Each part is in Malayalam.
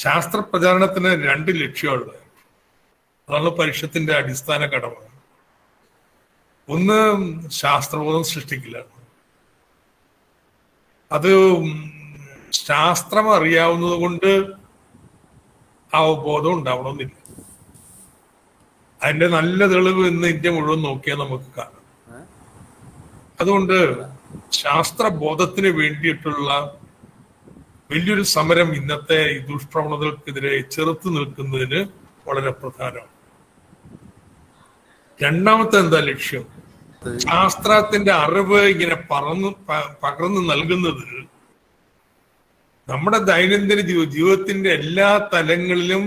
ശാസ്ത്ര പ്രചാരണത്തിന് 2 ലക്ഷ്യമുള്ളത്. അതാണ് പരിഷത്തിന്റെ അടിസ്ഥാന കടമ. ഒന്ന് ശാസ്ത്രബോധം സൃഷ്ടിക്കലാണ്. അത് ശാസ്ത്രം അറിയാവുന്നത് കൊണ്ട് അവബോധം ഉണ്ടാവണമെന്നില്ല. അതിന്റെ നല്ല തെളിവ് ഇന്ന് ഇന്ത്യ മുഴുവൻ നോക്കിയാൽ നമുക്ക് കാണാം. അതുകൊണ്ട് ശാസ്ത്രബോധത്തിന് വേണ്ടിയിട്ടുള്ള വലിയൊരു സമരം ഇന്നത്തെ ഈ ദുഷ്പ്രവണതകൾക്കെതിരെ ചെറുത്തു നിൽക്കുന്നതിന് വളരെ പ്രധാനമാണ്. രണ്ടാമത്തെ എന്താ ലക്ഷ്യം? ശാസ്ത്രത്തിന്റെ അറിവ് ഇങ്ങനെ പകർന്നു നൽകുന്നത് നമ്മുടെ ദൈനംദിന ജീവിതത്തിന്റെ എല്ലാ തലങ്ങളിലും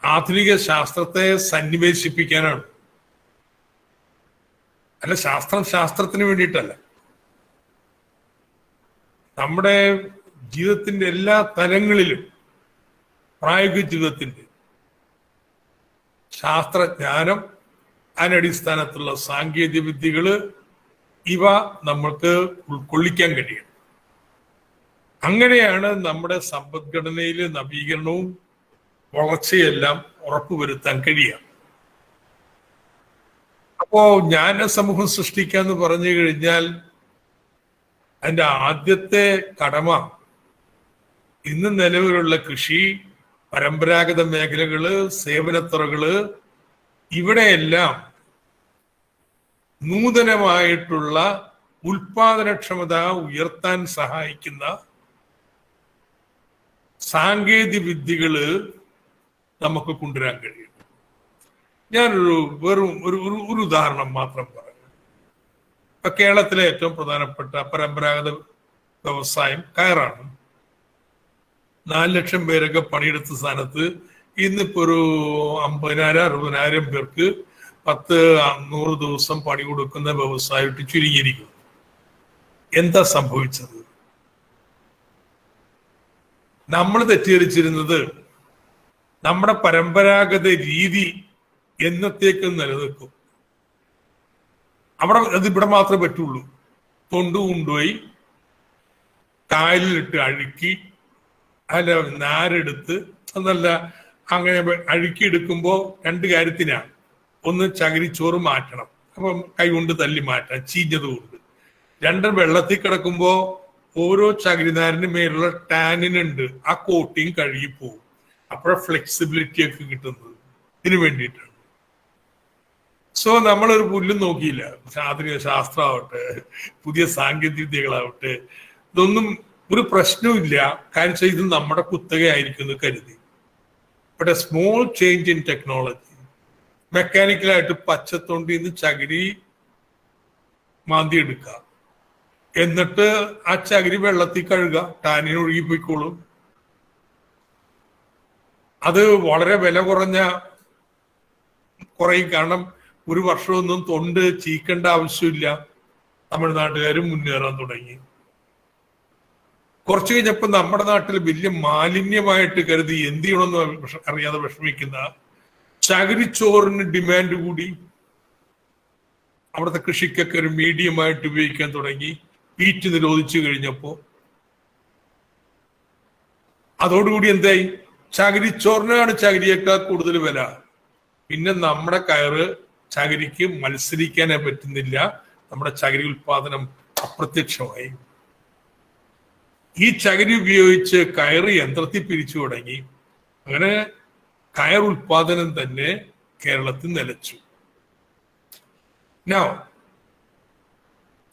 ആധുനിക ശാസ്ത്രത്തെ സന്നിവേശിപ്പിക്കാനാണ്. അല്ല, ശാസ്ത്രത്തിന് വേണ്ടിയിട്ടല്ല. നമ്മുടെ ജീവിതത്തിന്റെ എല്ലാ തലങ്ങളിലും, പ്രായോഗിക ജീവിതത്തിന്റെ ശാസ്ത്രജ്ഞാനം, അതിനടിസ്ഥാനത്തുള്ള സാങ്കേതിക വിദ്യകള്, ഇവ നമ്മൾക്ക് ഉൾക്കൊള്ളിക്കാൻ കഴിയും. അങ്ങനെയാണ് നമ്മുടെ സമ്പദ്ഘടനയിലെ നവീകരണവും വളർച്ചയെല്ലാം ഉറപ്പുവരുത്താൻ കഴിയുക. അപ്പോ ജ്ഞാന സമൂഹം സൃഷ്ടിക്കാന്ന് പറഞ്ഞു കഴിഞ്ഞാൽ അതിന്റെ ആദ്യത്തെ കടമ ഇന്ന് നിലവിലുള്ള കൃഷി, പരമ്പരാഗത മേഖലകള്, സേവനത്തുറകള്, ഇവിടെയെല്ലാം നൂതനമായിട്ടുള്ള ഉൽപാദനക്ഷമത ഉയർത്താൻ സഹായിക്കുന്ന സാങ്കേതിക വിദ്യകള് നമുക്ക് കൊണ്ടുവരാൻ കഴിയും. ഞാനൊരു ഒരു ഉദാഹരണം മാത്രം പറയാം. ഇപ്പൊ കേരളത്തിലെ ഏറ്റവും പ്രധാനപ്പെട്ട പരമ്പരാഗത വ്യവസായം കയറാണ്. 4 ലക്ഷം പേരൊക്കെ പണിയെടുത്ത സ്ഥാനത്ത് ഇന്നിപ്പോ ഒരു 50,000-60,000 പേർക്ക് 10-100 ദിവസം പണി കൊടുക്കുന്ന വ്യവസായമായിട്ട് ചുരുങ്ങിയിരിക്കും. എന്താ സംഭവിച്ചത്? നമ്മൾ തെറ്റിദ്ധരിച്ചിരുന്നത് നമ്മുടെ പരമ്പരാഗത രീതി എന്നത്തേക്കും നിലനിൽക്കും, അത് ഇവിടെ മാത്രമേ പറ്റുള്ളൂ. തൊണ്ടു കൊണ്ടുപോയി കായലിലിട്ട് അഴുക്കി, അല്ല നാരെടുത്ത്, അതല്ല അങ്ങനെ അഴുക്കിയെടുക്കുമ്പോ 2 കാര്യത്തിനാണ്. ഒന്ന്, ചകിരിച്ചോറ് മാറ്റണം, അപ്പം കൈകൊണ്ട് തല്ലി മാറ്റാം ചീഞ്ഞത് കൊണ്ട്. 2, വെള്ളത്തിൽ കിടക്കുമ്പോ ഓരോ ചകിരിനാരിന് മേലുള്ള ടാനിനുണ്ട്, ആ കോട്ടിങ് കഴുകിപ്പോവും. അപ്പോഴാ ഫ്ലെക്സിബിലിറ്റി ഒക്കെ കിട്ടുന്നത്. ഇതിനു വേണ്ടിയിട്ടാണ്. സോ നമ്മളൊരു പുല്ലും നോക്കിയില്ല. ആധുനിക ശാസ്ത്രമാവട്ടെ, പുതിയ സാങ്കേതിക വിദ്യകളാവട്ടെ, ഇതൊന്നും ഒരു പ്രശ്നവുമില്ല. കാര്യം ഇത് നമ്മുടെ കുത്തകയായിരിക്കും എന്ന് കരുതി. But a small change in technology, മെക്കാനിക്കലായിട്ട് പച്ചത്തൊണ്ടിന്ന് ചകിരി മാന്തി എടുക്കുക, എന്നിട്ട് ആ ചകിരി വെള്ളത്തിൽ കഴുകുക, ടാനിന് ഒഴുകിപ്പോയിക്കോളും. അത് വളരെ വില കുറയും. കാരണം ഒരു വർഷമൊന്നും തൊണ്ട് ചീക്കേണ്ട ആവശ്യമില്ല. തമിഴ്നാട്ടുകാരും മുന്നേറാൻ തുടങ്ങി. കുറച്ചു കഴിഞ്ഞപ്പോ നമ്മുടെ നാട്ടിൽ വലിയ മാലിന്യമായിട്ട് കരുതി എന്ത് ചെയ്യണമെന്ന് അറിയാതെ വിഷമിക്കുന്ന ചകിരിച്ചോറിന് ഡിമാൻഡ് കൂടി. അവിടുത്തെ കൃഷിക്കൊക്കെ ഒരു മീഡിയമായിട്ട് ഉപയോഗിക്കാൻ തുടങ്ങി. പീറ്റ് നിരോധിച്ചു കഴിഞ്ഞപ്പോ അതോടുകൂടി എന്തായി? ചകിരിച്ചോറിനാണ് ചകിരിയേക്കാൾ കൂടുതൽ വില. പിന്നെ നമ്മുടെ കയറ് ചകിരിക്ക് മത്സരിക്കാനേ പറ്റുന്നില്ല. നമ്മുടെ ചകിരി ഉൽപാദനം അപ്രത്യക്ഷമായി. ഈ ചകിരി ഉപയോഗിച്ച് കയറ് യന്ത്രത്തിൽ പിരിച്ചു തുടങ്ങി. അങ്ങനെ കയർ ഉൽപാദനം തന്നെ കേരളത്തിൽ നിലച്ചു. നൗ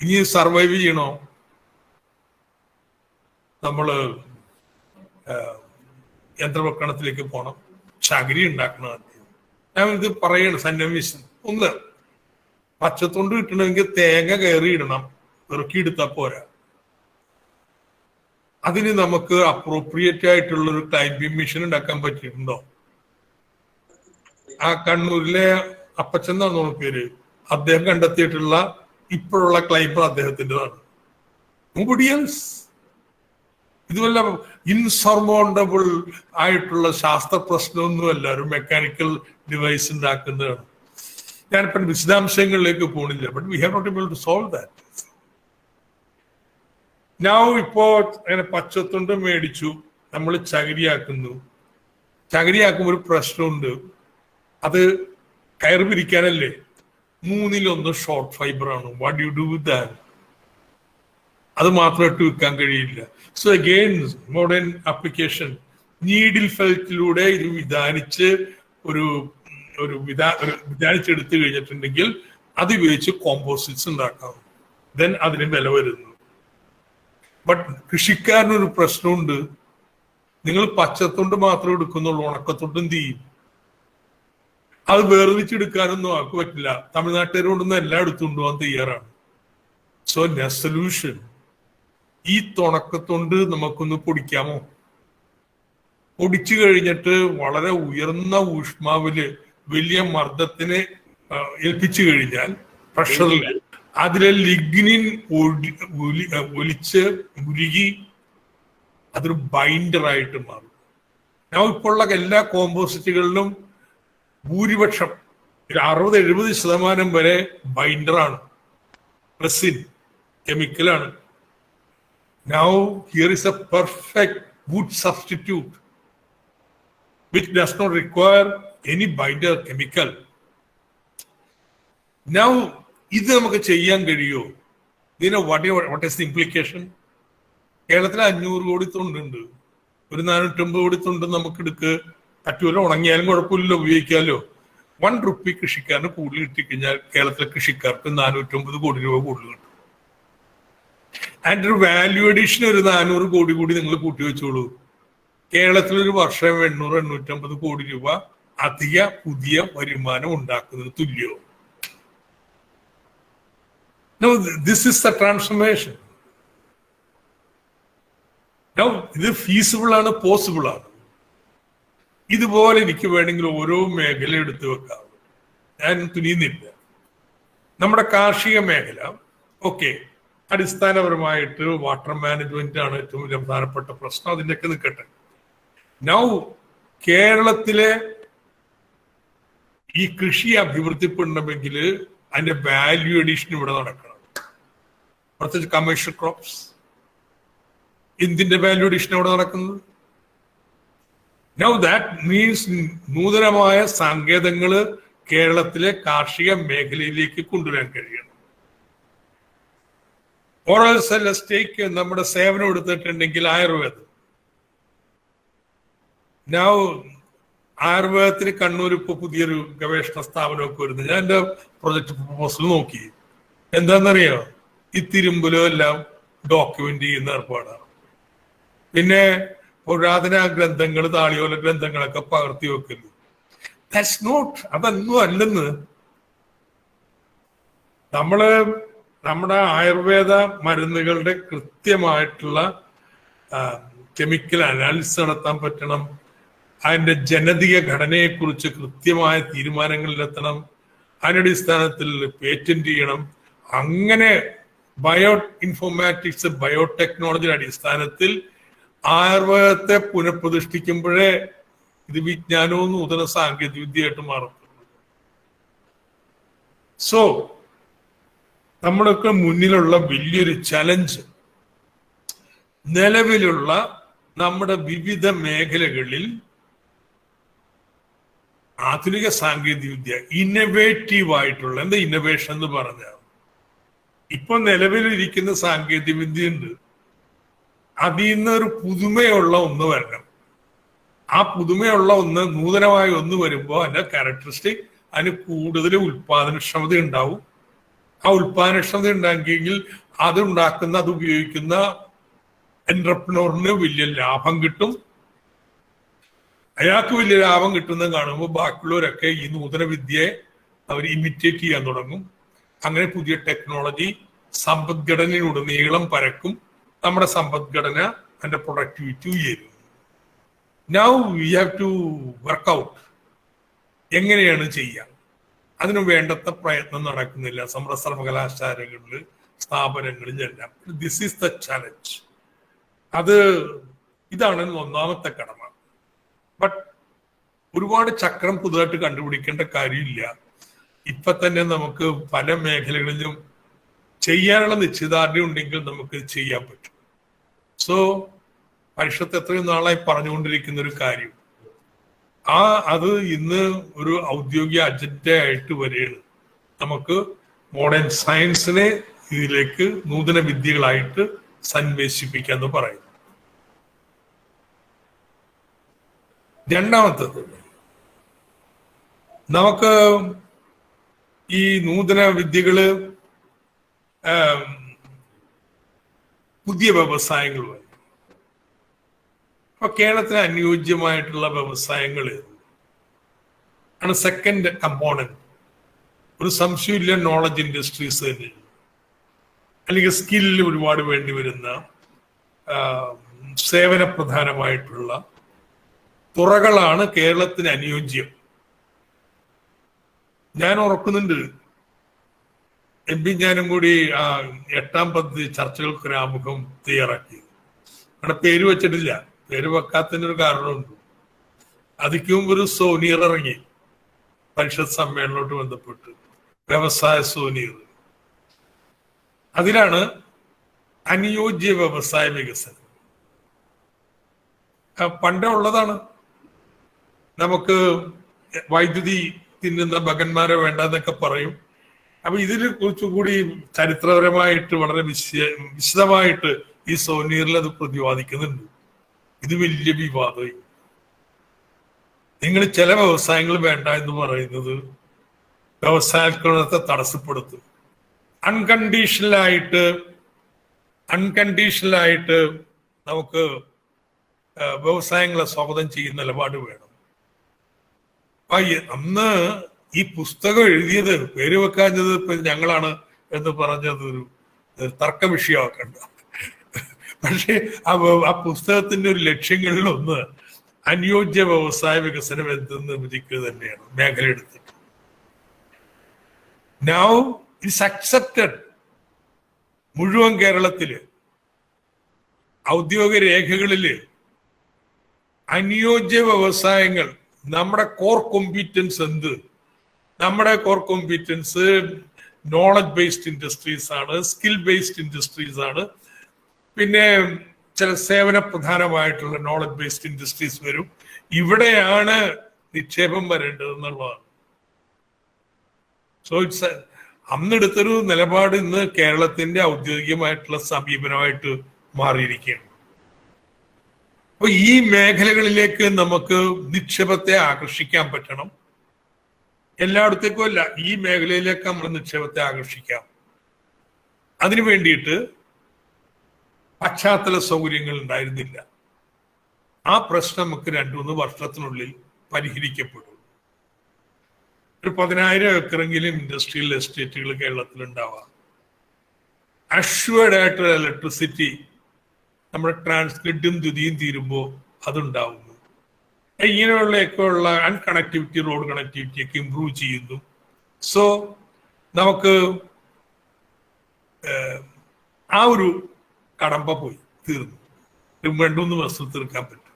ഇനി സർവൈവ് ചെയ്യണോ? നമ്മള് യന്ത്രവൽക്കരണത്തിലേക്ക് പോകണം, ചകിരി ഉണ്ടാക്കണം. ഞാൻ ഇത് പറയണം സന്യാസം. ഒന്ന്, പച്ചത്തൊണ്ട് കിട്ടണമെങ്കിൽ തേങ്ങ കയറി ഇടണം, ഇറക്കിയെടുത്താൽ പോരാ. അതിന് നമുക്ക് അപ്രോപ്രിയേറ്റ് ആയിട്ടുള്ള ഒരു ക്ലൈംബിംഗ് മെഷീൻ ഉണ്ടാക്കാൻ പറ്റിയിട്ടുണ്ടോ? ആ കണ്ണൂരിലെ അപ്പച്ചൻ എന്നാണ് പേര്, അദ്ദേഹം കണ്ടെത്തിയിട്ടുള്ള ഇപ്പോഴുള്ള ക്ലൈംബർ അദ്ദേഹത്തിൻ്റെതാണ്. ഇതുവല്ല ഇൻസർമോണ്ടബിൾ ആയിട്ടുള്ള ശാസ്ത്ര പ്രശ്നമൊന്നുമല്ല, ഒരു മെക്കാനിക്കൽ ഡിവൈസ് ഉണ്ടാക്കുന്നതാണ്. ഞാനിപ്പം വിശദാംശങ്ങളിലേക്ക് പോണില്ല. But we have not able to solve that. ഇപ്പോ അങ്ങനെ പച്ചത്തൊണ്ട് മേടിച്ചു, നമ്മൾ ചകിരിയാക്കുന്നു. ചകിരിയാക്കുമ്പോൾ ഒരു പ്രശ്നമുണ്ട്. അത് കയറ് പിരിക്കാനല്ലേ, 1/3 ഷോർട്ട് ഫൈബർ ആണ്. What you do with that? അത് മാത്രം ഇട്ട് വെക്കാൻ കഴിയില്ല. So again modern application, needle ഫെൽറ്റിലൂടെ ഇത് വിധാനിച്ച് ഒരു വിധാനിച്ചെടുത്തു കഴിഞ്ഞിട്ടുണ്ടെങ്കിൽ അത് ഉപയോഗിച്ച് കോമ്പോസിറ്റ്സ് ഉണ്ടാക്കാം. ദെൻ അതിന് വില വരുന്നു. ബട്ട് കൃഷിക്കാരനൊരു പ്രശ്നമുണ്ട്. നിങ്ങൾ പച്ചത്തൊണ്ട് മാത്രം എടുക്കുന്നുള്ളൂ, ഉണക്കത്തൊണ്ട് എന്ത് ചെയ്യും? അത് വേർതിരിച്ചെടുക്കാനൊന്നും ആർക്ക് പറ്റില്ല. തമിഴ്നാട്ടുകാരോടൊന്നും എല്ലാം എടുത്തുകൊണ്ട് പോകാൻ തയ്യാറാണ്. സോ സൊല്യൂഷൻ, ഈ തുണക്കത്തൊണ്ട് നമുക്കൊന്ന് പൊടിക്കാമോ? പൊടിച്ചു കഴിഞ്ഞിട്ട് വളരെ ഉയർന്ന ഊഷ്മാവില് വലിയ മർദ്ദത്തിനെ ഏൽപ്പിച്ചു കഴിഞ്ഞാൽ, പ്രഷറിൽ അതിലെ ലിഗ്നിൻ ഒലിച്ച് ഉരുകി അതൊരു ബൈൻഡറായിട്ട് മാറും. ഞാൻ ഇപ്പോൾ ഉള്ള എല്ലാ കോമ്പോസിറ്റുകളിലും ഭൂരിപക്ഷം 60-70% വരെ ബൈൻഡറാണ്, resin, കെമിക്കലാണ്. Now here is a perfect wood substitute which does not require any binder chemical. Now ഇത് നമുക്ക് ചെയ്യാൻ കഴിയുമോ? ഇതിന് what is the implication? കേരളത്തിൽ 500 കോടി തൊണ്ടുണ്ട്. ഒരു 450 കോടി തൊണ്ട് നമുക്ക് പറ്റൂല. ഉണങ്ങിയാലും കുഴപ്പമില്ലല്ലോ, ഉപയോഗിക്കാമല്ലോ. 1 റുപ്പി കൃഷിക്കാരന് കൂടുതൽ കിട്ടിക്കഴിഞ്ഞാൽ കേരളത്തിലെ കൃഷിക്കാർക്ക് 450 കോടി രൂപ കൂടുതൽ കിട്ടും. അതിന്റെ ഒരു വാല്യൂ അഡീഷൻ ഒരു 400 കോടി കൂടി നിങ്ങൾ കൂട്ടി വെച്ചോളൂ. കേരളത്തിലൊരു വർഷം 800-850 കോടി രൂപ അധിക പുതിയ വരുമാനം ഉണ്ടാക്കുന്നത് തുല്യവും. Now this is the transformation. Now ഇത് ഫീസിബിൾ ആണ്, പോസിബിൾ ആണ്. ഇതുപോലെ എനിക്ക് വേണമെങ്കിൽ ഓരോ മേഖല എടുത്തു വെക്കാം. ഞാൻ തുനിയുന്നില്ല. നമ്മുടെ കാർഷിക മേഖല, ഓക്കെ, അടിസ്ഥാനപരമായിട്ട് വാട്ടർ മാനേജ്മെന്റ് ആണ് ഏറ്റവും പ്രധാനപ്പെട്ട പ്രശ്നം. അതിൻ്റെയൊക്കെ നിൽക്കട്ടെ. നൗ കേരളത്തിലെ ഈ കൃഷി അഭിവൃദ്ധിപ്പെടണമെങ്കിൽ അതിന്റെ വാല്യൂ അഡീഷൻ ഇവിടെ നടക്കണം. പ്രത്യേകിച്ച് കമേഴ്ഷ്യൽ ക്രോപ്സ്, എന്തിന്റെ വാല്യൂ അഡീഷൻ അവിടെ നടക്കുന്നത്? നൗ ദാറ്റ് മീൻസ് നൂതനമായ സങ്കേതങ്ങള് കേരളത്തിലെ കാർഷിക മേഖലയിലേക്ക് കൊണ്ടുവരാൻ കഴിയണം. ഓറൽ സ്റ്റേക്ക് നമ്മുടെ സേവനം എടുത്തിട്ടുണ്ടെങ്കിൽ ആയുർവേദം. നൗ ആയുർവേദത്തിന് കണ്ണൂർ ഇപ്പോൾ പുതിയൊരു ഗവേഷണ സ്ഥാപനമൊക്കെ വരുന്നത്. ഞാൻ എൻ്റെ പ്രൊജക്ട് പ്രൊപ്പോസൽ നോക്കി. എന്താണെന്നറിയോ? ഈ തിരുമ്പലോ എല്ലാം ഡോക്യുമെന്റ് ചെയ്യുന്ന ഏർപ്പാടാണ്. പിന്നെ പുരാതന ഗ്രന്ഥങ്ങൾ, താളിയോല ഗ്രന്ഥങ്ങളൊക്കെ പകർത്തി വെക്കുന്നു. ദാറ്റ്സ് നോട്ട്, അതൊന്നും അല്ലെന്ന്. നമ്മുടെ ആയുർവേദ മരുന്നുകളുടെ കൃത്യമായിട്ടുള്ള കെമിക്കൽ അനാലിസിസ് നടത്താൻ പറ്റണം. അതിന്റെ ജനതീയ ഘടനയെക്കുറിച്ച് കൃത്യമായ തീരുമാനങ്ങളിലെത്തണം. അതിന്റെ അടിസ്ഥാനത്തിൽ പേറ്റന്റ് ചെയ്യണം. അങ്ങനെ ബയോ ഇൻഫോർമാറ്റിക്സ്, ബയോടെക്നോളജിയുടെ അടിസ്ഥാനത്തിൽ ആയുർവേദത്തെ പുനഃപ്രതിഷ്ഠിക്കുമ്പോഴേ ഇത് വിജ്ഞാനവും നൂതന സാങ്കേതിക വിദ്യയായിട്ട് മാറും. സോ നമ്മളൊക്കെ മുന്നിലുള്ള വലിയൊരു ചലഞ്ച്, നിലവിലുള്ള നമ്മുടെ വിവിധ മേഖലകളിൽ ആധുനിക സാങ്കേതിക വിദ്യ, ഇന്നവേറ്റീവ് ആയിട്ടുള്ള, എന്താ ഇന്നവേഷൻ എന്ന് പറഞ്ഞാൽ, ഇപ്പൊ നിലവിലിരിക്കുന്ന സാങ്കേതിക വിദ്യ ഉണ്ട്, അതിൽ നിന്നൊരു പുതുമയുള്ള ഒന്ന് വരണം. ആ പുതുമയുള്ള ഒന്ന്, നൂതനമായ ഒന്ന് വരുമ്പോൾ അതിന്റെ ക്യാരക്ടറിസ്റ്റിക്, അതിന് കൂടുതൽ ഉൽപാദനക്ഷമത ഉണ്ടാവും. ആ ഉൽപാദനക്ഷമത ഉണ്ടാക്കിയെങ്കിൽ അത് ഉപയോഗിക്കുന്ന എന്റർപ്രണറിന് വലിയ ലാഭം കിട്ടും. അയാൾക്ക് വലിയ ലാഭം കിട്ടുന്നത് കാണുമ്പോൾ ബാക്കിയുള്ളവരൊക്കെ ഈ നൂതന വിദ്യയെ അവർ ഇമിറ്റേറ്റ് ചെയ്യാൻ തുടങ്ങും. അങ്ങനെ പുതിയ ടെക്നോളജി സമ്പദ്ഘടനയിലുടനീളം പരക്കും. നമ്മുടെ സമ്പദ്ഘടന, അതിന്റെ പ്രൊഡക്ടിവിറ്റി ഉയരും. Now we have to work out എങ്ങനെയാണ് ചെയ്യാം. അതിനു വേണ്ടത്ര പ്രയത്നം നടക്കുന്നില്ല നമ്മുടെ സർവകലാശാലകളിൽ, സ്ഥാപനങ്ങളിലെല്ലാം. This is the challenge. ഇതാണ് ഒന്നാമത്തെ കടമ. ബട്ട് ഒരുപാട് ചക്രം പുതുതായിട്ട് കണ്ടുപിടിക്കേണ്ട കാര്യമില്ല. ഇപ്പൊ തന്നെ നമുക്ക് പല മേഖലകളിലും ചെയ്യാനുള്ള നിശ്ചയദാർഢ്യം ഉണ്ടെങ്കിൽ നമുക്ക് ചെയ്യാൻ പറ്റും. സോ പരിഷത്ത് എത്രയും നാളായി പറഞ്ഞുകൊണ്ടിരിക്കുന്ന ഒരു കാര്യം. അത് ഇന്ന് ഒരു ഔദ്യോഗിക അജണ്ട ആയിട്ട് വരികയാണ്. നമുക്ക് മോഡേൺ സയൻസിനെ ഇതിലേക്ക് നൂതന വിദ്യകളായിട്ട് സന്വേഷിപ്പിക്കാന്ന് പറയുന്നു. രണ്ടാമത്തത്, നമുക്ക് ഈ നൂതന വിദ്യകള് പുതിയ വ്യവസായങ്ങൾ വരും. അപ്പൊ കേരളത്തിന് അനുയോജ്യമായിട്ടുള്ള വ്യവസായങ്ങൾ ആണ് സെക്കൻഡ് കമ്പോണന്റ്. ഒരു സംശയമില്ല, നോളജ് ഇൻഡസ്ട്രീസ് തന്നെ, അല്ലെങ്കിൽ സ്കില്ലിൽ ഒരുപാട് വേണ്ടി വരുന്ന സേവന പ്രധാനമായിട്ടുള്ള തുറകളാണ് കേരളത്തിന് അനുയോജ്യം. ഞാൻ ഓർക്കുന്നുണ്ട്, എം പി ഞാനും കൂടി 8ാം പദ്ധതി ചർച്ചകൾക്കൊരു ആമുഖം തയ്യാറാക്കി. അവിടെ പേര് വെച്ചിട്ടില്ല. പേര് വെക്കാത്തതിനൊരു കാരണമുണ്ട്. അതിക്ക് മുമ്പ് ഒരു സോനിയർ ഇറങ്ങി പരിഷത്ത് സമ്മേളനത്തോട്ട് ബന്ധപ്പെട്ട്, വ്യവസായ സോനിയർ. അതിലാണ് അനുയോജ്യ വ്യവസായ വികസനം. പണ്ടേ ഉള്ളതാണ്. നമുക്ക് വൈദ്യുതി തിന്നുന്ന ഭഗന്മാരെ വേണ്ടെന്നൊക്കെ പറയും. അപ്പൊ ഇതിനെ കുറിച്ചുകൂടി ചരിത്രപരമായിട്ട് വളരെ വിശദമായിട്ട് ഈ സോനിയറിൽ അത് പ്രതിപാദിക്കുന്നുണ്ട്. ഇത് വലിയ വിവാദമായി. നിങ്ങൾ ചില വ്യവസായങ്ങൾ വേണ്ട എന്ന് പറയുന്നത് വ്യവസായത്തെ തടസ്സപ്പെടുത്തും. അൺകണ്ടീഷണലായിട്ട് നമുക്ക് വ്യവസായങ്ങളെ സ്വാഗതം ചെയ്യുന്ന നിലപാട് വേണം. അന്ന് ഈ പുസ്തകം എഴുതിയത്, പേര് വെക്കാഞ്ഞത് ഇപ്പൊ ഞങ്ങളാണ് എന്ന് പറഞ്ഞത് ഒരു തർക്ക വിഷയമാക്കണ്ട. പക്ഷെ ആ പുസ്തകത്തിന്റെ ഒരു ലക്ഷ്യങ്ങളിലൊന്ന് അനുയോജ്യ വ്യവസായ വികസനം എന്തെന്ന് വിധിക്കുക തന്നെയാണ്, മേഖല എടുത്തിട്ട്. Now it's accepted. മുഴുവൻ കേരളത്തില് ഔദ്യോഗിക രേഖകളില് അനുയോജ്യ വ്യവസായങ്ങൾ, നമ്മുടെ കോർ കോമ്പീറ്റൻസ് എന്ത്? നമ്മുടെ core competence knowledge based industries ആണ്, സ്കിൽ ബേസ്ഡ് ഇൻഡസ്ട്രീസ് ആണ്. പിന്നെ ചില സേവന പ്രധാനമായിട്ടുള്ള നോളജ് ബേസ്ഡ് ഇൻഡസ്ട്രീസ് വരും. ഇവിടെയാണ് നിക്ഷേപം വരേണ്ടത് എന്നുള്ളതാണ്. സോ ഇറ്റ്സ് അന്നെടുത്തൊരു നിലപാട് ഇന്ന് കേരളത്തിന്റെ ഔദ്യോഗികമായിട്ടുള്ള സമീപനമായിട്ട് മാറിയിരിക്കുകയാണ്. അപ്പൊ ഈ മേഖലകളിലേക്ക് നമുക്ക് നിക്ഷേപത്തെ ആകർഷിക്കാൻ പറ്റണം. എല്ലായിടത്തേക്കും അല്ല, ഈ മേഖലയിലേക്ക് നമ്മൾ നിക്ഷേപത്തെ ആകർഷിക്കാം. അതിനു വേണ്ടിയിട്ട് പശ്ചാത്തല സൗകര്യങ്ങൾ ഉണ്ടായിരുന്നില്ല. ആ പ്രശ്നം നമുക്ക് 2-3 വർഷത്തിനുള്ളിൽ പരിഹരിക്കപ്പെടും. ഒരു 10,000 ഏക്കറെങ്കിലും ഇൻഡസ്ട്രിയൽ എസ്റ്റേറ്റുകൾ കേരളത്തിൽ ഉണ്ടാവാം. അഷ്വേർഡ് ആയിട്ടുള്ള ഇലക്ട്രിസിറ്റി നമ്മുടെ ട്രാൻസ്ഗ്രിഡും ദ്വിതിയും തീരുമ്പോൾ അതുണ്ടാവുന്നു. ഇങ്ങനെയുള്ളൊക്കെ ഉള്ള അൺകണക്ടിവിറ്റി, റോഡ് കണക്ടിവിറ്റി ഒക്കെ ഇംപ്രൂവ് ചെയ്യുന്നു. സോ നമുക്ക് ആ ഒരു കടമ്പ പോയി തീർന്നു. 2-3 വർഷം തീർക്കാൻ പറ്റും.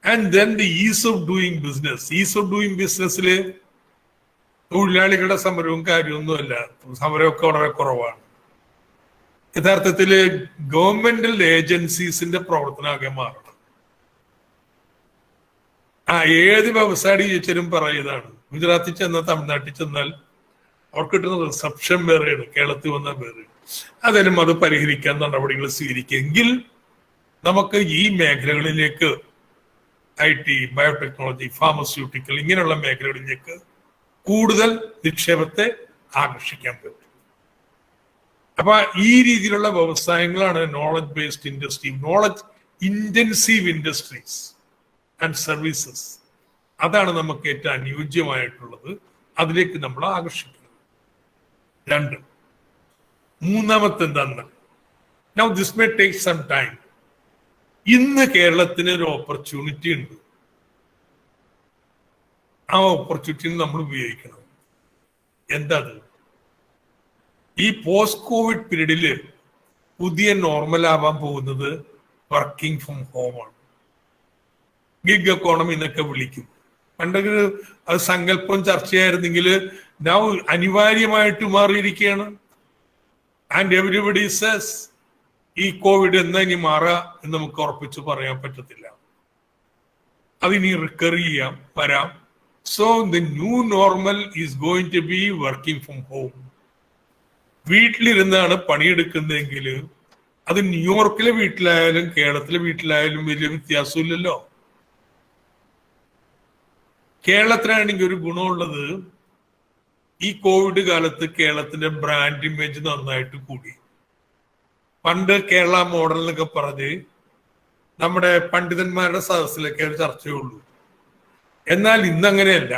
And then the ease of doing ബിസിനസ്സില് തൊഴിലാളികളുടെ സമരവും കാര്യമൊന്നുമല്ല. സമരമൊക്കെ വളരെ കുറവാണ്. യഥാർത്ഥത്തില് ഗവൺമെന്റൽ ഏജൻസീസിന്റെ പ്രവർത്തനമാകെ മാറണം. ഏത് വ്യവസായി ചോദിച്ചാലും പറയുന്നതാണ്. ഗുജറാത്തിൽ ചെന്നാൽ, തമിഴ്നാട്ടിൽ ചെന്നാൽ അവർക്ക് കിട്ടുന്ന റിസപ്ഷൻ വേറെയാണ്, കേരളത്തിൽ വന്നാൽ വേറെ. അതിനും അത് പരിഹരിക്കാൻ നടപടികൾ സ്വീകരിക്കുമെങ്കിൽ നമുക്ക് ഈ മേഖലകളിലേക്ക്, IT, ബയോടെക്നോളജി, ഫാർമസ്യൂട്ടിക്കൽ, ഇങ്ങനെയുള്ള മേഖലകളിലേക്ക് കൂടുതൽ നിക്ഷേപത്തെ ആകർഷിക്കാൻ പറ്റും. അപ്പൊ ഈ രീതിയിലുള്ള വ്യവസായങ്ങളാണ് knowledge based industry, knowledge intensive industries and services. അതാണ് നമുക്ക് ഏറ്റവും അനുയോജ്യമായിട്ടുള്ളത്. അതിലേക്ക് നമ്മൾ ആകർഷിക്കുന്നത്. 2, മൂന്നാമത്തെ എന്താന്ന്, now this may take some time. ഇന്ന് കേരളത്തിന് ഒരു ഓപ്പർച്യൂണിറ്റി ഉണ്ട്. ആ ഓപ്പർച്യൂണിറ്റി നമ്മൾ ഉപയോഗിക്കണം. എന്താ അത്? ഈ പോസ്റ്റ് കോവിഡ് പീരീഡില് പുതിയ നോർമൽ ആവാൻ പോകുന്നത് വർക്കിംഗ് ഫ്രം ഹോമാണ്. ഗിഗ് എക്കോണമി എന്നൊക്കെ വിളിക്കും. പണ്ടൊക്കെ അത് സങ്കല്പം ചർച്ചയായിരുന്നെങ്കിൽ നൗ അനിവാര്യമായിട്ട് മാറിയിരിക്കുകയാണ്. ആൻഡ് എവരിബഡി സേസ് ഈ കോവിഡ് എന്നാ ഇനി മാറുക എന്ന് നമുക്ക് ഉറപ്പിച്ച് പറയാൻ പറ്റത്തില്ല. അതിനി റിക്കർ ചെയ്യാം, വരാം. So the new normal is going to be working from home. വീട്ടിലിരുന്നാണ് പണിയെടുക്കുന്നതെങ്കിൽ അത് ന്യൂയോർക്കിലെ വീട്ടിലായാലും കേരളത്തിലെ വീട്ടിലായാലും വലിയ വ്യത്യാസമില്ലല്ലോ. കേരളത്തിലാണെങ്കിൽ ഒരു ഗുണമുള്ളത്, ഈ കോവിഡ് കാലത്ത് കേരളത്തിന്റെ ബ്രാൻഡ് ഇമേജ് നന്നായിട്ട് കൂടി. പണ്ട് കേരള മോഡൽ എന്നൊക്കെ പറഞ്ഞ് നമ്മുടെ പണ്ഡിതന്മാരുടെ സദസ്സിലൊക്കെ ഒരു ചർച്ചയുള്ളൂ. എന്നാൽ ഇന്നങ്ങനെയല്ല.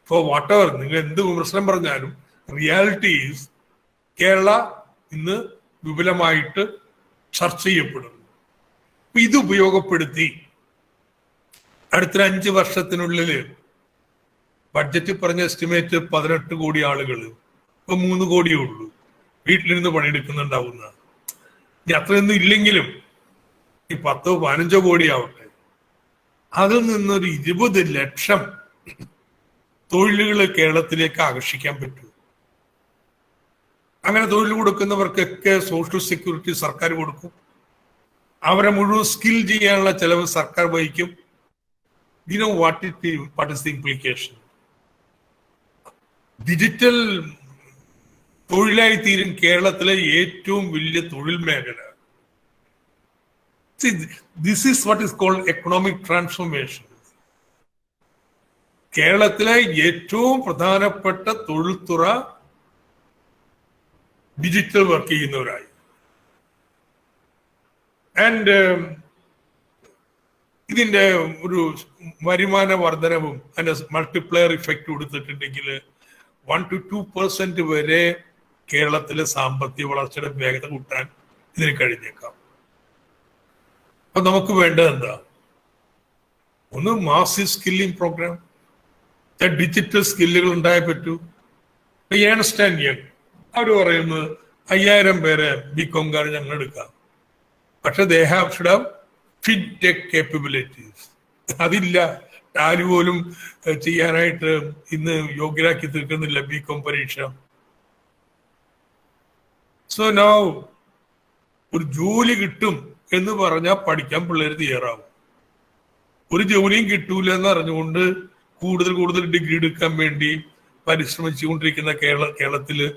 ഫോർ വാട്ട് എവർ നിങ്ങൾ എന്ത് വിമർശനം പറഞ്ഞാലും റിയാലിറ്റി ഈസ് കേരള ഇന്ന് വിപുലമായിട്ട് ചർച്ച ചെയ്യപ്പെടുന്നു. ഇത് ഉപയോഗപ്പെടുത്തി അടുത്ത 5 വർഷത്തിനുള്ളിൽ ബഡ്ജറ്റ് പറഞ്ഞ എസ്റ്റിമേറ്റ് 18 കോടി ആളുകൾ, ഇപ്പൊ 3 കോടിയേ ഉള്ളൂ വീട്ടിലിരുന്ന് പണിയെടുക്കുന്നുണ്ടാവുന്ന. ഇനി അത്രയൊന്നും ഇല്ലെങ്കിലും ഈ 10-15 കോടി ആവട്ടെ, അതിൽ നിന്നൊരു 20 ലക്ഷം തൊഴിലുകൾ കേരളത്തിലേക്ക് ആകർഷിക്കാൻ പറ്റൂ. അങ്ങനെ തൊഴിൽ കൊടുക്കുന്നവർക്കൊക്കെ സോഷ്യൽ സെക്യൂരിറ്റി സർക്കാർ കൊടുക്കും. അവരെ മുഴുവൻ സ്കിൽ ചെയ്യാനുള്ള ചെലവ് സർക്കാർ വഹിക്കും. You know what is the implication? Digital തൊഴിലായി തീരും കേരളത്തിലെ ഏറ്റവും വലിയ തൊഴിൽ മേഖല. This is what is called economic transformation. കേരളത്തിലെ ഏറ്റവും പ്രധാനപ്പെട്ട തൊഴിൽ തുറ ഡിജിറ്റൽ വർക്ക് ചെയ്യുന്നവരായി. ആൻഡ് ഇതിന്റെ ഒരു വരുമാന വർധനവും അതിന്റെ മൾട്ടിപ്ലയർ ഇഫക്റ്റ് കൊടുത്തിട്ടുണ്ടെങ്കിൽ 1 to 2% വരെ കേരളത്തിലെ സാമ്പത്തിക വളർച്ചയുടെ വേഗത കൂട്ടാൻ ഇതിന് കഴിഞ്ഞേക്കാം. അപ്പൊ നമുക്ക് വേണ്ടത് എന്താ? ഒന്ന് മാസീവ് സ്കില്ലിംഗ് പ്രോഗ്രാം, ഡിജിറ്റൽ സ്കില്ലുകൾ ഉണ്ടായേ പറ്റൂ. ഏൺസ്റ്റ് ആൻഡ് യങ് അവർ പറയുന്നത് 5000 പേരെ ബികോംകാർ ഞങ്ങൾ എടുക്കാം, പക്ഷെ they should have fintech capabilities. അതില്ല. ടാലി പോലും ചെയ്യാനായിട്ട് ഇന്ന് യോഗ്യരാക്കി തീർക്കുന്നില്ല ബികോം പരീക്ഷ. സോ നൗ ഒരു ജോലി കിട്ടും എന്ന് പറഞ്ഞാൽ പഠിക്കാൻ പിള്ളേർ തയ്യാറാവും. ഒരു ജോലിയും കിട്ടൂല എന്ന് അറിഞ്ഞുകൊണ്ട് കൂടുതൽ ഡിഗ്രി എടുക്കാൻ വേണ്ടി പരിശ്രമിച്ചുകൊണ്ടിരിക്കുന്ന കേരളത്തില്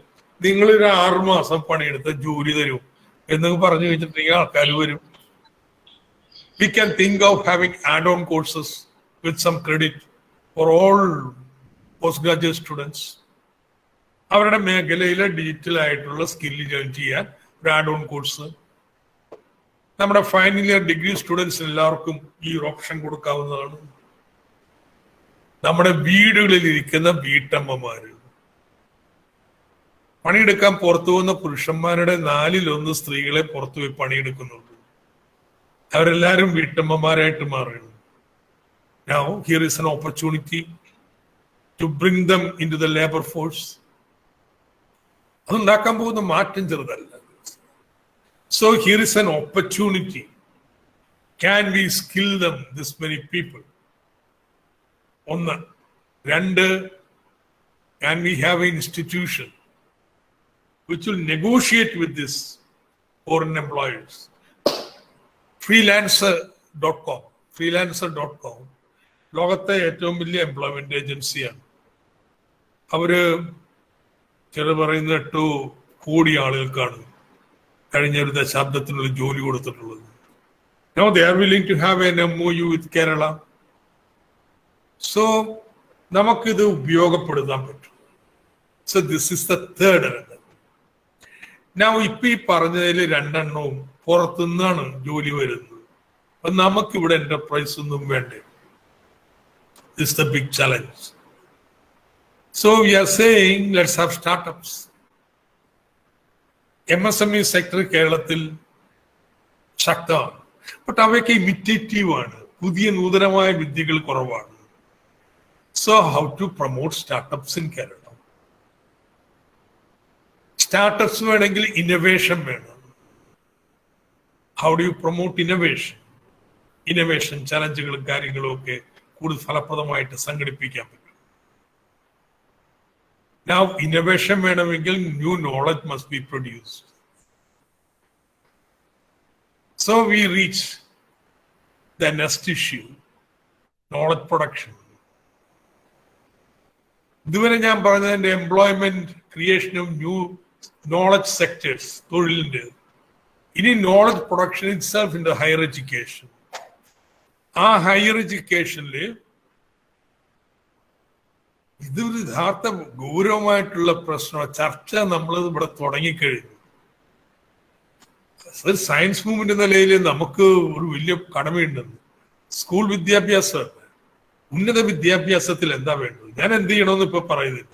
നിങ്ങളൊരു 6 മാസം പണിയെടുത്ത ജോലി തരും എന്ന് പറഞ്ഞു വെച്ചിട്ടുണ്ടെങ്കിൽ ആൾക്കാർ വരും. We can think of having add-on courses with some credit for all postgraduate students. അവരുടെ മേഖലയിലെ ഡിജിറ്റൽ ആയിട്ടുള്ള സ്കില്ല് ജോയിൻ ചെയ്യാൻ ഒരു ആഡ്-ഓൺ കോഴ്സ്. നമ്മുടെ ഫൈനൽ ഇയർ ഡിഗ്രി സ്റ്റുഡൻസ് എല്ലാവർക്കും ഈ ഒരു ഓപ്ഷൻ കൊടുക്കാവുന്നതാണ്. നമ്മുടെ വീടുകളിൽ ഇരിക്കുന്ന വീട്ടമ്മമാര്, പണിയെടുക്കാൻ പുറത്തു പോകുന്ന പുരുഷന്മാരുടെ 4-1 സ്ത്രീകളെ പുറത്തുപോയി പണിയെടുക്കുന്നുണ്ട്. അവരെല്ലാരും വീട്ടമ്മമാരായിട്ട് മാറുന്നു. Now here is an opportunity to bring them into the labor force. അതുണ്ടാക്കാൻ പോകുന്ന മാറ്റം ചെറുതല്ല. So here is an opportunity. Can we skill them, this many people? 1. 2, can we have an institution which will negotiate with these foreign employers? freelancer.com ലോകത്തെ ഏറ്റവും വലിയ എംപ്ലോയ്മെന്റ് ഏജൻസിയാണ്. അവര് ചില പറയുന്ന 8 കോടി ആളുകൾക്കാണ് കഴിഞ്ഞ ഒരു ദശാബ്ദത്തിനുള്ള ജോലി കൊടുത്തിട്ടുള്ളത്. Now they are willing to have an MOU with Kerala. So നമുക്കിത് ഉപയോഗപ്പെടുത്താൻ പറ്റും. So this is the third element. Now ഇപ്പൊ ഈ പറഞ്ഞതിൽ 2 എണ്ണവും പുറത്തുനിന്നാണ് ജോലി വരുന്നത്. അപ്പൊ നമുക്കിവിടെ എന്റർപ്രൈസ് ഒന്നും വേണ്ടേ? This is the big challenge. So we are saying let's have startups. MSME sector കേരളത്തിൽ ശക്തമാണ്. ബട്ട് അവയൊക്കെ ഇമിറ്റേറ്റീവ് ആണ്. പുതിയ നൂതനമായ വിദ്യകൾ കുറവാണ്. So how to promote startups in Kerala? Startups വേണമെങ്കിൽ ഇന്നോവേഷൻ വേണം. How do you promote innovation? Innovation ചലഞ്ചുകളും കാര്യങ്ങളും ഒക്കെ കൂടുതൽ ഫലപ്രദമായിട്ട് സംഘടിപ്പിക്കാൻ പറ്റും. Now innovation വേണമെങ്കിൽ new knowledge must be produced. So we reach the next issue, knowledge production. ഇതുവരെ ഞാൻ പറഞ്ഞതിന്റെ employment, creation of new knowledge sectors, തൊഴിലിന്റെ. ഇനി knowledge production itself in the higher education. ആ ഹയർ എഡ്യൂക്കേഷനിൽ ഇതൊരു യഥാർത്ഥ ഗൗരവമായിട്ടുള്ള പ്രശ്നമാണ്. ചർച്ച നമ്മൾ ഇവിടെ തുടങ്ങിക്കഴിഞ്ഞു. ഒരു സയൻസ് മൂവ്മെന്റ് എന്ന നിലയിൽ നമുക്ക് ഒരു വലിയ കടമയുണ്ടെന്ന്. സ്കൂൾ വിദ്യാഭ്യാസം, ഉന്നത വിദ്യാഭ്യാസത്തിൽ എന്താ വേണ്ടത്, ഞാൻ എന്ത് ചെയ്യണമെന്ന് ഇപ്പൊ പറയുന്നില്ല.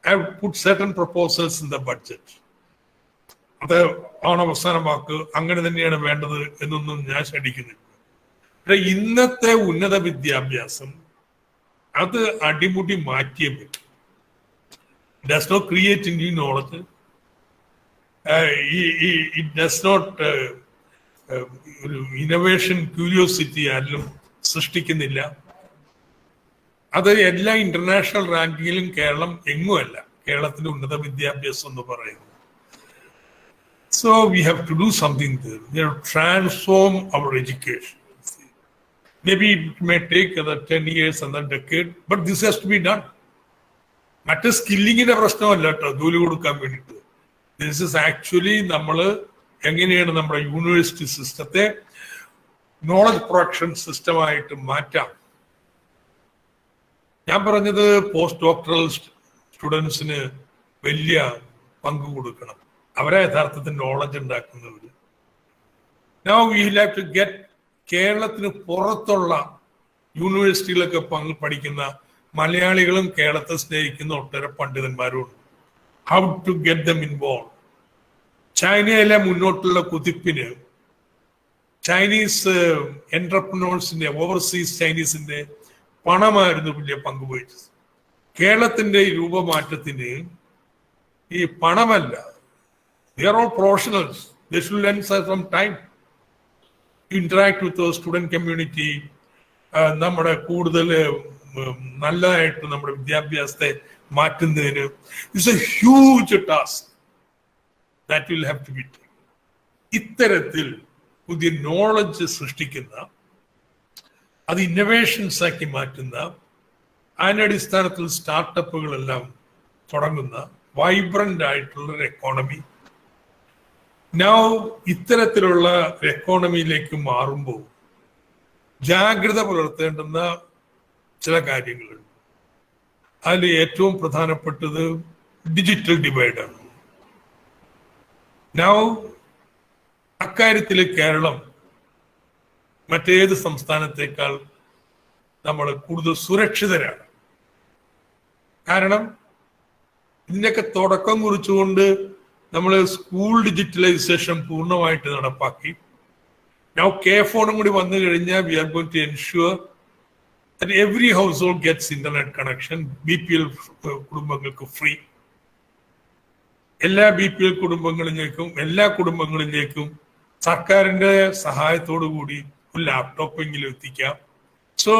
I put certain proposals in the budget. അത് ആണ് അവസാന വാക്ക്, അങ്ങനെ തന്നെയാണ് വേണ്ടത് എന്നൊന്നും ഞാൻ ശഠിക്കുന്നില്ല. പക്ഷെ ഇന്നത്തെ ഉന്നത വിദ്യാഭ്യാസം അത് അടിമുടി മാറ്റിയേ പറ്റും. Does not create new knowledge, it does not ഒരു ഇന്നോവേഷൻ, ക്യൂരിയോസിറ്റി ആരിലും സൃഷ്ടിക്കുന്നില്ല. അത് എല്ലാ ഇന്റർനാഷണൽ റാങ്കിങ്ങിലും കേരളം എങ്ങുമല്ല കേരളത്തിന്റെ ഉന്നത വിദ്യാഭ്യാസം എന്ന് പറയുന്നത്. So we have to do something there. We have to transform our education. Maybe it may take 10 years and a decade, but this has to be done. മറ്റ് സ്കില്ലിങ്ങിന്റെ പ്രശ്നമല്ല കേട്ടോ, ജോലി കൊടുക്കാൻ വേണ്ടിയിട്ട്. ദിസ് ഇസ് ആക്ച്വലി നമ്മൾ എങ്ങനെയാണ് നമ്മുടെ യൂണിവേഴ്സിറ്റി സിസ്റ്റത്തെ നോളജ് പ്രൊഡക്ഷൻ സിസ്റ്റമായിട്ട് മാറ്റാം. ഞാൻ പറഞ്ഞത് പോസ്റ്റ് ഡോക്ടറൽ സ്റ്റുഡൻസിന് വലിയ പങ്ക് കൊടുക്കണം. അവരെ യഥാർത്ഥത്തിൽ നോളജ് ഉണ്ടാക്കുന്നവര്. Now we have to get കേരളത്തിന് പുറത്തുള്ള യൂണിവേഴ്സിറ്റികളൊക്കെ പഠിക്കുന്ന മലയാളികളും കേരളത്തെ സ്നേഹിക്കുന്ന ഒട്ടേറെ പണ്ഡിതന്മാരും ഉണ്ട്. How to get them involve. ചൈനയിലെ മുന്നോട്ടുള്ള കുതിപ്പിന് ചൈനീസ് എന്റർപ്രനേഴ്സിന്റെ, ഓവർസീസ് ചൈനീസിന്റെ പണമായിരുന്നു വലിയ പങ്ക് വഹിച്ചത്. കേരളത്തിന്റെ ഈ രൂപമാറ്റത്തിന് ഈ പണമല്ല, they are all professionals. They should lend some time to interact with the student community. നമ്മുടെ കൂടുതൽ നല്ലതായിട്ട് നമ്മുടെ വിദ്യാഭ്യാസത്തെ മാറ്റുന്നതിന് it's a huge task that will have to be done. ഇത്തരത്തിൽ പുതിയ നോളജ് സൃഷ്ടിക്കുന്ന, അത് ഇന്നോവേഷൻസ് ആക്കി മാറ്റുന്ന, അതിനടിസ്ഥാനത്തിൽ സ്റ്റാർട്ടപ്പുകളെല്ലാം തുടങ്ങുന്ന വൈബ്രന്റ് ആയിട്ടുള്ള ഒരു എക്കോണമി. നൗ ഇത്തരത്തിലുള്ള എക്കോണമിയിലേക്ക് മാറുമ്പോൾ ജാഗ്രത പുലർത്തേണ്ടുന്ന ചില കാര്യങ്ങളുണ്ട്. അതിൽ ഏറ്റവും പ്രധാനപ്പെട്ടത് ഡിജിറ്റൽ ഡിവൈഡാണ്. നൗ അക്കാര്യത്തിൽ കേരളം മറ്റേത് സംസ്ഥാനത്തേക്കാൾ നമ്മൾ കൂടുതൽ സുരക്ഷിതരാണ്. കാരണം ഇതിൻ്റെയൊക്കെ തുടക്കം കുറിച്ചുകൊണ്ട് നമ്മൾ സ്കൂൾ ഡിജിറ്റലൈസേഷൻ പൂർണ്ണമായിട്ട് നടപ്പാക്കി. നൗ ഫോണും കൂടി വന്നു കഴിഞ്ഞാൽ we are going to ensure that every household gets internet connection. BPL കുടുംബങ്ങൾക്ക് ഫ്രീ. എല്ലാ BPL കുടുംബങ്ങളിലേക്കും എല്ലാ കുടുംബങ്ങളിലേക്കും സർക്കാരിന്റെ സഹായത്തോടു കൂടി ഒരു ലാപ്ടോപ്പെങ്കിലും എത്തിക്കാം. സോ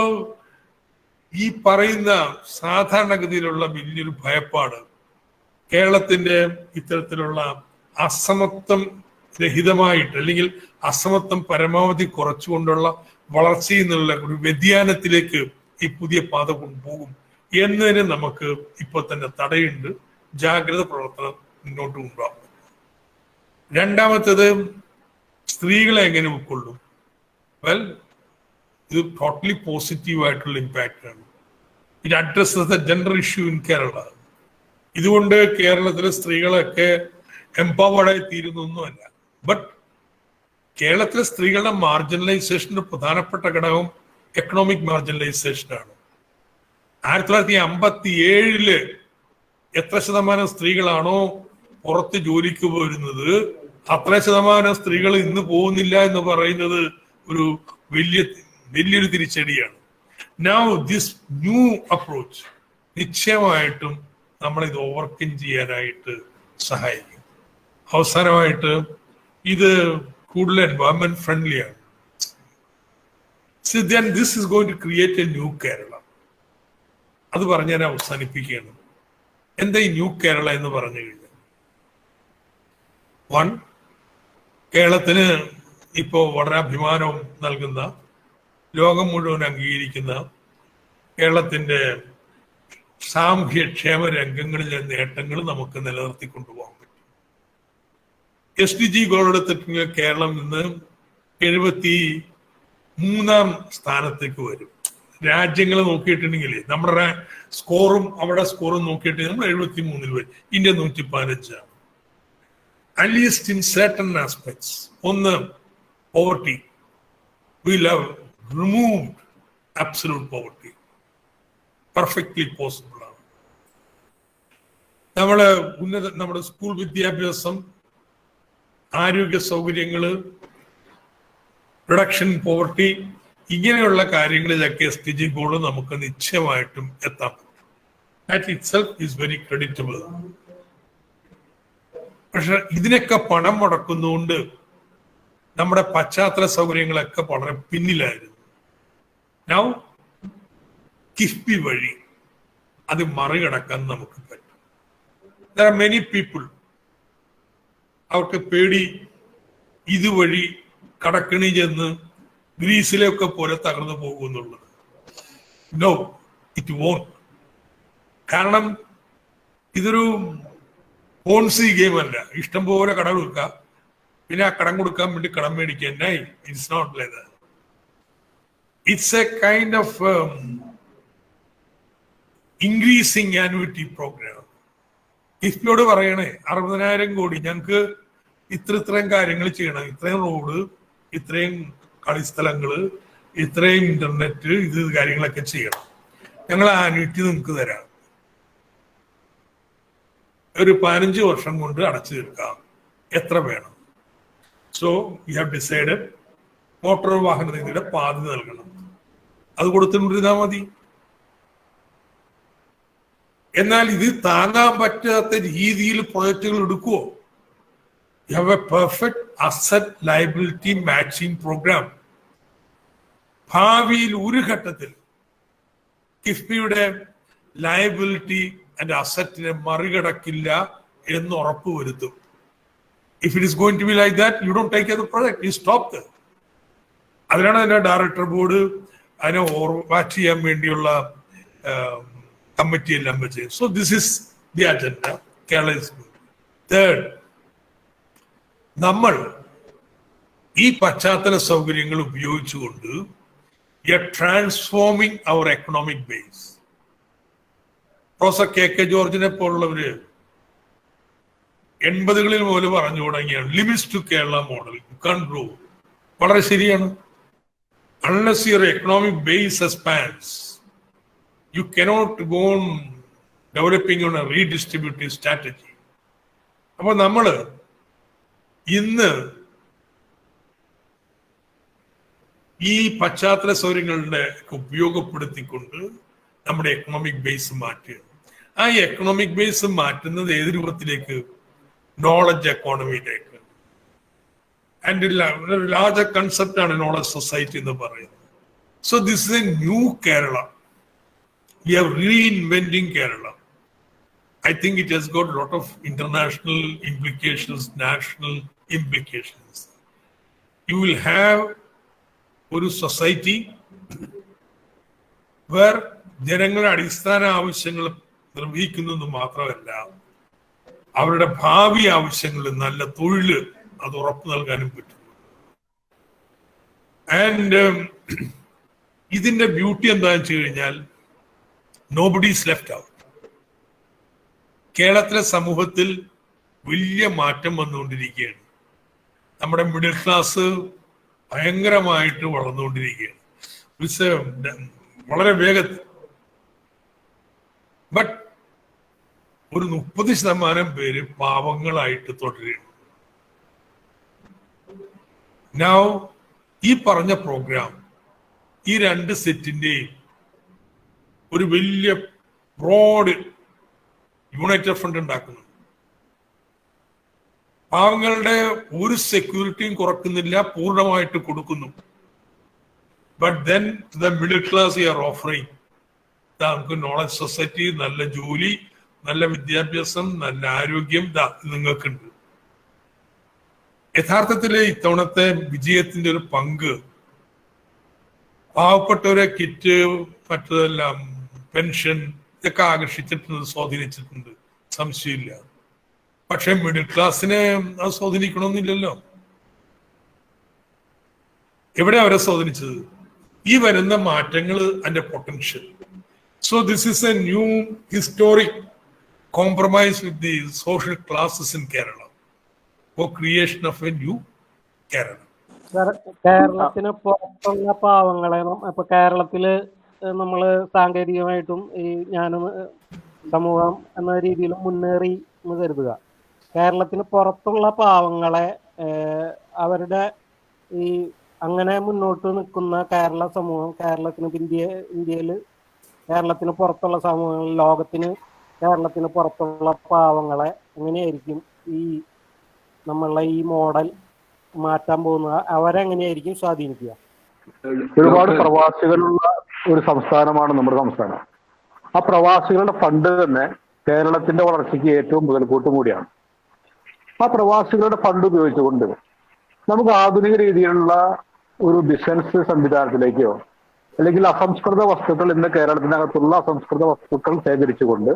ഈ പറയുന്ന സാധാരണഗതിയിലുള്ള വലിയൊരു ഭയപ്പാട് കേരളത്തിന്റെ ഇത്തരത്തിലുള്ള അസമത്വം രഹിതമായിട്ട്, അല്ലെങ്കിൽ അസമത്വം പരമാവധി കുറച്ചുകൊണ്ടുള്ള വളർച്ചയിൽ നിന്നുള്ള ഒരു വ്യതിയാനത്തിലേക്ക് ഈ പുതിയ പാത കൊണ്ടുപോകും എന്നതിന് നമുക്ക് ഇപ്പൊ തന്നെ തടയുണ്ട്. ജാഗ്രത പ്രവർത്തനം മുന്നോട്ട് കൊണ്ടുപോകാം. രണ്ടാമത്തേത് സ്ത്രീകളെ എങ്ങനെ ഉൾക്കൊള്ളും. വെൽ, ഇത് ടോട്ടലി പോസിറ്റീവ് ആയിട്ടുള്ള ഇമ്പാക്റ്റ് ആണ്. It addresses the gender issue in Kerala. ഇതുകൊണ്ട് കേരളത്തിലെ സ്ത്രീകളൊക്കെ എംപവേർഡായി തീരുന്നൊന്നുമല്ല. ബട്ട് കേരളത്തിലെ സ്ത്രീകളുടെ മാർജിനലൈസേഷന്റെ പ്രധാനപ്പെട്ട ഘടകം എക്കണോമിക് മാർജിനലൈസേഷനാണ്. 1957 എത്ര ശതമാനം സ്ത്രീകളാണോ പുറത്ത് ജോലിക്ക് പോരുന്നത്, അത്ര ശതമാനം സ്ത്രീകൾ ഇന്ന് പോകുന്നില്ല എന്ന് പറയുന്നത് ഒരു വലിയൊരു തിരിച്ചടിയാണ്. നൗ ദിസ് ന്യൂ അപ്രോച്ച് നിശ്ചയമായിട്ടും നമ്മളിത് ഓവർകം ചെയ്യാനായിട്ട് സഹായിക്കും. അവസാനമായിട്ട് ഇത് കൂടുതൽ എൻവയോൺമെന്റ് ഫ്രണ്ട്ലി ആണ്. then this is going to create a new Kerala. അത് പറഞ്ഞ് ഞാൻ അവസാനിപ്പിക്കുകയാണ്. എന്താ ഈ ന്യൂ കേരള എന്ന് പറഞ്ഞു കഴിഞ്ഞാൽ, കേരളത്തിന് ഇപ്പോൾ വളരെ അഭിമാനവും നൽകുന്ന, ലോകം മുഴുവൻ അംഗീകരിക്കുന്ന കേരളത്തിന്റെ സാമൂഹ്യക്ഷേമ രംഗങ്ങളിലെ നേട്ടങ്ങൾ നമുക്ക് നിലനിർത്തിക്കൊണ്ടുപോകാൻ പറ്റും. SDG ഗോളെടുത്തിട്ടുണ്ടെങ്കിൽ കേരളം ഇന്ന് 73-ാം സ്ഥാനത്തേക്ക് വരും. രാജ്യങ്ങൾ നോക്കിയിട്ടുണ്ടെങ്കിൽ നമ്മുടെ സ്കോറും അവിടെ സ്കോറും നോക്കിയിട്ടുണ്ടെങ്കിൽ നമ്മൾ 73-ൽ വരും. India 115. At least in certain aspects. ഒന്ന്, poverty. We have removed absolute poverty. Perfectly possible ആണ്. നമ്മുടെ സ്കൂൾ വിദ്യാഭ്യാസം, ആരോഗ്യ സൗകര്യങ്ങള്, റിഡക്ഷൻ പോവർട്ടി, ഇങ്ങനെയുള്ള കാര്യങ്ങളിലൊക്കെ SDG ഗോൾ നമുക്ക് നിശ്ചയമായിട്ടും എത്താൻ പറ്റും. That itself is very creditable. പക്ഷെ ഇതിനൊക്കെ പണം മുടക്കുന്നതുകൊണ്ട് നമ്മുടെ പശ്ചാത്തല സൗകര്യങ്ങളൊക്കെ വളരെ പിന്നിലായിരുന്നു. നൗ കിഫ്ബി വഴി അത് മറികടക്കാൻ നമുക്ക് പറ്റും. There are many people, അവർക്ക് പേടി ഇതുവഴി കടക്കണി ചെന്ന് ഗ്രീസിലൊക്കെ പോലെ തകർന്നു പോകുന്നുള്ളത്. No, it won't. കാരണം ഇതൊരു പോൺസി ഗെയിം അല്ല. ഇഷ്ടം പോലെ കടം കൊടുക്കുക, പിന്നെ ആ കടം കൊടുക്കാൻ വേണ്ടി കടം മേടിക്കാൻ. It's not like that. It's a kind of increasing annuity programme. കിഫ്ബിയോട് പറയണേ 60,000 കോടി ഞങ്ങൾക്ക് ഇത്രയും കാര്യങ്ങൾ ചെയ്യണം, ഇത്രയും റോഡ്, ഇത്രയും കളിസ്ഥലങ്ങള്, ഇത്രയും ഇന്റർനെറ്റ്, ഇത് കാര്യങ്ങളൊക്കെ ചെയ്യണം, ഞങ്ങൾ ആനുവിറ്റി നിങ്ങൾക്ക് തരാം, ഒരു 15 വർഷം കൊണ്ട് അടച്ചു തീർക്കാം, എത്ര വേണം. So you have decided motor വാഹന നികുതിയുടെ പാതി നൽകണം, അത് കൊടുത്തുകൊണ്ടിരുന്നാൽ മതി. എന്നാൽ ഇത് താങ്ങാൻ പറ്റാത്ത രീതിയിൽ പ്രൊജക്റ്റുകൾ എടുക്കുവോ? You have a perfect asset liability matching programme. ഭാവിയിൽ ഒരു ഘട്ടത്തിൽ കിഫ്ബിയുടെ ലയബിലിറ്റി ആൻഡ് അസറ്റിനെ മറികടക്കില്ല എന്ന് ഉറപ്പുവരുത്തും. If it is going to be like that, you don't take care of the project, you stop there. അതിനാണ് അതിന്റെ ഡയറക്ടർ ബോർഡ് അതിനെ വാച്ച് ചെയ്യാൻ വേണ്ടിയുള്ള കമ്മിറ്റി എല്ലാം വെച്ചത്. So this is the agenda. Kerala is good. Third, നമ്മൾ ഈ പശ്ചാത്തല സൗകര്യങ്ങൾ ഉപയോഗിച്ചുകൊണ്ട് transforming our economic base. Professor KK ജോർജിനെ പോലുള്ളവര് 80കളിൽ മുതൽ പറഞ്ഞു തുടങ്ങിയാണ് limits to Kerala model, you can grow. വളരെ ശരിയാണ്. Unless your economic base expands, you cannot go on developing on a redistributive strategy. അപ്പൊ നമ്മള് ഇന്ന് ഈ പശ്ചാത്തല സൗകര്യങ്ങളുടെ ഉപയോഗപ്പെടുത്തിക്കൊണ്ട് നമ്മുടെ എക്കണോമിക് ബേസ് മാറ്റുകയാണ്. ആ എക്കണോമിക് ബേസ് മാറ്റുന്നത് ഏത് രൂപത്തിലേക്ക്? നോളജ് എക്കോണമിയിലേക്ക്. ആൻഡ് ലാർജർ കൺസെപ്റ്റ് ആണ് നോളജ് സൊസൈറ്റി എന്ന് പറയുന്നത്. So this is a new Kerala. We are reinventing Kerala. I think it has got a lot of international implications, national implications. You will have ഒരു സൊസൈറ്റി വേർ ജനങ്ങളുടെ അടിസ്ഥാന ആവശ്യങ്ങൾ നിർവഹിക്കുന്നത് മാത്രമല്ല, അവരുടെ ഭാവി ആവശ്യങ്ങൾ, നല്ല തൊഴില്, അത് ഉറപ്പു നൽകാനും പറ്റും. ആൻഡ് ഇതിന്റെ ബ്യൂട്ടി എന്താണെന്ന് വെച്ച് കഴിഞ്ഞാൽ നോബഡി ഈസ് ലെഫ്റ്റ് ഔട്ട്. കേരളത്തിലെ സമൂഹത്തിൽ വലിയ മാറ്റം വന്നുകൊണ്ടിരിക്കുകയാണ്. നമ്മുടെ മിഡിൽ ക്ലാസ് ഭയങ്കരമായിട്ട് വളർന്നുകൊണ്ടിരിക്കുകയാണ് വളരെ വേഗത്തിൽ. ബട്ട് ഒരു 30% പേര് പാവങ്ങളായിട്ട് തുടരുകയാണ്. നൗ ഈ പറഞ്ഞ പ്രോഗ്രാം ഈ 2 സെറ്റിന്റെയും ഒരു വലിയ ബ്രോഡ് യുണൈറ്റഡ് ഫ്രണ്ട് ഉണ്ടാക്കുന്നു. പാവങ്ങളുടെ ഒരു സെക്യൂരിറ്റിയും കുറക്കുന്നില്ല, പൂർണ്ണമായിട്ട് കൊടുക്കുന്നു. But then to the middle class you are offering നമുക്ക് നോളജ് സൊസൈറ്റി, നല്ല ജോലി, നല്ല വിദ്യാഭ്യാസം, നല്ല ആരോഗ്യം നിങ്ങൾക്കുണ്ട്. യഥാർത്ഥത്തില് ഇത്തവണത്തെ വിജയത്തിന്റെ ഒരു പങ്ക് പാവപ്പെട്ടവരെ കിറ്റ്, മറ്റതെല്ലാം പെൻഷൻ ഇതൊക്കെ ആകർഷിച്ചിട്ടുണ്ട്, സ്വാധീനിച്ചിട്ടുണ്ട്, സംശയമില്ല. പക്ഷെ മിഡിൽ ക്ലാസ്സിനെ അത് സ്വാധീനിക്കണമെന്നില്ലല്ലോ. എവിടെ അവരെ സ്വാധീനിച്ചത്? ഈ വരുന്ന മാറ്റങ്ങൾ അതിന്റെ potential. So this is a new historic compromise with the social classes in Kerala for creation of a new Kerala. കേരളത്തിന് പുറത്തുള്ള പാവങ്ങളെ ഇപ്പൊ കേരളത്തില് നമ്മള് സാങ്കേതികമായിട്ടും ഈ സമൂഹം എന്ന രീതിയിൽ മുന്നേറി എന്ന് കരുതുക. കേരളത്തിന് പുറത്തുള്ള പാവങ്ങളെ അവരുടെ ഈ അങ്ങനെ മുന്നോട്ട് നിൽക്കുന്ന കേരള സമൂഹം, കേരളത്തിന് ഇന്ത്യയില് കേരളത്തിന് പുറത്തുള്ള സമൂഹങ്ങൾ, ലോകത്തിന് കേരളത്തിന് പുറത്തുള്ള പാവങ്ങളെ എങ്ങനെയായിരിക്കും ഈ നമ്മളുടെ ഈ മോഡൽ മാറ്റാൻ പോകുന്നത്? അവരെങ്ങനെയായിരിക്കും സ്വാധീനിക്കുക? ഒരുപാട് പ്രവാസികളുള്ള ഒരു സംസ്ഥാനമാണ് നമ്മുടെ സംസ്ഥാനം. ആ പ്രവാസികളുടെ ഫണ്ട് തന്നെ കേരളത്തിന്റെ വളർച്ചയ്ക്ക് ഏറ്റവും മുതൽക്കൂട്ടും കൂടിയാണ്. ആ പ്രവാസികളുടെ ഫണ്ട് ഉപയോഗിച്ചുകൊണ്ട് നമുക്ക് ആധുനിക രീതിയിലുള്ള ഒരു ബിസിനസ് സംവിധാനത്തിലേക്കോ അല്ലെങ്കിൽ അസംസ്കൃത വസ്തുക്കൾ, ഇന്ന് കേരളത്തിനകത്തുള്ള അസംസ്കൃത വസ്തുക്കൾ ശേഖരിച്ചുകൊണ്ട്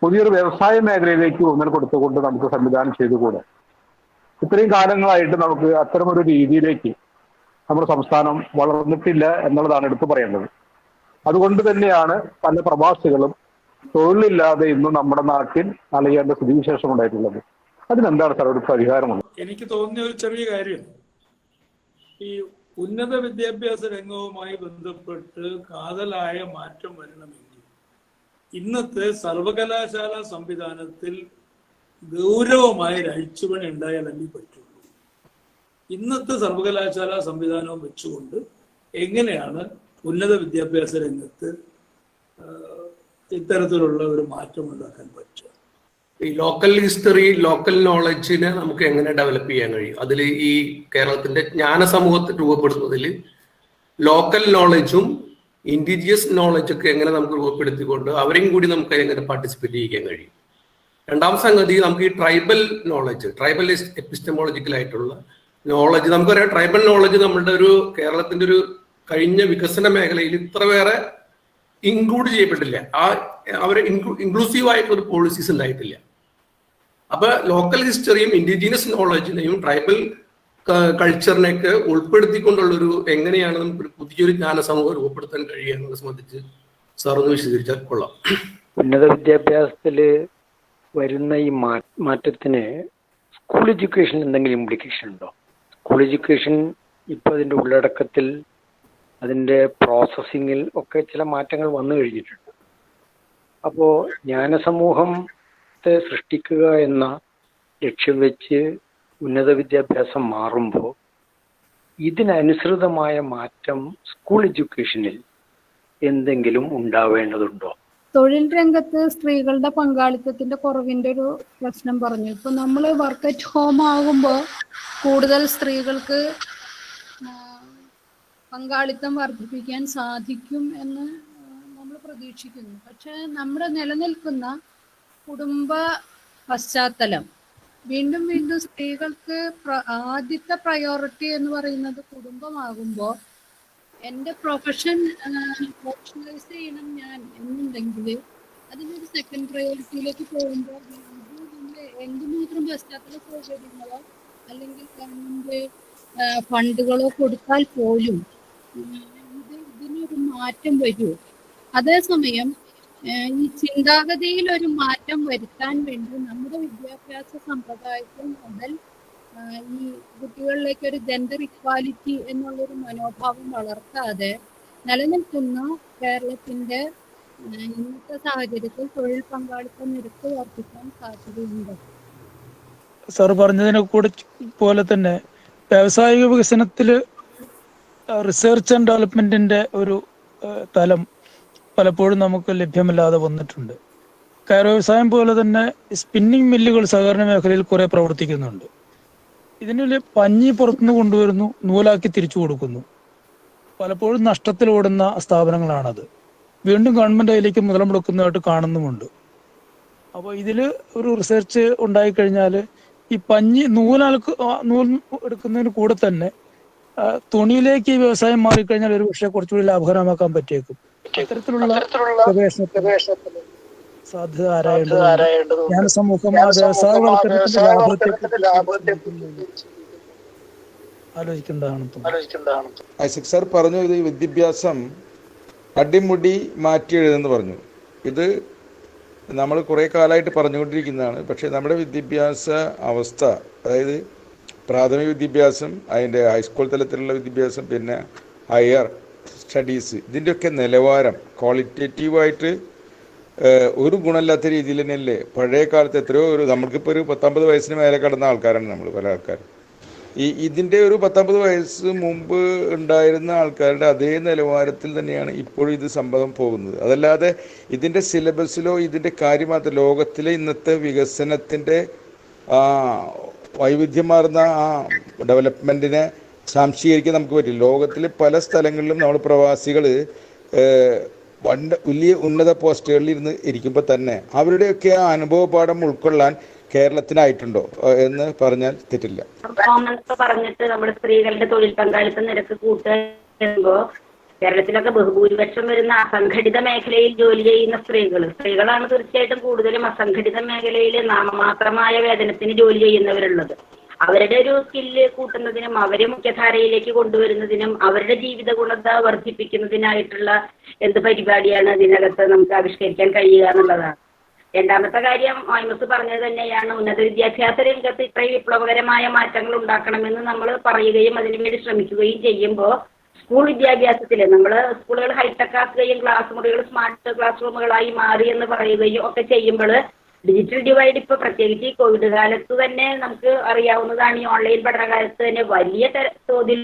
പുതിയൊരു വ്യവസായ മേഖലയിലേക്ക് ഊന്നൽ കൊടുത്തുകൊണ്ട് നമുക്ക് സംവിധാനം ചെയ്തുകൂടെ? ഇത്രയും കാലങ്ങളായിട്ട് നമുക്ക് അത്തരമൊരു രീതിയിലേക്ക് നമ്മുടെ സംസ്ഥാനം വളർന്നിട്ടില്ല എന്നുള്ളതാണ് എടുത്തു പറയേണ്ടത്. അതുകൊണ്ട് തന്നെയാണ് പല പ്രവാസികളും തൊഴിലില്ലാതെ ഇന്ന് നമ്മുടെ നാട്ടിൽ അലയേണ്ട സ്ഥിതിവിശേഷം ഉണ്ടായിട്ടുള്ളത്. അതിനെന്താണ് സാർ ഒരു പരിഹാരമുള്ളത്? എനിക്ക് തോന്നിയ ഒരു ചെറിയ കാര്യം, ഈ ഉന്നത വിദ്യാഭ്യാസ രംഗവുമായി ബന്ധപ്പെട്ട് കാതലായ മാറ്റം വരണമെങ്കിൽ ഇന്നത്തെ സർവകലാശാല സംവിധാനത്തിൽ ഗൗരവമായ ഒരു അഴിച്ചുപണി ഉണ്ടായാലല്ലേ പറ്റുള്ളൂ. ഇന്നത്തെ സർവകലാശാല സംവിധാനവും വെച്ചുകൊണ്ട് എങ്ങനെയാണ് ഉന്നത വിദ്യാഭ്യാസ രംഗത്ത് ഇത്തരത്തിലുള്ള ഒരു മാറ്റം ഉണ്ടാക്കാൻ പറ്റുക? ഈ ലോക്കൽ ഹിസ്റ്ററി, ലോക്കൽ നോളജിനെ നമുക്ക് എങ്ങനെ ഡെവലപ്പ് ചെയ്യാൻ കഴിയും? അതിൽ ഈ കേരളത്തിന്റെ ജ്ഞാന സമൂഹത്തെ രൂപപ്പെടുത്തുന്നതിൽ ലോക്കൽ നോളജും ഇൻഡിജിയസ് നോളജൊക്കെ എങ്ങനെ നമുക്ക് രൂപപ്പെടുത്തിക്കൊണ്ട് അവരെയും കൂടി നമുക്ക് എങ്ങനെ പാർട്ടിസിപ്പേറ്റ് ചെയ്യിക്കാൻ കഴിയും? രണ്ടാം സംഗതി, നമുക്ക് ഈ ട്രൈബൽ നോളജ്, ട്രൈബൽ എപ്പിസ്റ്റമോളജിക്കൽ ആയിട്ടുള്ള നോളജ്, നമുക്കറിയാം ട്രൈബൽ നോളജ് നമ്മളുടെ ഒരു കേരളത്തിന്റെ ഒരു കഴിഞ്ഞ വികസന മേഖലയിൽ ഇത്ര വേറെ ഇൻക്ലൂഡ് ചെയ്യപ്പെട്ടില്ല. അവരെ ഇൻക്ലൂസീവ് ആയിട്ടുള്ള ഒരു പോളിസീസ് ഉണ്ടായിട്ടില്ല. അപ്പൊ ലോക്കൽ ഹിസ്റ്ററിയും ഇൻഡിജിനസ് നോളജിനെയും ട്രൈബൽ കൾച്ചറിനെയൊക്കെ ഉൾപ്പെടുത്തിക്കൊണ്ടുള്ളൊരു എങ്ങനെയാണ് നമുക്ക് പുതിയൊരു ജ്ഞാന സമൂഹം രൂപപ്പെടുത്താൻ കഴിയുക എന്നത് സംബന്ധിച്ച് സാർ ഒന്ന് വിശദീകരിച്ചാൽ കൊള്ളാം. ഉന്നത വിദ്യാഭ്യാസത്തില് വരുന്ന ഈ മാറ്റത്തിന് സ്കൂൾ എഡ്യൂക്കേഷൻ എന്തെങ്കിലും ഇംപ്ലിക്കേഷൻ ഉണ്ടോ? സ്കൂൾ എഡ്യൂക്കേഷൻ ഇപ്പൊ അതിന്റെ ഉള്ളടക്കത്തിൽ, അതിന്റെ പ്രോസസ്സിങ്ങിൽ ഒക്കെ ചില മാറ്റങ്ങൾ വന്നു കഴിഞ്ഞിട്ടുണ്ട്. അപ്പോ ജ്ഞാനസമൂഹത്തെ സൃഷ്ടിക്കുക എന്ന ലക്ഷ്യം വെച്ച് ഉന്നത വിദ്യാഭ്യാസം മാറുമ്പോൾ ഇതിനനുസൃതമായ മാറ്റം സ്കൂൾ എഡ്യൂക്കേഷനിൽ എന്തെങ്കിലും ഉണ്ടാവേണ്ടതുണ്ടോ? തൊഴിൽ രംഗത്ത് സ്ത്രീകളുടെ പങ്കാളിത്തത്തിന്റെ കുറവിന്റെ ഒരു പ്രശ്നം പറഞ്ഞു. ഇപ്പൊ നമ്മൾ വർക്ക് അറ്റ് ഹോം ആകുമ്പോൾ കൂടുതൽ സ്ത്രീകൾക്ക് പങ്കാളിത്തം വർദ്ധിപ്പിക്കാൻ സാധിക്കും എന്ന് നമ്മൾ പ്രതീക്ഷിക്കുന്നു. പക്ഷെ നമ്മുടെ നിലനിൽക്കുന്ന കുടുംബ പശ്ചാത്തലം വീണ്ടും വീണ്ടും സ്ത്രീകൾക്ക് ആദ്യത്തെ പ്രയോറിറ്റി എന്ന് പറയുന്നത് കുടുംബമാകുമ്പോൾ എൻ്റെ പ്രൊഫഷണലൈസ് ചെയ്യണം ഞാൻ എന്നുണ്ടെങ്കിൽ അതിനൊരു സെക്കൻഡ് പ്രയോറിറ്റിയിലേക്ക് പോകുമ്പോൾ എന്തുമാത്രം പശ്ചാത്തല സൗകര്യങ്ങളോ അല്ലെങ്കിൽ ഗവൺമെന്റ് ഫണ്ടുകളോ കൊടുത്താൽ പോലും ഇതിനൊരു മാറ്റം വരുമോ? അതേസമയം ഈ ചിന്താഗതിയിൽ ഒരു മാറ്റം വരുത്താൻ വേണ്ടി നമ്മുടെ വിദ്യാഭ്യാസ സമ്പ്രദായത്തിൽ മുതൽ ഈ കുട്ടികളിലേക്ക് ഒരു ജെൻഡർ ഇക്വാലിറ്റി എന്നുള്ളൊരു മനോഭാവം വളർത്താതെ നിലനിൽക്കുന്ന കേരളത്തിന്റെ ഇന്നത്തെ സാഹചര്യത്തിൽ തൊഴിൽ പങ്കാളിത്ത നിരക്ക് വർദ്ധിക്കാൻ സാധ്യതയുണ്ട്. സാർ പറഞ്ഞതിനെ കൂടെ പോലെ തന്നെ വ്യാവസായിക വികസനത്തില് റിസർച്ച് ആൻഡ് ഡെവലപ്മെന്റിന്റെ ഒരു തലം പലപ്പോഴും നമുക്ക് ലഭ്യമല്ലാതെ വന്നിട്ടുണ്ട്. കയർ വ്യവസായം പോലെ തന്നെ സ്പിന്നിങ് മില്ലുകൾ സഹകരണ മേഖലയിൽ കുറെ പ്രവർത്തിക്കുന്നുണ്ട്. ഇതിനുള്ളിൽ പഞ്ഞി പുറത്തുനിന്ന് കൊണ്ടുവരുന്നു, നൂലാക്കി തിരിച്ചു കൊടുക്കുന്നു. പലപ്പോഴും നഷ്ടത്തിലോടുന്ന സ്ഥാപനങ്ങളാണത്. വീണ്ടും ഗവൺമെന്റ് അതിലേക്ക് മുതൽ മുടക്കുന്നതായിട്ട് കാണുന്നുമുണ്ട്. അപ്പോൾ ഇതിൽ ഒരു റിസർച്ച് ഉണ്ടായിക്കഴിഞ്ഞാൽ ഈ നൂൽ എടുക്കുന്നതിന് കൂടെ തന്നെ തുണിയിലേക്ക് ഈ വ്യവസായം മാറിക്കഴിഞ്ഞാൽ ഒരു പക്ഷേ കുറച്ചുകൂടി ലാഭകരമാക്കാൻ പറ്റിയേക്കും. അത്തരത്തിലുള്ള ഗവേഷണത്തിന് സാധ്യത ആരായേണ്ടത് ഞാൻ സമൂഹം ആ വ്യവസായവൽക്കരണത്തിന്റെ ലാഭത്തെ ആലോചിക്കേണ്ടതാണ്. ഐസക് സാർ പറഞ്ഞു, ഇത് വിദ്യാഭ്യാസം അടിമുടി മാറ്റി എഴുതെന്ന് പറഞ്ഞു. ഇത് നമ്മൾ കുറേ കാലമായിട്ട് പറഞ്ഞുകൊണ്ടിരിക്കുന്നതാണ്. പക്ഷേ നമ്മുടെ വിദ്യാഭ്യാസ അവസ്ഥ, അതായത് പ്രാഥമിക വിദ്യാഭ്യാസം, അതിൻ്റെ ഹൈസ്കൂൾ തലത്തിലുള്ള വിദ്യാഭ്യാസം, പിന്നെ ഹയർ സ്റ്റഡീസ്, ഇതിൻ്റെയൊക്കെ നിലവാരം ക്വാളിറ്റേറ്റീവായിട്ട് ഒരു ഗുണമില്ലാത്ത രീതിയിൽ തന്നെയല്ലേ പഴയ കാലത്ത്. എത്രയോ നമുക്കിപ്പോൾ ഒരു 19 വയസ്സിന് മേലെ കടന്ന ആൾക്കാരാണ് നമ്മൾ പല ആൾക്കാരും. ഇതിൻ്റെ ഒരു 19 വയസ്സ് മുമ്പ് ഉണ്ടായിരുന്ന ആൾക്കാരുടെ അതേ നിലവാരത്തിൽ തന്നെയാണ് ഇപ്പോഴും ഇത് സംഭവം പോകുന്നത്. അതല്ലാതെ ഇതിൻ്റെ സിലബസിലോ ഇതിൻ്റെ കാര്യമാത്ര ലോകത്തിലെ ഇന്നത്തെ വികസനത്തിൻ്റെ വൈവിധ്യമാർന്ന ആ ഡെവലപ്മെൻറ്റിനെ സംശീകരിക്കാൻ നമുക്ക് പറ്റില്ല. ലോകത്തിലെ പല സ്ഥലങ്ങളിലും നമ്മൾ പ്രവാസികൾ വലിയ ഉന്നത പോസ്റ്റുകളിൽ ഇരുന്ന് ഇരിക്കുമ്പോൾ തന്നെ അവരുടെയൊക്കെ ആ അനുഭവ പാഠം ഉൾക്കൊള്ളാൻ കേരളത്തിനായിട്ടുണ്ടോ എന്ന് പറഞ്ഞാൽ തെറ്റില്ല. പറഞ്ഞിട്ട് നമ്മുടെ സ്ത്രീകളുടെ തൊഴിൽ പങ്കാളിത്ത നിരക്ക് കൂട്ടുമ്പോ കേരളത്തിലൊക്കെ ബഹുഭൂരിപക്ഷം വരുന്ന അസംഘടിത മേഖലയിൽ ജോലി ചെയ്യുന്ന സ്ത്രീകളാണ് തീർച്ചയായിട്ടും കൂടുതലും അസംഘടിത മേഖലയിൽ നാമമാത്രമായ വേതനത്തിന് ജോലി ചെയ്യുന്നവരുള്ളത്. അവരുടെ ഒരു സ്കില്ല് കൂട്ടുന്നതിനും അവരെ മുഖ്യധാരയിലേക്ക് കൊണ്ടുവരുന്നതിനും അവരുടെ ജീവിത ഗുണത വർദ്ധിപ്പിക്കുന്നതിനായിട്ടുള്ള എന്ത് പരിപാടിയാണ് അതിനകത്ത് നമുക്ക് ആവിഷ്കരിക്കാൻ കഴിയുക എന്നുള്ളതാണ്. രണ്ടാമത്തെ കാര്യം ഐമസ് പറഞ്ഞത് തന്നെയാണ്, ഉന്നത വിദ്യാഭ്യാസ രംഗത്ത് ഇത്രയും വിപ്ലവകരമായ മാറ്റങ്ങൾ ഉണ്ടാക്കണമെന്ന് നമ്മൾ പറയുകയും അതിനുവേണ്ടി ശ്രമിക്കുകയും ചെയ്യുമ്പോൾ സ്കൂൾ വിദ്യാഭ്യാസത്തിൽ നമ്മൾ സ്കൂളുകൾ ഹൈടെക് ആക്കുകയും ക്ലാസ് മുറികൾ സ്മാർട്ട് ക്ലാസ് റൂമുകളായി മാറി എന്ന് പറയുകയും ഒക്കെ ചെയ്യുമ്പോൾ ഡിജിറ്റൽ ഡിവൈഡ് ഇപ്പോൾ പ്രത്യേകിച്ച് ഈ കോവിഡ് കാലത്ത് തന്നെ നമുക്ക് അറിയാവുന്നതാണ്. ഈ ഓൺലൈൻ പഠനകാലത്ത് തന്നെ വലിയ തോതിൽ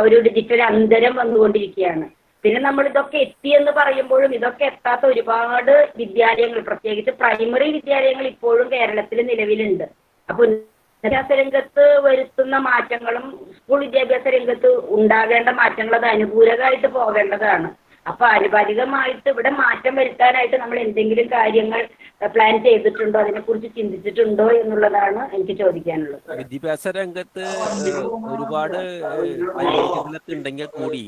ഒരു ഡിജിറ്റൽ അന്തരം വന്നുകൊണ്ടിരിക്കുകയാണ്. പിന്നെ നമ്മൾ ഇതൊക്കെ എത്തിയെന്ന് പറയുമ്പോഴും ഇതൊക്കെ എത്താത്ത ഒരുപാട് വിദ്യാലയങ്ങൾ, പ്രത്യേകിച്ച് പ്രൈമറി വിദ്യാലയങ്ങൾ ഇപ്പോഴും കേരളത്തിൽ നിലവിലുണ്ട്. അപ്പോൾ വിദ്യാഭ്യാസ രംഗത്ത് വരുത്തുന്ന മാറ്റങ്ങളും സ്കൂൾ വിദ്യാഭ്യാസ രംഗത്ത് ഉണ്ടാകേണ്ട മാറ്റങ്ങൾ അത് അനുകൂലമായിട്ട് പോകേണ്ടതാണ്. അപ്പൊ ആനുപാതികമായിട്ട് ഇവിടെ മാറ്റം വരുത്താനായിട്ട് നമ്മൾ എന്തെങ്കിലും കാര്യങ്ങൾ പ്ലാൻ ചെയ്തിട്ടുണ്ടോ, അതിനെക്കുറിച്ച് ചിന്തിച്ചിട്ടുണ്ടോ എന്നുള്ളതാണ് എനിക്ക് ചോദിക്കാനുള്ളത്. വിദ്യാഭ്യാസ രംഗത്ത് ഒരുപാട് പരിമിതികളൊക്കെ ഉണ്ടെങ്കിൽ കൂടി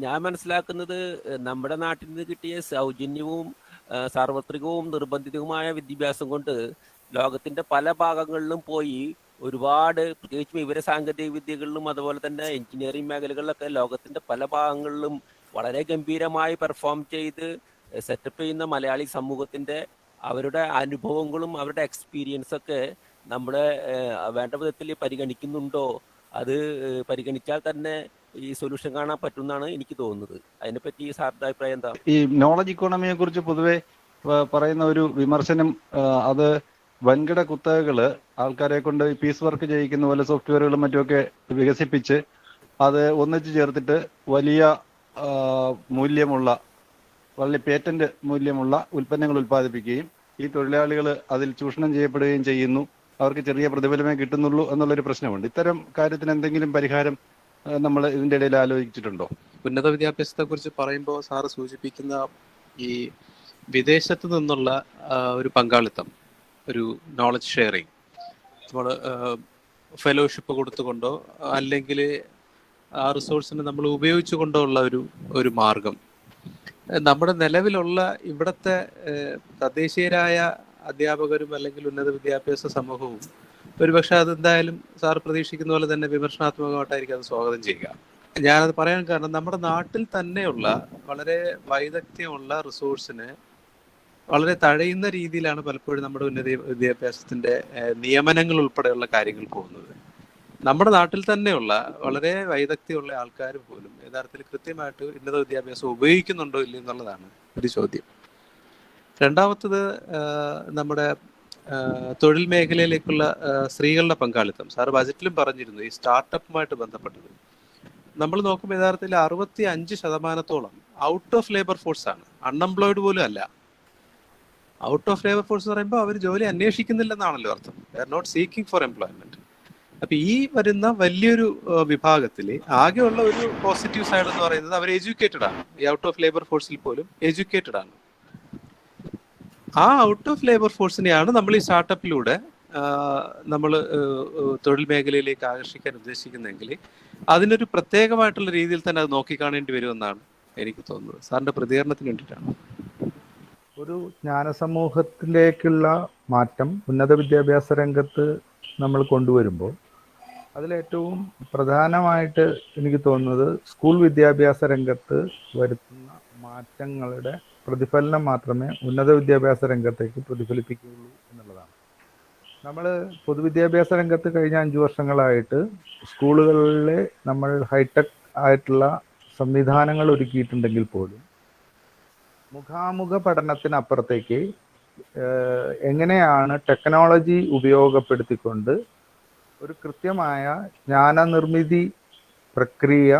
ഞാൻ മനസ്സിലാക്കുന്നത് നമ്മുടെ നാട്ടിൽ നിന്ന് കിട്ടിയ സൗജന്യവും സാർവത്രികവും നിർബന്ധിതവുമായ വിദ്യാഭ്യാസം കൊണ്ട് ലോകത്തിന്റെ പല ഭാഗങ്ങളിലും പോയി ഒരുപാട്, പ്രത്യേകിച്ചും വിവര സാങ്കേതിക വിദ്യകളിലും അതുപോലെ തന്നെ എഞ്ചിനീയറിംഗ് മേഖലകളിലൊക്കെ ലോകത്തിന്റെ പല ഭാഗങ്ങളിലും വളരെ ഗംഭീരമായി പെർഫോം ചെയ്ത് സെറ്റപ്പ് ചെയ്യുന്ന മലയാളി സമൂഹത്തിന്റെ അവരുടെ അനുഭവങ്ങളും അവരുടെ എക്സ്പീരിയൻസൊക്കെ നമ്മുടെ വേണ്ട വിധത്തിൽ പരിഗണിക്കുന്നുണ്ടോ? അത് പരിഗണിച്ചാൽ തന്നെ ഈ സൊല്യൂഷൻ കാണാൻ പറ്റുമെന്നാണ് എനിക്ക് തോന്നുന്നത്. അതിനെപ്പറ്റി സാറിന്റെ അഭിപ്രായം എന്താ? ഈ നോളജ് ഇക്കോണമിയെ കുറിച്ച് പൊതുവെ പറയുന്ന ഒരു വിമർശനം, അത് വൻകിട കുത്തകകള് ആൾക്കാരെ കൊണ്ട് പീസ് വർക്ക് ചെയ്യിക്കുന്ന പോലെ സോഫ്റ്റ്വെയറുകളും മറ്റുമൊക്കെ വികസിപ്പിച്ച് അത് ഒന്നിച്ചു ചേർത്തിട്ട് വലിയ മൂല്യമുള്ള, വളരെ പേറ്റന്റ് മൂല്യമുള്ള ഉൽപ്പന്നങ്ങൾ ഉൽപ്പാദിപ്പിക്കുകയും ഈ തൊഴിലാളികൾ അതിൽ ചൂഷണം ചെയ്യപ്പെടുകയും ചെയ്യുന്നു. അവർക്ക് ചെറിയ പ്രതിഫലമേ കിട്ടുന്നുള്ളൂ എന്നുള്ളൊരു പ്രശ്നമുണ്ട്. ഇത്തരം കാര്യത്തിന് എന്തെങ്കിലും പരിഹാരം നമ്മൾ ഇതിൻ്റെ ഇടയിൽ ആലോചിച്ചിട്ടുണ്ടോ? ഉന്നത വിദ്യാഭ്യാസത്തെ കുറിച്ച് പറയുമ്പോൾ സാറ് സൂചിപ്പിക്കുന്ന ഈ വിദേശത്ത് നിന്നുള്ള ഒരു പങ്കാളിത്തം, ഒരു നോളജ് ഷെയറിങ്, നമ്മൾ ഫെലോഷിപ്പ് കൊടുത്തുകൊണ്ടോ അല്ലെങ്കിൽ ആ റിസോഴ്സിനെ നമ്മൾ ഉപയോഗിച്ചുകൊണ്ടോ ഉള്ള ഒരു മാർഗം നമ്മുടെ നിലവിലുള്ള ഇവിടുത്തെ തദ്ദേശീയരായ അധ്യാപകരും അല്ലെങ്കിൽ ഉന്നത വിദ്യാഭ്യാസ സമൂഹവും ഒരുപക്ഷെ അതെന്തായാലും സാർ പ്രതീക്ഷിക്കുന്ന പോലെ തന്നെ വിമർശനാത്മകമായിട്ടായിരിക്കും അത് സ്വാഗതം ചെയ്യുക. ഞാനത് പറയാൻ കാരണം നമ്മുടെ നാട്ടിൽ തന്നെയുള്ള വളരെ വൈദഗ്ധ്യമുള്ള റിസോഴ്സിന് വളരെ തഴയുന്ന രീതിയിലാണ് പലപ്പോഴും നമ്മുടെ ഉന്നത വിദ്യാഭ്യാസത്തിന്റെ നിയമനങ്ങൾ ഉൾപ്പെടെയുള്ള കാര്യങ്ങൾ പോകുന്നത്. നമ്മുടെ നാട്ടിൽ തന്നെയുള്ള വളരെ വൈദഗ്ധ്യമുള്ള ആൾക്കാർ പോലും യഥാർത്ഥത്തിൽ കൃത്യമായിട്ട് ഉന്നത വിദ്യാഭ്യാസം ഉപയോഗിക്കുന്നുണ്ടോ ഇല്ല എന്നുള്ളതാണ് ഒരു ചോദ്യം. രണ്ടാമത്തത് നമ്മുടെ തൊഴിൽ മേഖലയിലേക്കുള്ള സ്ത്രീകളുടെ പങ്കാളിത്തം. സാർ ബജറ്റിലും പറഞ്ഞിരുന്നു ഈ സ്റ്റാർട്ടപ്പുമായിട്ട് ബന്ധപ്പെട്ടത്. നമ്മൾ നോക്കുമ്പോൾ യഥാർത്ഥത്തിൽ 65% ഔട്ട് ഓഫ് ലേബർ ഫോഴ്സ് ആണ്, അൺഎംപ്ലോയിഡ് പോലും അല്ല. ഔട്ട് ഓഫ് ലേബർ ഫോഴ്സ് എന്ന് പറയുമ്പോൾ അവർ ജോലി അന്വേഷിക്കുന്നില്ലെന്നാണല്ലോ അർത്ഥം. They are not seeking for employment. അപ്പൊ ഈ വരുന്ന വലിയൊരു വിഭാഗത്തിൽ ആകെയുള്ള ഒരു പോസിറ്റീവ് സൈഡ് എന്ന് പറയുന്നത് അവർ എഡ്യൂക്കേറ്റഡ് ആണ്. ഈ ഔട്ട് ഓഫ് ലേബർ ഫോഴ്സിൽ പോലും എഡ്യൂക്കേറ്റഡ് ആണ്. ആ ഔട്ട് ഓഫ് ലേബർ ഫോഴ്സിനെയാണ് നമ്മൾ ഈ സ്റ്റാർട്ടപ്പിലൂടെ നമ്മൾ തൊഴിൽ മേഖലയിലേക്ക് ആകർഷിക്കാൻ ഉദ്ദേശിക്കുന്നെങ്കിൽ അതിനൊരു പ്രത്യേകമായിട്ടുള്ള രീതിയിൽ തന്നെ അത് നോക്കിക്കാണേണ്ടി വരുമെന്നാണ് എനിക്ക് തോന്നുന്നത്. സാറിന്റെ പ്രതികരണത്തിന് വേണ്ടിയിട്ടാണ്. ഒരു ജ്ഞാനസമൂഹത്തിലേക്കുള്ള മാറ്റം ഉന്നത വിദ്യാഭ്യാസ രംഗത്ത് നമ്മൾ കൊണ്ടുവരുമ്പോൾ അതിലേറ്റവും പ്രധാനമായിട്ട് എനിക്ക് തോന്നുന്നത് സ്കൂൾ വിദ്യാഭ്യാസ രംഗത്ത് വരുത്തുന്ന മാറ്റങ്ങളുടെ പ്രതിഫലനം മാത്രമേ ഉന്നത വിദ്യാഭ്യാസ രംഗത്തേക്ക് പ്രതിഫലിപ്പിക്കുകയുള്ളൂ എന്നുള്ളതാണ്. നമ്മൾ പൊതുവിദ്യാഭ്യാസ രംഗത്ത് കഴിഞ്ഞ 5 വർഷങ്ങളായിട്ട് സ്കൂളുകളിൽ നമ്മൾ ഹൈടെക് ആയിട്ടുള്ള സംവിധാനങ്ങൾ ഒരുക്കിയിട്ടുണ്ടെങ്കിൽ പോലും മുഖാമുഖ പഠനത്തിനപ്പുറത്തേക്ക് എങ്ങനെയാണ് ടെക്നോളജി ഉപയോഗപ്പെടുത്തിക്കൊണ്ട് ഒരു കൃത്യമായ ജ്ഞാനനിർമ്മിതി പ്രക്രിയ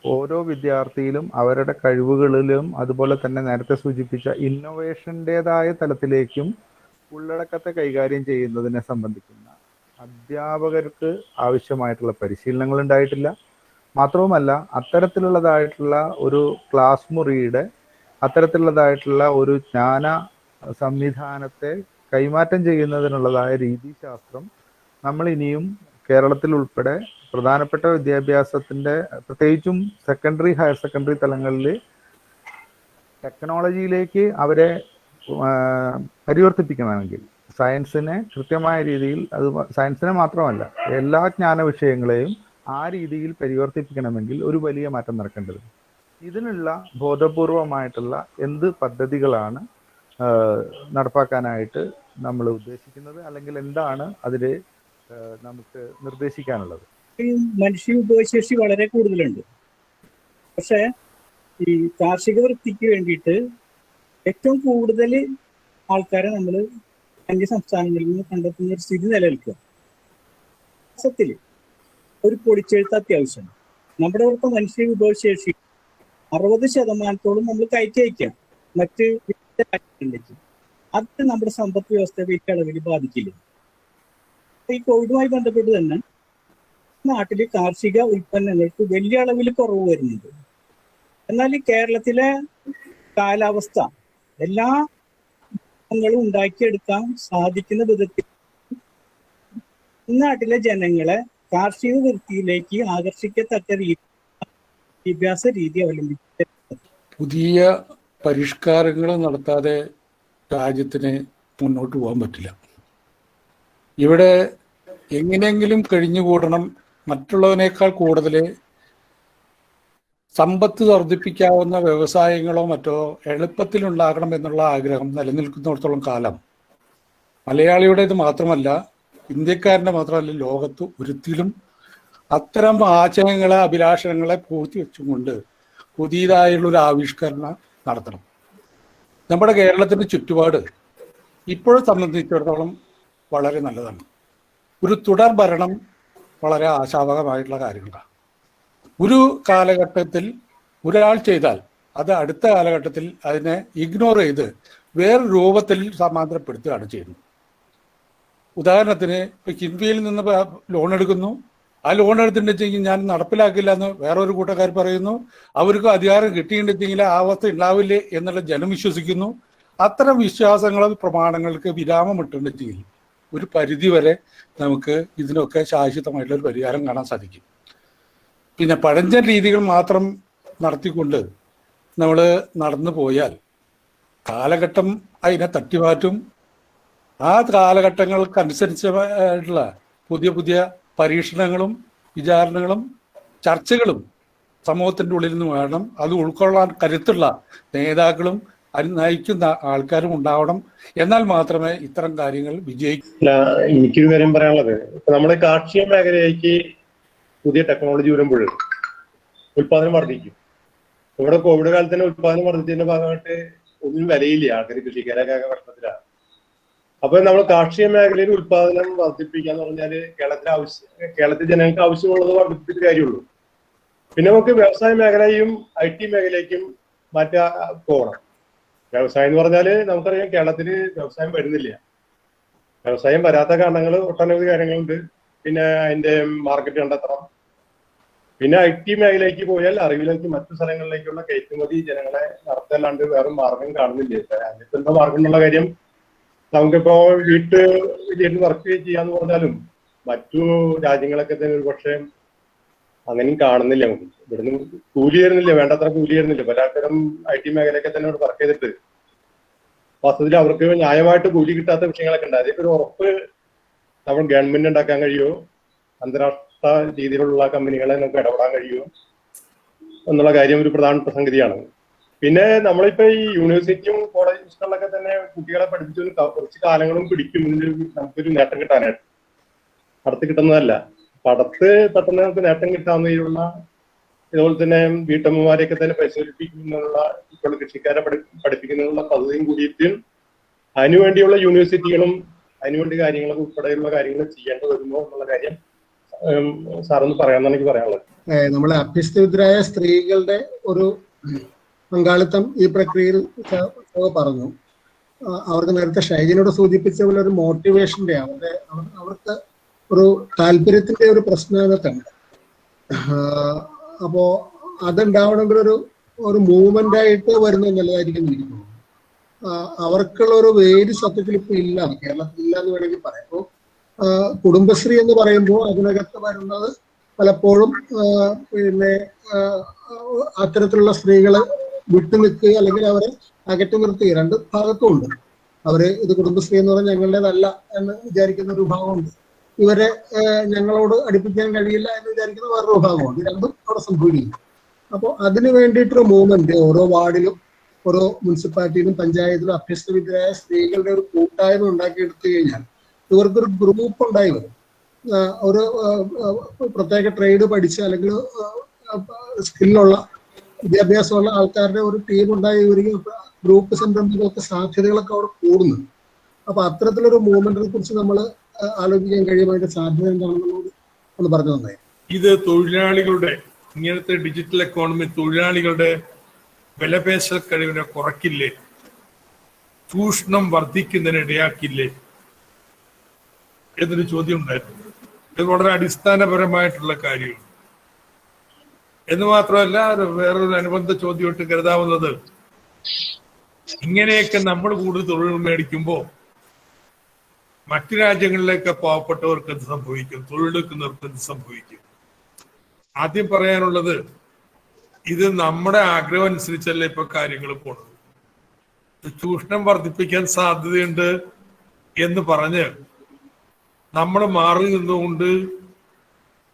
ഓരോ വിദ്യാർത്ഥിയിലും അവരുടെ കഴിവുകളിലും അതുപോലെ തന്നെ നേരത്തെ സൂചിപ്പിച്ച ഇന്നോവേഷൻ്റെതായ തലത്തിലേക്കും ഉള്ളടക്കത്തെ കൈകാര്യം ചെയ്യുന്നതിനെ സംബന്ധിക്കുന്ന അധ്യാപകർക്ക് ആവശ്യമായിട്ടുള്ള പരിശീലനങ്ങൾ ഉണ്ടായിട്ടില്ല. മാത്രവുമല്ല അത്തരത്തിലുള്ളതായിട്ടുള്ള ഒരു ക്ലാസ് മുറിയുടെ അത്തരത്തിലുള്ളതായിട്ടുള്ള ഒരു ജ്ഞാന സംവിധാനത്തെ കൈമാറ്റം ചെയ്യുന്നതിനുള്ളതായ രീതിശാസ്ത്രം നമ്മൾ ഇനിയും കേരളത്തിൽ ഉൾപ്പെടെ പ്രധാനപ്പെട്ട വിദ്യാഭ്യാസത്തിൻ്റെ പ്രത്യേകിച്ചും സെക്കൻഡറി ഹയർ സെക്കൻഡറി തലങ്ങളിൽ ടെക്നോളജിയിലേക്ക് അവരെ പരിവർത്തിപ്പിക്കണമെങ്കിൽ സയൻസിനെ കൃത്യമായ രീതിയിൽ, അത് സയൻസിനെ മാത്രമല്ല എല്ലാ ജ്ഞാന വിഷയങ്ങളെയും ആ രീതിയിൽ പരിവർത്തിപ്പിക്കണമെങ്കിൽ ഒരു വലിയ മാറ്റം നടക്കേണ്ടത്. ഇതിനുള്ള ബോധപൂർവമായിട്ടുള്ള എന്ത് പദ്ധതികളാണ് നടപ്പാക്കാനായിട്ട് നമ്മൾ ഉദ്ദേശിക്കുന്നത്, അല്ലെങ്കിൽ എന്താണ് അതിൽ നമുക്ക് നിർദ്ദേശിക്കാനുള്ളത്? മനുഷ്യ വിഭവശേഷി വളരെ കൂടുതലുണ്ട്. പക്ഷെ ഈ കാർഷിക വൃത്തിക്ക് വേണ്ടിയിട്ട് ഏറ്റവും കൂടുതൽ ആൾക്കാരെ നമ്മൾ അന്യ സംസ്ഥാനങ്ങളിൽ നിന്ന് കണ്ടെത്തുന്ന ഒരു സ്ഥിതി നിലനിൽക്കുക. സത്യത്തിൽ ഒരു പൊടിച്ചെഴുത്ത് അത്യാവശ്യമാണ്. നമ്മുടെ ഇവിടുത്തെ മനുഷ്യ വിഭവശേഷി 60% നമ്മൾ കയറ്റി അയക്കാം മറ്റ് രാജ്യങ്ങളിലേക്ക്. അത് നമ്മുടെ സമ്പദ് വ്യവസ്ഥയെ വലിയ അളവിൽ ബാധിക്കില്ല. ഈ കോവിഡുമായി ബന്ധപ്പെട്ട് തന്നെ നാട്ടിൽ കാർഷിക ഉൽപ്പന്നങ്ങൾക്ക് വലിയ അളവിൽ കുറവ് വരുന്നുണ്ട്. എന്നാൽ ഈ കേരളത്തിലെ കാലാവസ്ഥ എല്ലാ ങ്ങളും ഉണ്ടാക്കിയെടുക്കാൻ സാധിക്കുന്ന വിധത്തിൽ നാട്ടിലെ ജനങ്ങളെ കാർഷിക വൃത്തിയിലേക്ക് ആകർഷിക്കത്തക്ക വിദ്യാഭ്യാസ രീതി അവലംബിക്കുന്നത്. പുതിയ പരിഷ്കാരങ്ങൾ നടത്താതെ രാജ്യത്തിന് മുന്നോട്ട് പോകാൻ പറ്റില്ല. ഇവിടെ എങ്ങനെയെങ്കിലും കഴിഞ്ഞുകൂടണം, മറ്റുള്ളവനേക്കാൾ കൂടുതൽ സമ്പത്ത് വർദ്ധിപ്പിക്കാവുന്ന വ്യവസായങ്ങളോ മറ്റോ എളുപ്പത്തിലുണ്ടാകണം എന്നുള്ള ആഗ്രഹം നിലനിൽക്കുന്നിടത്തോളം കാലം മലയാളിയുടേത് മാത്രമല്ല, ഇന്ത്യക്കാരൻ്റെ മാത്രമല്ല, ലോകത്ത് ഒരിക്കലും അത്തരം ആശയങ്ങളെ അഭിലാഷങ്ങളെ പൂർത്തിവെച്ചുകൊണ്ട് പുതിയതായുള്ളൊരു ആവിഷ്കരണം നടത്തണം. നമ്മുടെ കേരളത്തിൻ്റെ ചുറ്റുപാട് ഇപ്പോഴും സംബന്ധിച്ചിടത്തോളം വളരെ നല്ലതാണ്. ഒരു തുടർ ഭരണം വളരെ ആശാവഹമായിട്ടുള്ള കാര്യങ്ങളാണ്. ഒരു കാലഘട്ടത്തിൽ ഒരാൾ ചെയ്താൽ അത് അടുത്ത കാലഘട്ടത്തിൽ അതിനെ ഇഗ്നോർ ചെയ്ത് വേറെ രൂപത്തിൽ സമാന്തരപ്പെടുത്തുകയാണ് ചെയ്യുന്നത്. ഉദാഹരണത്തിന് ഇപ്പോൾ കിൻഫിയിൽ നിന്ന് ലോൺ എടുക്കുന്നു, ആ ലോൺ എടുത്തിട്ടുണ്ടെങ്കിൽ ഞാൻ നടപ്പിലാക്കില്ല എന്ന് വേറൊരു കൂട്ടക്കാർ പറയുന്നു. അവർക്ക് അധികാരം കിട്ടിയിട്ടുണ്ടെങ്കിൽ ആ അവസ്ഥ ഉണ്ടാവില്ലേ എന്നുള്ള ജനം വിശ്വസിക്കുന്നു. അത്തരം വിശ്വാസങ്ങളും പ്രമാണങ്ങൾക്ക് വിരാമം ഇട്ടുണ്ടെങ്കിൽ ഒരു പരിധിവരെ നമുക്ക് ഇതിനൊക്കെ ശാശ്വതമായിട്ടുള്ളൊരു പരിഹാരം കാണാൻ സാധിക്കും. പിന്നെ പഴഞ്ചൻ രീതികൾ മാത്രം നടത്തിക്കൊണ്ട് നമ്മൾ നടന്നു പോയാൽ കാലഘട്ടം അതിനെ തട്ടിമാറ്റും. ആ കാലഘട്ടങ്ങൾക്കനുസരിച്ചുള്ള പുതിയ പുതിയ പരീക്ഷണങ്ങളും വിചാരണകളും ചർച്ചകളും സമൂഹത്തിൻ്റെ ഉള്ളിൽ നിന്ന് വേണം. അത് ഉൾക്കൊള്ളാൻ കരുത്തുള്ള നേതാക്കളും അതിന് നയിക്കുന്ന ആൾക്കാരും ഉണ്ടാവണം. എന്നാൽ മാത്രമേ ഇത്തരം കാര്യങ്ങൾ വിജയിക്കൂ. എനിക്കൊരു കാര്യം പറയാനുള്ളത്, ഇപ്പൊ നമ്മുടെ കാർഷിക മേഖലയിലേക്ക് പുതിയ ടെക്നോളജി വരുമ്പോൾ ഉത്പാദനം വർദ്ധിക്കും. ഇവിടെ കോവിഡ് കാലത്ത് തന്നെ ഉത്പാദനം വർദ്ധിച്ചതിന്റെ ഭാഗമായിട്ട് ഒന്നിനും വിലയില്ല, ആൾക്കാർ കൃഷിക്കാരൊക്കെ പ്രശ്നത്തിലാണ്. അപ്പൊ നമ്മൾ കാർഷിക മേഖലയിൽ ഉത്പാദനം വർദ്ധിപ്പിക്കാന്ന് പറഞ്ഞാല് കേരളത്തിലെ ജനങ്ങൾക്ക് ആവശ്യമുള്ളത് വർദ്ധിപ്പിച്ച കാര്യമുള്ളൂ. പിന്നെ നമുക്ക് വ്യവസായ മേഖലയും IT മേഖലയ്ക്കും പോകണം. വ്യവസായം എന്ന് പറഞ്ഞാല് നമുക്കറിയാം കേരളത്തിൽ വ്യവസായം വരുന്നില്ല. വ്യവസായം വരാത്ത കാരണങ്ങൾ ഒട്ടനവധി കാര്യങ്ങളുണ്ട്. പിന്നെ അതിന്റെ മാർക്കറ്റ് കണ്ടെത്തണം. പിന്നെ IT മേഖലയ്ക്ക് പോയാൽ അറിവിലേക്ക് മറ്റു സ്ഥലങ്ങളിലേക്കുള്ള കയറ്റുമതി ജനങ്ങളെ നടത്തല്ലാണ്ട് വേറെ മാർഗം കാണുന്നില്ല. അതിന് എന്താ മാർഗം എന്നുള്ള കാര്യം നമുക്കിപ്പോ വീട്ടിൽ വർക്ക് ചെയ്യാന്ന് പറഞ്ഞാലും മറ്റു രാജ്യങ്ങളൊക്കെ തന്നെ ഒരു പക്ഷേ അങ്ങനെയും കാണുന്നില്ല. നമുക്ക് ഇവിടുന്ന് കൂലി തരുന്നില്ല, വേണ്ടത്ര കൂലി തരുന്നില്ല. പലതരം IT മേഖലയൊക്കെ തന്നെ ഇവിടെ വർക്ക് ചെയ്തിട്ട് വാസ്തവത്തിൽ അവർക്ക് ന്യായമായിട്ട് കൂലി കിട്ടാത്ത വിഷയങ്ങളൊക്കെ ഉണ്ട്. അതിന്റെ ഒരു ഉറപ്പ് നമ്മൾ ഗവൺമെന്റ് ഉണ്ടാക്കാൻ കഴിയുമോ, അന്താരാഷ്ട്ര രീതിയിലുള്ള കമ്പനികളെ നമുക്ക് ഇടപെടാൻ കഴിയുമോ എന്നുള്ള കാര്യം ഒരു പ്രധാനപ്പെട്ട സംഗതിയാണ്. പിന്നെ നമ്മളിപ്പോ ഈ യൂണിവേഴ്സിറ്റിയും കോളേജുകളിലൊക്കെ തന്നെ കുട്ടികളെ പഠിപ്പിച്ചു കുറച്ച് കാലങ്ങളും പിടിക്കും നമുക്കൊരു നേട്ടം കിട്ടാനായിട്ട്. അടുത്ത് കിട്ടുന്നതല്ല. പടത്ത് പെട്ടെന്ന് നമുക്ക് നേട്ടം കിട്ടാവുന്നതിലുള്ള ഇതുപോലെ തന്നെ വീട്ടമ്മമാരെയൊക്കെ തന്നെ പരിശീലിപ്പിക്കുന്നതിനുള്ള ഇപ്പോൾ കൃഷിക്കാരെ പഠിപ്പിക്കുന്നതിനുള്ള പദ്ധതിയും കൂടിയിട്ട് അതിനുവേണ്ടിയുള്ള യൂണിവേഴ്സിറ്റികളും അതിനുവേണ്ടി കാര്യങ്ങളൊക്കെ ഉൾപ്പെടെയുള്ള കാര്യങ്ങൾ ചെയ്യേണ്ടി വരുമോ എന്നുള്ള കാര്യം സാറൊന്ന് പറയാമെന്നാണ് എനിക്ക് പറയാനുള്ളത്. നമ്മളെ അഭ്യസ്തവിദ്യരായ സ്ത്രീകളുടെ ഒരു പങ്കാളിത്തം ഈ പ്രക്രിയയിൽ പറഞ്ഞു. അവർക്ക് നേരത്തെ ഷൈജിനോട് സൂചിപ്പിച്ച പോലെ ഒരു മോട്ടിവേഷന്റെ അവർക്ക് ഒരു താല്പര്യത്തിന്റെ ഒരു പ്രശ്നകത്തുണ്ട്. അപ്പോ അതുണ്ടാവണമെങ്കിൽ ഒരു മൂവ്മെന്റ് ആയിട്ട് വരുന്നത് നല്ലതായിരിക്കും ഇരിക്കുന്നു. അവർക്കുള്ള ഒരു വേര് സത്യത്തിൽ ഇപ്പൊ ഇല്ല, കേരളത്തിൽ ഇല്ല എന്ന് വേണമെങ്കിൽ പറയാം. അപ്പോൾ കുടുംബശ്രീ എന്ന് പറയുമ്പോൾ അതിനകത്ത് വരുന്നത് പലപ്പോഴും പിന്നെ അത്തരത്തിലുള്ള സ്ത്രീകളെ വിട്ടുനിൽക്കുക അല്ലെങ്കിൽ അവരെ അകറ്റി നിർത്തുക, രണ്ട് ഭാഗത്തും ഉണ്ട്. അവര് ഇത് കുടുംബശ്രീ എന്ന് പറഞ്ഞാൽ ഞങ്ങളുടേതല്ല എന്ന് വിചാരിക്കുന്ന ഒരു വിഭാഗമുണ്ട്, ഇവരെ ഞങ്ങളോട് അടുപ്പിക്കാൻ കഴിയില്ല എന്ന് വിചാരിക്കുന്ന വേറൊരു വിഭാഗമുണ്ട്. രണ്ടും അവിടെ സംഭവിക്കുന്നു. അപ്പോൾ അതിന് വേണ്ടിയിട്ടൊരു മൂവ്മെന്റ് ഓരോ വാർഡിലും ഓരോ മുനിസിപ്പാലിറ്റിയിലും പഞ്ചായത്തിലും അഭ്യസ്തവിദ്യരായ സ്ത്രീകളുടെ ഒരു കൂട്ടായ്മ ഉണ്ടാക്കിയെടുത്തു കഴിഞ്ഞാൽ ഇവർക്കൊരു ഗ്രൂപ്പ് ഉണ്ടായി വരും. ഒരു പ്രത്യേക ട്രേഡ് പഠിച്ച് അല്ലെങ്കിൽ സ്കില്ലുള്ള വിദ്യാഭ്യാസമുള്ള ആൾക്കാരുടെ ഒരു ടീം ഉണ്ടായി വരികയും ഗ്രൂപ്പ് സംരംഭങ്ങളൊക്കെ സാധ്യതകളൊക്കെ അവിടെ കൂടുന്നു. അപ്പൊ അത്തരത്തിലൊരു മൂവ്മെന്റിനെ കുറിച്ച് നമ്മൾ ആലോചിക്കാൻ കഴിയുമായിട്ട് സാധ്യത എന്താണെന്നുള്ളത് ഒന്ന് പറഞ്ഞു തന്നേ. ഇത് തൊഴിലാളികളുടെ ഇങ്ങനത്തെ ഡിജിറ്റൽ എക്കോണമി തൊഴിലാളികളുടെ വിലപേശൽ കഴിവിനെ കുറയ്ക്കില്ലേ, ചൂഷണം വർദ്ധിക്കുന്നതിന് ഇടയാക്കില്ലേ എന്നൊരു ചോദ്യം ഉണ്ടായിരുന്നു. ഇത് വളരെ അടിസ്ഥാനപരമായിട്ടുള്ള കാര്യമാണ്. എന്ന് മാത്രമല്ല വേറൊരു അനുബന്ധ ചോദ്യമായിട്ട് കരുതാവുന്നത്, ഇങ്ങനെയൊക്കെ നമ്മൾ കൂടുതൽ തൊഴിൽ മേടിക്കുമ്പോൾ മറ്റു രാജ്യങ്ങളിലേക്ക് പാവപ്പെട്ടവർക്ക് എന്ത് സംഭവിക്കും, തൊഴിലെടുക്കുന്നവർക്ക് എന്ത് സംഭവിക്കും? ആദ്യം പറയാനുള്ളത്, ഇത് നമ്മുടെ ആഗ്രഹം അനുസരിച്ചല്ല ഇപ്പൊ കാര്യങ്ങൾ പോണത്. ചൂഷണം വർദ്ധിപ്പിക്കാൻ സാധ്യതയുണ്ട് എന്ന് പറഞ്ഞ് നമ്മൾ മാറി നിന്നുകൊണ്ട്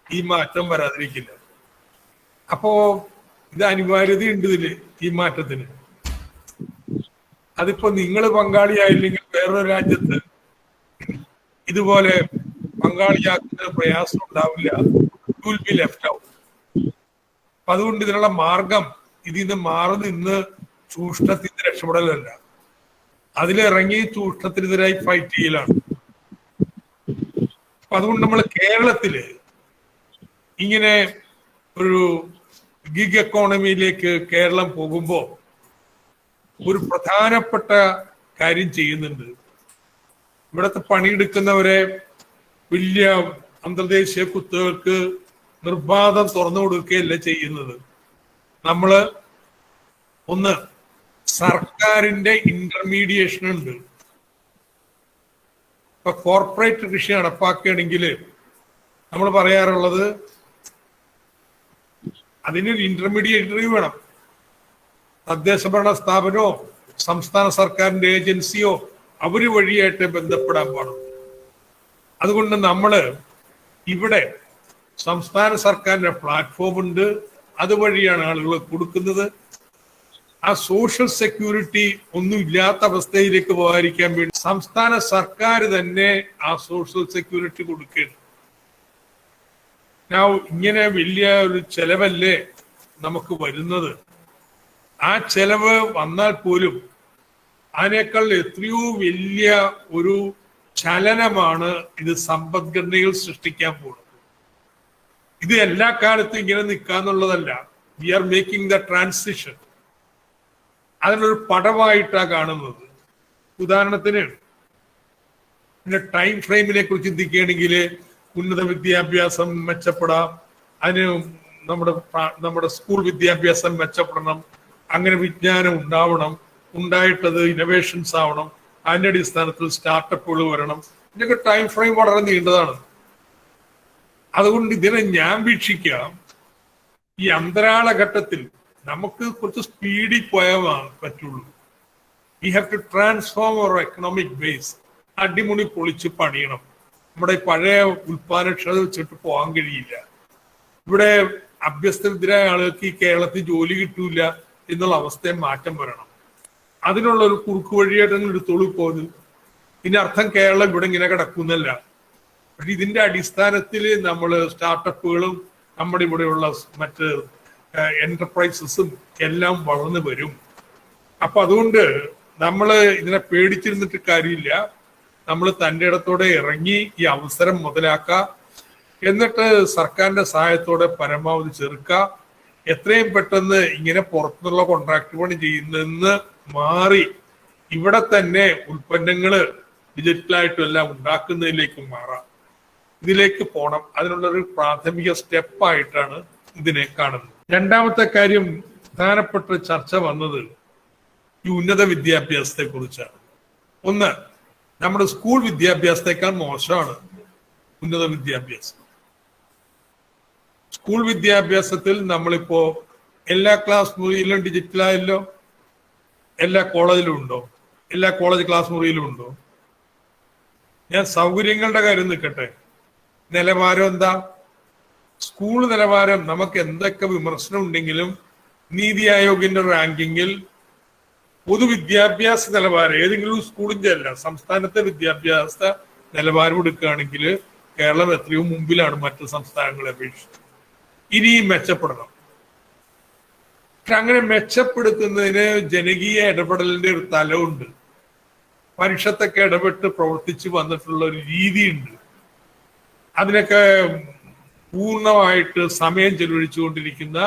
ഈ മാറ്റം വരാതിരിക്കില്ല. അപ്പോ ഇത് അനിവാര്യതയുണ്ട് ഇതില്, ഈ മാറ്റത്തിന്. അതിപ്പോ നിങ്ങൾ പങ്കാളിയായില്ലെങ്കിൽ വേറൊരു രാജ്യത്ത് ഇതുപോലെ പങ്കാളിയാക്കുന്ന പ്രയാസം ഉണ്ടാവില്ല, you will be left out. അപ്പൊ അതുകൊണ്ട് ഇതിനുള്ള മാർഗം ഇതിന്ന് മാറി നിന്ന് ചൂഷണത്തിന് രക്ഷപ്പെടലല്ല, അതിലിറങ്ങി ചൂഷണത്തിനെതിരായി ഫൈറ്റ് ചെയ്യലാണ്. അപ്പൊ അതുകൊണ്ട് നമ്മൾ കേരളത്തില് ഇങ്ങനെ ഒരു ഗിഗ് എക്കോണമിയിലേക്ക് കേരളം പോകുമ്പോ ഒരു പ്രധാനപ്പെട്ട കാര്യം ചെയ്യുന്നുണ്ട്. ഇവിടുത്തെ പണിയെടുക്കുന്നവരെ വലിയ അന്തർദേശീയ കുത്തകൾക്ക് നിർബാധം തുറന്നു കൊടുക്കുകയല്ല ചെയ്യുന്നത്. നമ്മള് ഒന്ന് സർക്കാരിന്റെ ഇന്റർമീഡിയേഷൻ ഉണ്ട്. ഇപ്പൊ കോർപ്പറേറ്റ് കൃഷി നടപ്പാക്കുകയാണെങ്കിൽ നമ്മൾ പറയാറുള്ളത് അതിനൊരു ഇന്റർമീഡിയറ്ററി വേണം. തദ്ദേശ ഭരണ സ്ഥാപനമോ സംസ്ഥാന സർക്കാരിന്റെ ഏജൻസിയോ അവര് വഴിയായിട്ട് ബന്ധപ്പെടാൻ പാടുള്ളൂ. അതുകൊണ്ട് നമ്മള് ഇവിടെ സംസ്ഥാന സർക്കാരിന്റെ പ്ലാറ്റ്ഫോം ഉണ്ട്, അതുവഴിയാണ് ആളുകൾ കൊടുക്കുന്നത്. ആ സോഷ്യൽ സെക്യൂരിറ്റി ഒന്നും ഇല്ലാത്ത അവസ്ഥയിലേക്ക് പോകാതിരിക്കാൻ വേണ്ടി സംസ്ഥാന സർക്കാർ തന്നെ ആ സോഷ്യൽ സെക്യൂരിറ്റി കൊടുക്കുകയാണ്. ഇങ്ങനെ വലിയ ഒരു ചെലവല്ലേ നമുക്ക് വരുന്നത്. ആ ചെലവ് വന്നാൽ പോലും അതിനേക്കാൾ എത്രയോ വലിയ ഒരു ചലനമാണ് ഇത് സമ്പദ്ഘടനയിൽ സൃഷ്ടിക്കാൻ പോകുന്നത്. ഇത് എല്ലാ കാലത്തും ഇങ്ങനെ നിൽക്കാന്നുള്ളതല്ല. We are making the transition. അതിനൊരു പടവായിട്ടാണ് കാണുന്നത്. ഉദാഹരണത്തിന് ടൈം ഫ്രെയിമിനെ കുറിച്ച് ചിന്തിക്കുകയാണെങ്കിൽ ഉന്നത വിദ്യാഭ്യാസം മെച്ചപ്പെടാം, അതിന് നമ്മുടെ സ്കൂൾ വിദ്യാഭ്യാസം മെച്ചപ്പെടണം, അങ്ങനെ വിജ്ഞാനം ഉണ്ടാവണം, ഉണ്ടായിട്ടത് ഇന്നോവേഷൻസ് ആവണം. അതിന്റെ അടിസ്ഥാനത്തിൽ സ്റ്റാർട്ടപ്പുകൾ വരണം. ഇതിന്റെ ടൈം ഫ്രെയിം വളരെ നീണ്ടതാണ്. അതുകൊണ്ട് ഇതിനെ ഞാൻ വീക്ഷിക്കാം, ഈ അന്തരാള ഘട്ടത്തിൽ നമുക്ക് കുറച്ച് സ്പീഡിൽ പോയാൽ പറ്റുള്ളൂ. We have to transform our economic base. അടിമുടി പൊളിച്ച് പണിയണം. നമ്മുടെ പഴയ ഉൽപാദനക്ഷമത വെച്ചിട്ട് പോകാൻ കഴിയില്ല. ഇവിടെ അഭ്യസ്തരായ ആളുകൾക്ക് ഈ കേരളത്തിൽ ജോലി കിട്ടൂല എന്നുള്ള അവസ്ഥയെ മാറ്റം വരണം. അതിനുള്ള ഒരു കുറുക്ക് വഴിയായിട്ട് നിങ്ങൾ എടുത്തോളൂ പോകുന്നത്. ഇതിന്റെ അർത്ഥം കേരളം ഇവിടെ ഇങ്ങനെ കിടക്കുന്നല്ല. പക്ഷെ ഇതിന്റെ അടിസ്ഥാനത്തിൽ നമ്മൾ സ്റ്റാർട്ടപ്പുകളും നമ്മുടെ ഇവിടെയുള്ള മറ്റ് എന്റർപ്രൈസസും എല്ലാം വളർന്നു വരും. അപ്പൊ അതുകൊണ്ട് നമ്മൾ ഇതിനെ പേടിച്ചിരുന്നിട്ട് കാര്യമില്ല. നമ്മൾ തൻ്റെ ഇടത്തോടെ ഇറങ്ങി ഈ അവസരം മുതലാക്കുക. എന്നിട്ട് സർക്കാരിന്റെ സഹായത്തോടെ പരമാവധി ചെറുക്കുക. എത്രയും പെട്ടെന്ന് ഇങ്ങനെ പുറത്തുനിന്നുള്ള കോൺട്രാക്ട് പണി ചെയ്യുന്നതെന്ന് മാറി ഇവിടെ തന്നെ ഉൽപ്പന്നങ്ങൾ ഡിജിറ്റലായിട്ടും എല്ലാം ഉണ്ടാക്കുന്നതിലേക്ക് മാറാം. ഇതിലേക്ക് പോകണം. അതിനുള്ളൊരു പ്രാഥമിക സ്റ്റെപ്പായിട്ടാണ് ഇതിനെ കാണുന്നത്. രണ്ടാമത്തെ കാര്യം, പ്രധാനപ്പെട്ട ചർച്ച വന്നത് ഈ ഉന്നത വിദ്യാഭ്യാസത്തെ കുറിച്ചാണ്. ഒന്ന്, നമ്മുടെ സ്കൂൾ വിദ്യാഭ്യാസത്തെക്കാൾ മോശമാണ് ഉന്നത വിദ്യാഭ്യാസം. സ്കൂൾ വിദ്യാഭ്യാസത്തിൽ നമ്മളിപ്പോ എല്ലാ ക്ലാസ് മുറിയിലും ഡിജിറ്റലായല്ലോ. എല്ലാ കോളേജിലും ഉണ്ടോ? എല്ലാ കോളേജ് ക്ലാസ് മുറിയിലും ഉണ്ടോ? ഞാൻ സൗകര്യങ്ങളുടെ കാര്യം നിൽക്കട്ടെ. നിലവാരം എന്താ? സ്കൂൾ നിലവാരം നമുക്ക് എന്തൊക്കെ വിമർശനം ഉണ്ടെങ്കിലും നീതി ആയോഗിന്റെ റാങ്കിങ്ങിൽ പൊതുവിദ്യാഭ്യാസ നിലവാരം ഏതെങ്കിലും സ്കൂളിന്റെ അല്ല, സംസ്ഥാനത്തെ വിദ്യാഭ്യാസ നിലവാരം എടുക്കുകയാണെങ്കിൽ കേരളം എത്രയോ മുമ്പിലാണ് മറ്റു സംസ്ഥാനങ്ങളെ അപേക്ഷിച്ച്. ഇനിയും മെച്ചപ്പെടണം. പക്ഷെ അങ്ങനെ മെച്ചപ്പെടുത്തുന്നതിന് ജനകീയ ഇടപെടലിന്റെ ഒരു തലമുണ്ട്. പരിഷത്തൊക്കെ ഇടപെട്ട് പ്രവർത്തിച്ച് വന്നിട്ടുള്ള ഒരു രീതിയുണ്ട്. അതിനൊക്കെ പൂർണ്ണമായിട്ട് സമയം ചെലവഴിച്ചുകൊണ്ടിരിക്കുന്ന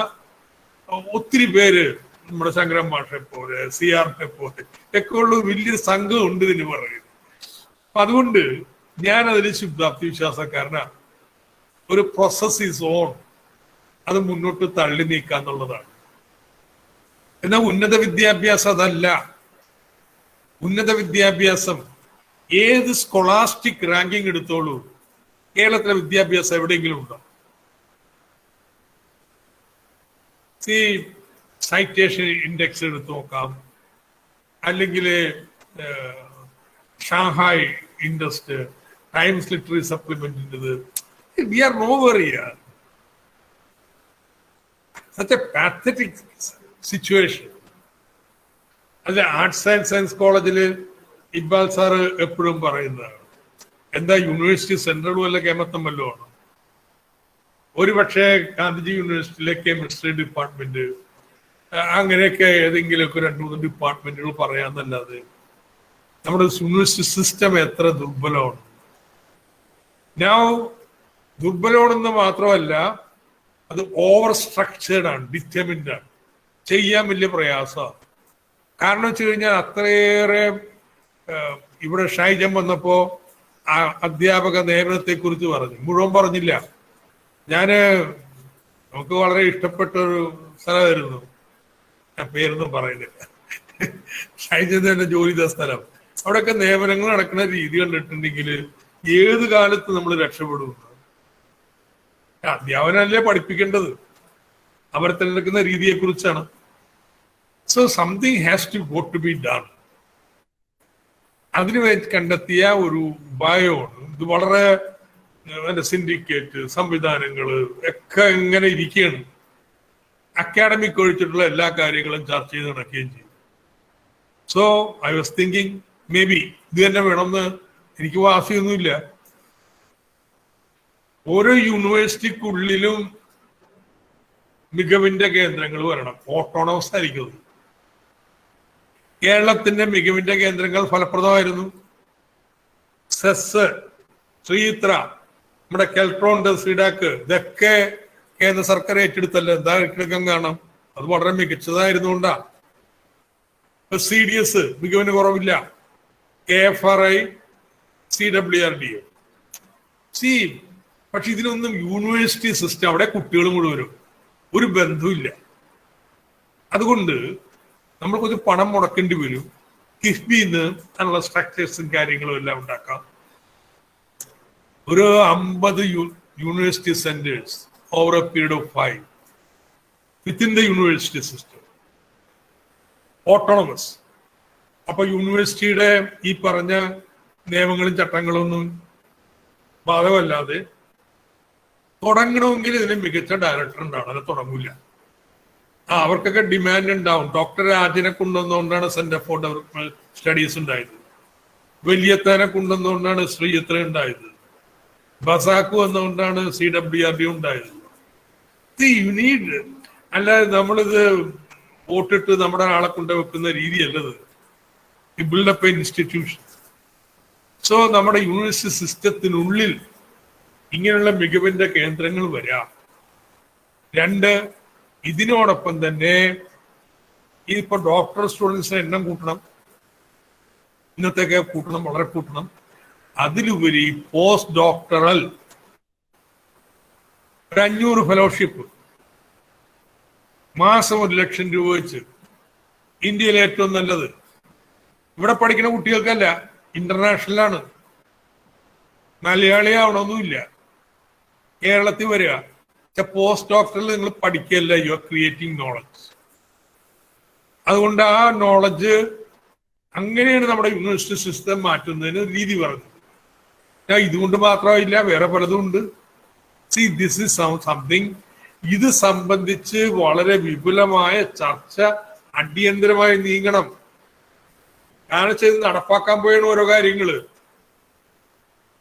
ഒത്തിരി പേര്, നമ്മുടെ ശങ്കരൻ മാഷെ പോലെ, CR പോലെ ഒക്കെ ഉള്ള വലിയൊരു സംഘം ഉണ്ട് ഇതിന് പറയുന്നത്. അപ്പൊ അതുകൊണ്ട് ഞാൻ അതിൽ ശുദ്ധാപ്തി വിശ്വാസക്കാരനാണ്. ഒരു പ്രോസസ് ഈസ് ഓൺ. അത് മുന്നോട്ട് തള്ളി നീക്കാന്നുള്ളതാണ്. എന്നാൽ ഉന്നത വിദ്യാഭ്യാസം അതല്ല. ഉന്നത വിദ്യാഭ്യാസം ഏത് സ്കോളാസ്റ്റിക് റാങ്കിങ് എടുത്തോളൂ, കേരളത്തിലെ വിദ്യാഭ്യാസം എവിടെയെങ്കിലും ഉണ്ടോ? സൈറ്റേഷൻ ഇൻഡെക്സ് എടുത്ത് നോക്കാം, അല്ലെങ്കിൽ ഷാങ്ഹായ് ഇൻഡെക്സ്, ടൈംസ് ലിറ്റററി സപ്ലിമെന്റിൻ്റെത്. We are nowhere here. Such a pathetic situation. അല്ലെ, ആർട്സ് ആൻഡ് സയൻസ് കോളേജിൽ ഇക്ബാൽ സാറ് എപ്പോഴും പറയുന്നതാണ്, എന്താ യൂണിവേഴ്സിറ്റി സെൻട്രൽ വല്ല കേമത്തം വല്ലതും ആണ്? ഒരുപക്ഷെ ഗാന്ധിജി യൂണിവേഴ്സിറ്റിയിലെ കെമിസ്ട്രി ഡിപ്പാർട്ട്മെന്റ് അങ്ങനെയൊക്കെ ഏതെങ്കിലുമൊക്കെ 2-3 ഡിപ്പാർട്ട്മെന്റുകൾ പറയാന്നല്ലാതെ നമ്മുടെ യൂണിവേഴ്സിറ്റി സിസ്റ്റം എത്ര ദുർബലമാണ്. ഞാൻ ദുർബലമാണെന്ന് മാത്രമല്ല, അത് ഓവർ സ്ട്രക്ചേർഡ് ആണ്, ഡിറ്റർമിൻഡ് ആണ്, ചെയ്യാൻ വലിയ പ്രയാസമാണ്. കാരണം വെച്ച് കഴിഞ്ഞാൽ അത്രയേറെ ഇവിടെ ഷൈജം വന്നപ്പോ അധ്യാപക നിയമനത്തെ കുറിച്ച് പറഞ്ഞു, മുഴുവൻ പറഞ്ഞില്ല. നമുക്ക് വളരെ ഇഷ്ടപ്പെട്ട ഒരു സ്ഥലമായിരുന്നു, ഞാൻ പേരൊന്നും പറയുന്നില്ല, ഷൈജന്റെ തന്നെ ജോലി ചെയ്ത സ്ഥലം. അവിടെയൊക്കെ നിയമനങ്ങൾ നടക്കുന്ന രീതി കണ്ടിട്ടുണ്ടെങ്കിൽ ഏത് കാലത്ത് നമ്മൾ രക്ഷപ്പെടും. അധ്യാപനല്ലേ പഠിപ്പിക്കേണ്ടത്, അവർ തിരഞ്ഞെടുക്കുന്ന രീതിയെ കുറിച്ചാണ്. So something has to go to be done. അതിനു കണ്ടെത്തിയ ഒരു ഉപായമാണ് ഇത്. വളരെ സിൻഡിക്കേറ്റ് സംവിധാനങ്ങൾ ഒക്കെ ഇങ്ങനെ ഇരിക്കുകയാണ്. അക്കാഡമിക് ഒഴിച്ചിട്ടുള്ള എല്ലാ കാര്യങ്ങളും ചർച്ച ചെയ്ത് നടക്കുകയും ചെയ്യും. So I was thinking may be ഇത് തന്നെ വേണമെന്ന്. എനിക്ക് വാസിയൊന്നുമില്ല. ഓരോ യൂണിവേഴ്സിറ്റിക്കുള്ളിലും മികവിന്റെ കേന്ദ്രങ്ങൾ വരണം. ഓട്ടോണമസ് ആയിരിക്കും. കേരളത്തിന്റെ മികവിന്റെ കേന്ദ്രങ്ങൾ ഫലപ്രദമായിരുന്നു. സെസ്, ശ്രീത്ര, നമ്മുടെ കെൽട്രോൺ, സിഡാക്ക്, ഇതൊക്കെ കേന്ദ്ര സർക്കാർ ഏറ്റെടുത്തല്ലോ. എന്താ ഏറ്റെടുക്കാൻ കാണാം? അത് വളരെ മികച്ചതായിരുന്നുകൊണ്ടാ. CDS മികവിന് കുറവില്ല. KFRI, CWRDO. പക്ഷെ ഇതിനൊന്നും യൂണിവേഴ്സിറ്റി സിസ്റ്റം, അവിടെ കുട്ടികൾ മുഴുവനും ഒരു ബന്ധമില്ല. അതുകൊണ്ട് നമ്മൾ കുറച്ച് പണം മുടക്കേണ്ടി വരും. കിഫ്ബിന്ന് അതിനുള്ള സ്ട്രക്ചേഴ്സും കാര്യങ്ങളും എല്ലാം ഉണ്ടാക്കാം. ഒരു 50 university centres over A period of 5 within the university system, autonomous. അപ്പൊ യൂണിവേഴ്സിറ്റിയുടെ ഈ പറഞ്ഞ നിയമങ്ങളും ചട്ടങ്ങളും ഒന്നും ബാധകമല്ലാതെ തുടങ്ങണമെങ്കിൽ ഇതിന് മികച്ച ഡയറക്ടർ ഉണ്ടാവും. അത് തുടങ്ങൂല. അവർക്കൊക്കെ ഡിമാൻഡ് ഉണ്ടാവും. ഡോക്ടർ രാജനെ കൊണ്ടുവന്നുകൊണ്ടാണ് സെന്റർ ഫോർ ഡെവലപ്മെന്റ് സ്റ്റഡീസ് ഉണ്ടായത്. വലിയത്തേനെ കൊണ്ടുവന്നുകൊണ്ടാണ് ശ്രീയത്ര ഉണ്ടായത്. ബസാക്ക് വന്നുകൊണ്ടാണ് CWRD ഉണ്ടായത്. യു നീഡ്, അല്ലാതെ നമ്മളിത് വോട്ടിട്ട് നമ്മുടെ ആളെ കൊണ്ട് വെക്കുന്ന രീതിയല്ലത്. Build up a institution. സോ നമ്മുടെ യൂണിവേഴ്സിറ്റി സിസ്റ്റത്തിനുള്ളിൽ ഇങ്ങനെയുള്ള മികവിന്റെ കേന്ദ്രങ്ങൾ വരാം. 2, ഇതിനോടൊപ്പം തന്നെ ഇപ്പൊ ഡോക്ടർ സ്റ്റുഡൻസിന്റെ എണ്ണം കൂട്ടണം, ഇന്നത്തെയൊക്കെ കൂട്ടണം, വളരെ കൂട്ടണം. അതിലുപരി പോസ്റ്റ് ഡോക്ടറൽ 500 ഫെലോഷിപ്പ് മാസം 1 ലക്ഷം രൂപ വെച്ച്. ഇന്ത്യയിലെ ഏറ്റവും നല്ലത്. ഇവിടെ പഠിക്കുന്ന കുട്ടികൾക്കല്ല, ഇന്റർനാഷണലാണ്. മലയാളിയാവണമെന്നില്ല, കേരളത്തിൽ വരിക. പോസ്റ്റ് ഡോക്ടറിൽ നിങ്ങൾ പഠിക്കല്ല, യു ആർ ക്രിയേറ്റിംഗ് നോളജ്. അതുകൊണ്ട് ആ നോളജ് അങ്ങനെയാണ് നമ്മുടെ യൂണിവേഴ്സിറ്റി സിസ്റ്റം മാറ്റുന്നതിന് രീതി പറഞ്ഞത്. ഇതുകൊണ്ട് മാത്രമില്ല, വേറെ പലതും ഉണ്ട്. See this is something. ഇത് സംബന്ധിച്ച് വളരെ വിപുലമായ ചർച്ച അടിയന്തരമായി നീങ്ങണം. കാരണം ചെയ്ത് നടപ്പാക്കാൻ പോയാണ് ഓരോ കാര്യങ്ങള്.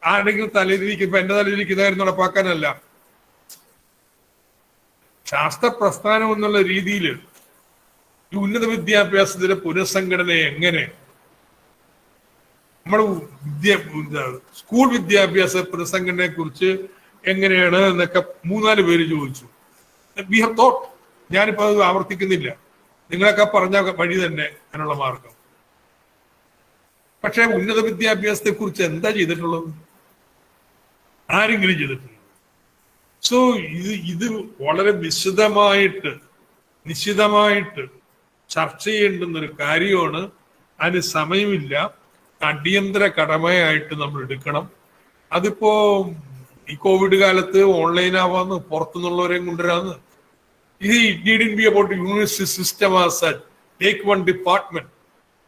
ആരെങ്കിലും തലയിലിരിക്കും, എന്റെ തലയിലിരിക്കുന്ന കാര്യം നടപ്പാക്കാനല്ല. ശാസ്ത്ര പ്രസ്ഥാനം എന്നുള്ള രീതിയിൽ ഈ ഉന്നത വിദ്യാഭ്യാസത്തിലെ പുനഃസംഘടന എങ്ങനെ, നമ്മുടെ സ്കൂൾ വിദ്യാഭ്യാസ പുനഃസംഘടനയെ കുറിച്ച് എങ്ങനെയാണ് എന്നൊക്കെ 3-4 പേര് ചോദിച്ചു. We have thought. ഞാനിപ്പോ അത് ആവർത്തിക്കുന്നില്ല, നിങ്ങളൊക്കെ പറഞ്ഞ വഴി തന്നെ അതിനുള്ള മാർഗം. പക്ഷെ ഉന്നത വിദ്യാഭ്യാസത്തെ കുറിച്ച് എന്താ ചെയ്തിട്ടുള്ളത്? ആരെങ്കിലും ചെയ്തിട്ടില്ല. സോ ഇത് വളരെ നിശിതമായിട്ട് ചർച്ച ചെയ്യേണ്ടുന്ന ഒരു കാര്യമാണ്. അതിന് സമയമില്ല, അടിയന്തര കടമയായിട്ട് നമ്മൾ എടുക്കണം. അതിപ്പോ ഈ കോവിഡ് കാലത്ത് ഓൺലൈൻ ആവാന്ന്, പുറത്തുനിന്നുള്ളവരെയും കൊണ്ടുവരാന്ന്. ഇത് it needn't be about university system as such. Take one department,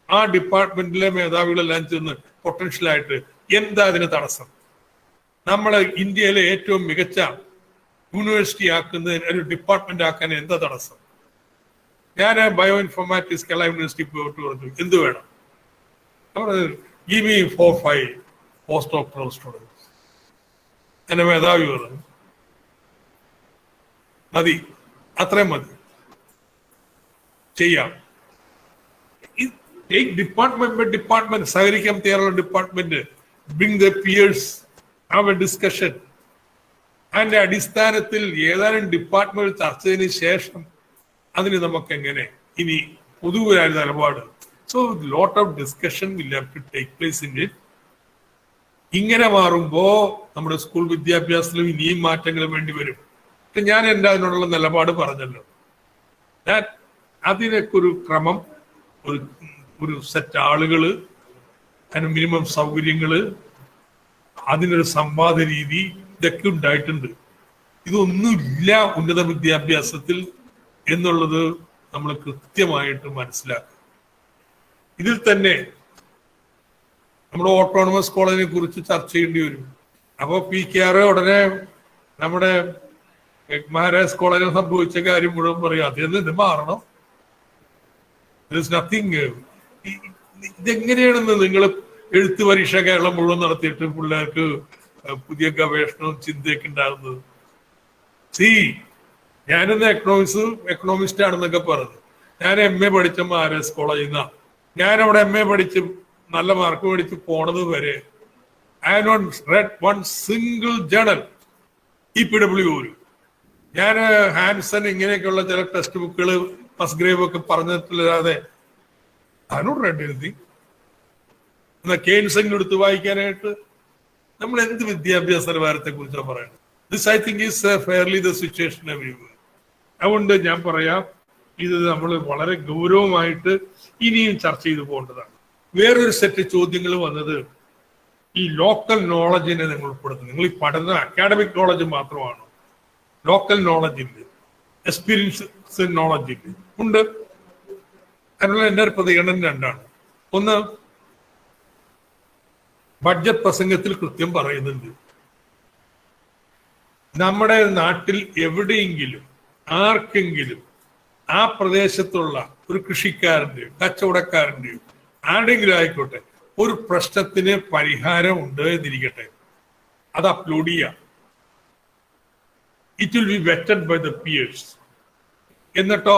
ആ ഡിപ്പാർട്ട്മെന്റിലെ മേധാവികളെല്ലാം ചെന്ന് പൊട്ടൻഷ്യലായിട്ട് എന്താ അതിന് തടസ്സം? നമ്മളെ ഇന്ത്യയിലെ ഏറ്റവും മികച്ച യൂണിവേഴ്സിറ്റി ആക്കുന്നതിന്, ഒരു ഡിപ്പാർട്ട്മെന്റ് ആക്കാൻ എന്താ തടസ്സം? ഞാൻ ബയോ ഇൻഫോർമാറ്റിക്സ് കേരള യൂണിവേഴ്സിറ്റി പോയിട്ട് പറഞ്ഞു, എന്ത് വേണം? Give me 4-5 post doctoral students. എന്റെ മേധാവി പറഞ്ഞു മതി, അത്രയും മതി, ചെയ്യാം. ഡിപ്പാർട്ട്മെന്റ് ബൈ ഡിപ്പാർട്ട്മെന്റ് സഹകരിക്കാൻ തയ്യാറുള്ള department, bring the peers, have a discussion. അതിന്റെ അടിസ്ഥാനത്തിൽ ഏതാനും ഡിപ്പാർട്ട്മെന്റ് ചർച്ച ചെയ്തതിനു ശേഷം അതിന് നമുക്ക് എങ്ങനെ ഇനി പൊതുവായ നിലപാട്. So lot of discussion will have to take place in it. ഇങ്ങനെ മാറുമ്പോ നമ്മുടെ സ്കൂൾ വിദ്യാഭ്യാസത്തിലും ഇനിയും മാറ്റങ്ങൾ വേണ്ടി വരും. ഞാൻ എൻ്റെ അതിനോടുള്ള നിലപാട് പറഞ്ഞല്ലോ. ഞാൻ അതിനൊക്കെ ഒരു ക്രമം, ഒരു സെറ്റ് ആളുകള്, അതിന് മിനിമം സൗകര്യങ്ങള്, അതിനൊരു സംവാദ രീതി, ഇതൊക്കെ ഉണ്ടായിട്ടുണ്ട്. ഇതൊന്നുമില്ല ഉന്നത വിദ്യാഭ്യാസത്തിൽ എന്നുള്ളത് നമ്മൾ കൃത്യമായിട്ട് മനസ്സിലാക്കുക. ഇതിൽ തന്നെ നമ്മുടെ ഓട്ടോണമസ് കോളേജിനെ കുറിച്ച് ചർച്ച ചെയ്യേണ്ടി വരും. അപ്പൊ PKR ഉടനെ നമ്മുടെ മഹാരാജ് കോളേജിൽ സംഭവിച്ച കാര്യം മുഴുവൻ പറയും, അതിൽ ഇത് മാറണം. നത്തിങ്. ഇതെങ്ങനെയാണെന്ന് നിങ്ങൾ എഴുത്ത് പരീക്ഷ കേരളം മുഴുവൻ നടത്തിയിട്ട് പിള്ളേർക്ക് പുതിയ ഗവേഷണവും ചിന്തയൊക്കെ ഉണ്ടാകുന്നത്? ഞാനിന്ന് എക്കണോമിസ്റ്റ് ആണെന്നൊക്കെ പറഞ്ഞു. ഞാൻ MA പഠിച്ച മഹാരാജ് കോളേജിൽ നിന്നാണ്. ഞാൻ അവിടെ MA പഠിച്ച് നല്ല മാർക്ക് മേടിച്ച് പോണത് വരെ I not read one single journal EPW. ഞാൻ ഹാൻസൺ ഇങ്ങനെയൊക്കെയുള്ള ചില ടെക്സ്റ്റ് ബുക്കുകൾ മസ്ഗ്രേവ് ഒക്കെ പറഞ്ഞിട്ടില്ലാതെ ഐ നോട്ട് റെഡ് എനിത്തിങ്. എന്നാൽ കെയ്ൻസ് എടുത്ത് വായിക്കാനായിട്ട് നമ്മൾ എന്ത് വിദ്യാഭ്യാസ നിലവാരത്തെ കുറിച്ചാണ് പറയുന്നത്? This I think is fairly the situation everywhere. അതുകൊണ്ട് ഞാൻ പറയാം, ഇത് നമ്മൾ വളരെ ഗൗരവമായിട്ട് ഇനിയും ചർച്ച ചെയ്തു പോകേണ്ടതാണ്. വേറൊരു സെറ്റ് ചോദ്യങ്ങൾ വന്നത് ഈ ലോക്കൽ നോളജിനെ നിങ്ങൾ ഉൾപ്പെടുത്തുന്നു. നിങ്ങൾ ഈ പഠന അക്കാഡമിക് നോളജ് മാത്രമാണോ? ലോക്കൽ നോളജ് ഇല്ല, എക്സ്പീരിയൻസ് നോളജ് ഇല്ല, ഉണ്ട്. അതിനുള്ള എൻ്റെ ഒരു പ്രതികരണം രണ്ടാണ്. ഒന്ന്, ബഡ്ജറ്റ് പ്രസംഗത്തിൽ കൃത്യം പറയുന്നുണ്ട്, നമ്മുടെ നാട്ടിൽ എവിടെയെങ്കിലും ആർക്കെങ്കിലും ആ പ്രദേശത്തുള്ള ഒരു കൃഷിക്കാരൻ്റെയോ കച്ചവടക്കാരൻ്റെയോ ആരുടെയെങ്കിലും ആയിക്കോട്ടെ ഒരു പ്രശ്നത്തിന് പരിഹാരം ഉണ്ട് എന്നിരിക്കട്ടെ, അത് അപ്ലോഡ് ചെയ്യാം. It will be vetted by the peers. എന്നിട്ടോ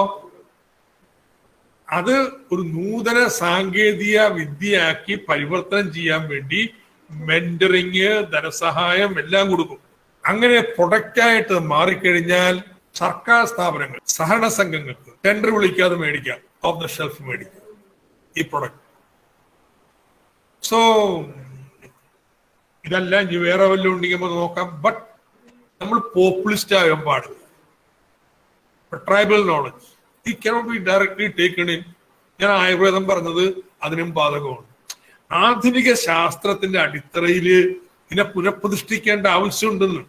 അത് ഒരു നൂതന സാങ്കേതിക വിദ്യയാക്കി പരിവർത്തനം ചെയ്യാൻ വേണ്ടി മെന്ററിങ്, ധനസഹായം എല്ലാം കൊടുക്കും. അങ്ങനെ പ്രൊഡക്റ്റായിട്ട് മാറിക്കഴിഞ്ഞാൽ സർക്കാർ സ്ഥാപനങ്ങൾ, സഹകരണ സംഘങ്ങൾക്ക് ടെൻഡർ വിളിക്കാതെ മേടിക്കാം, ഓഫ് ദ ഷെൽഫ് മേടിക്കാം ഈ പ്രൊഡക്റ്റ്. സോ ഇതെല്ലാം ഇനി വേറെ വല്ലതും ഉണ്ടെങ്കിൽ നോക്കാം. ബട്ട് നമ്മൾ പോപ്പുലിസ്റ്റ് ആകാൻ പാടില്ല. ട്രൈബൽ നോളജ് ഈ cannot be directly taken in. ഞാൻ ആയുർവേദം പറഞ്ഞത് അതിനും ബാധകമാണ്. ആധുനിക ശാസ്ത്രത്തിന്റെ അടിത്തറയില് ഇതിനെ പുനഃപ്രതിഷ്ഠിക്കേണ്ട ആവശ്യമുണ്ടെന്ന്.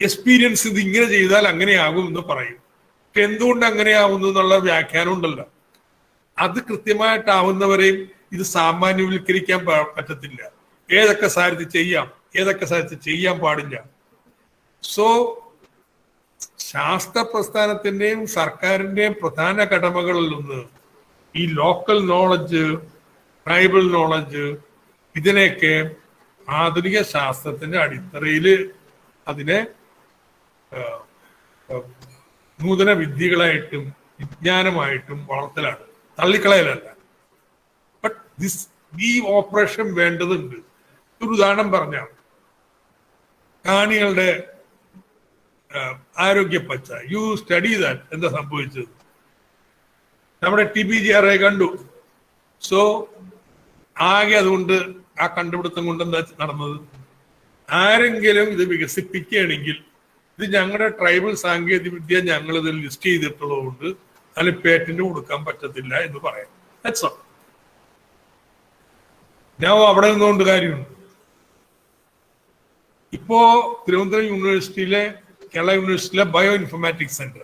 എക്സ്പീരിയൻസ് ഇത് ഇങ്ങനെ ചെയ്താൽ അങ്ങനെയാകും എന്ന് പറയും. എന്തുകൊണ്ട് അങ്ങനെയാവുന്നു എന്നുള്ള വ്യാഖ്യാനം ഉണ്ടല്ലോ, അത് കൃത്യമായിട്ടാവുന്നവരെയും ഇത് സാമാന്യവൽക്കരിക്കാൻ പറ്റത്തില്ല. ഏതൊക്കെ സാഹചര്യത്തിൽ ചെയ്യാം, ഏതൊക്കെ സാഹചര്യത്തിൽ ചെയ്യാൻ പാടില്ല. സോ ശാസ്ത്ര പ്രസ്ഥാനത്തിന്റെയും സർക്കാരിന്റെയും പ്രധാന കടമകളിലൊന്ന് ഈ ലോക്കൽ നോളജ്, ട്രൈബൽ നോളജ്, ഇതിനെയൊക്കെ ആധുനിക ശാസ്ത്രത്തിന്റെ അടിത്തറയിൽ അതിനെ നൂതന വിദ്യകളായിട്ടും വിജ്ഞാനമായിട്ടും വളർത്തലാണ്, തള്ളിക്കളയലല്ല. ബട്ട് ഈ ഓപ്പറേഷൻ വേണ്ടതുണ്ട്. ഒരു ഉദാഹരണം പറഞ്ഞാൽ കാണികളുടെ ആരോഗ്യ പച്ച, യു സ്റ്റഡി ദാറ്റ്, എന്താ സംഭവിച്ചത്? നമ്മുടെ TBGRA കണ്ടു. സോ ആകെ അതുകൊണ്ട് ആ കണ്ടുപിടുത്തം കൊണ്ട് എന്താ നടന്നത്? ആരെങ്കിലും ഇത് വികസിപ്പിക്കുകയാണെങ്കിൽ ഇത് ഞങ്ങളുടെ ട്രൈബൽ സാങ്കേതിക വിദ്യ ഞങ്ങൾ ഇതിൽ ലിസ്റ്റ് ചെയ്തിട്ടുള്ളതുകൊണ്ട് അതിന് പേറ്റന്റ് കൊടുക്കാൻ പറ്റത്തില്ല എന്ന് പറയാം. That's all. ഞാൻ അവിടെ നിന്നുകൊണ്ട് കാര്യമുണ്ട്. ഇപ്പോ തിരുവനന്തപുരം യൂണിവേഴ്സിറ്റിയിലെ, കേരള യൂണിവേഴ്സിറ്റിയിലെ ബയോ ഇൻഫർമാറ്റിക്സ് സെന്റർ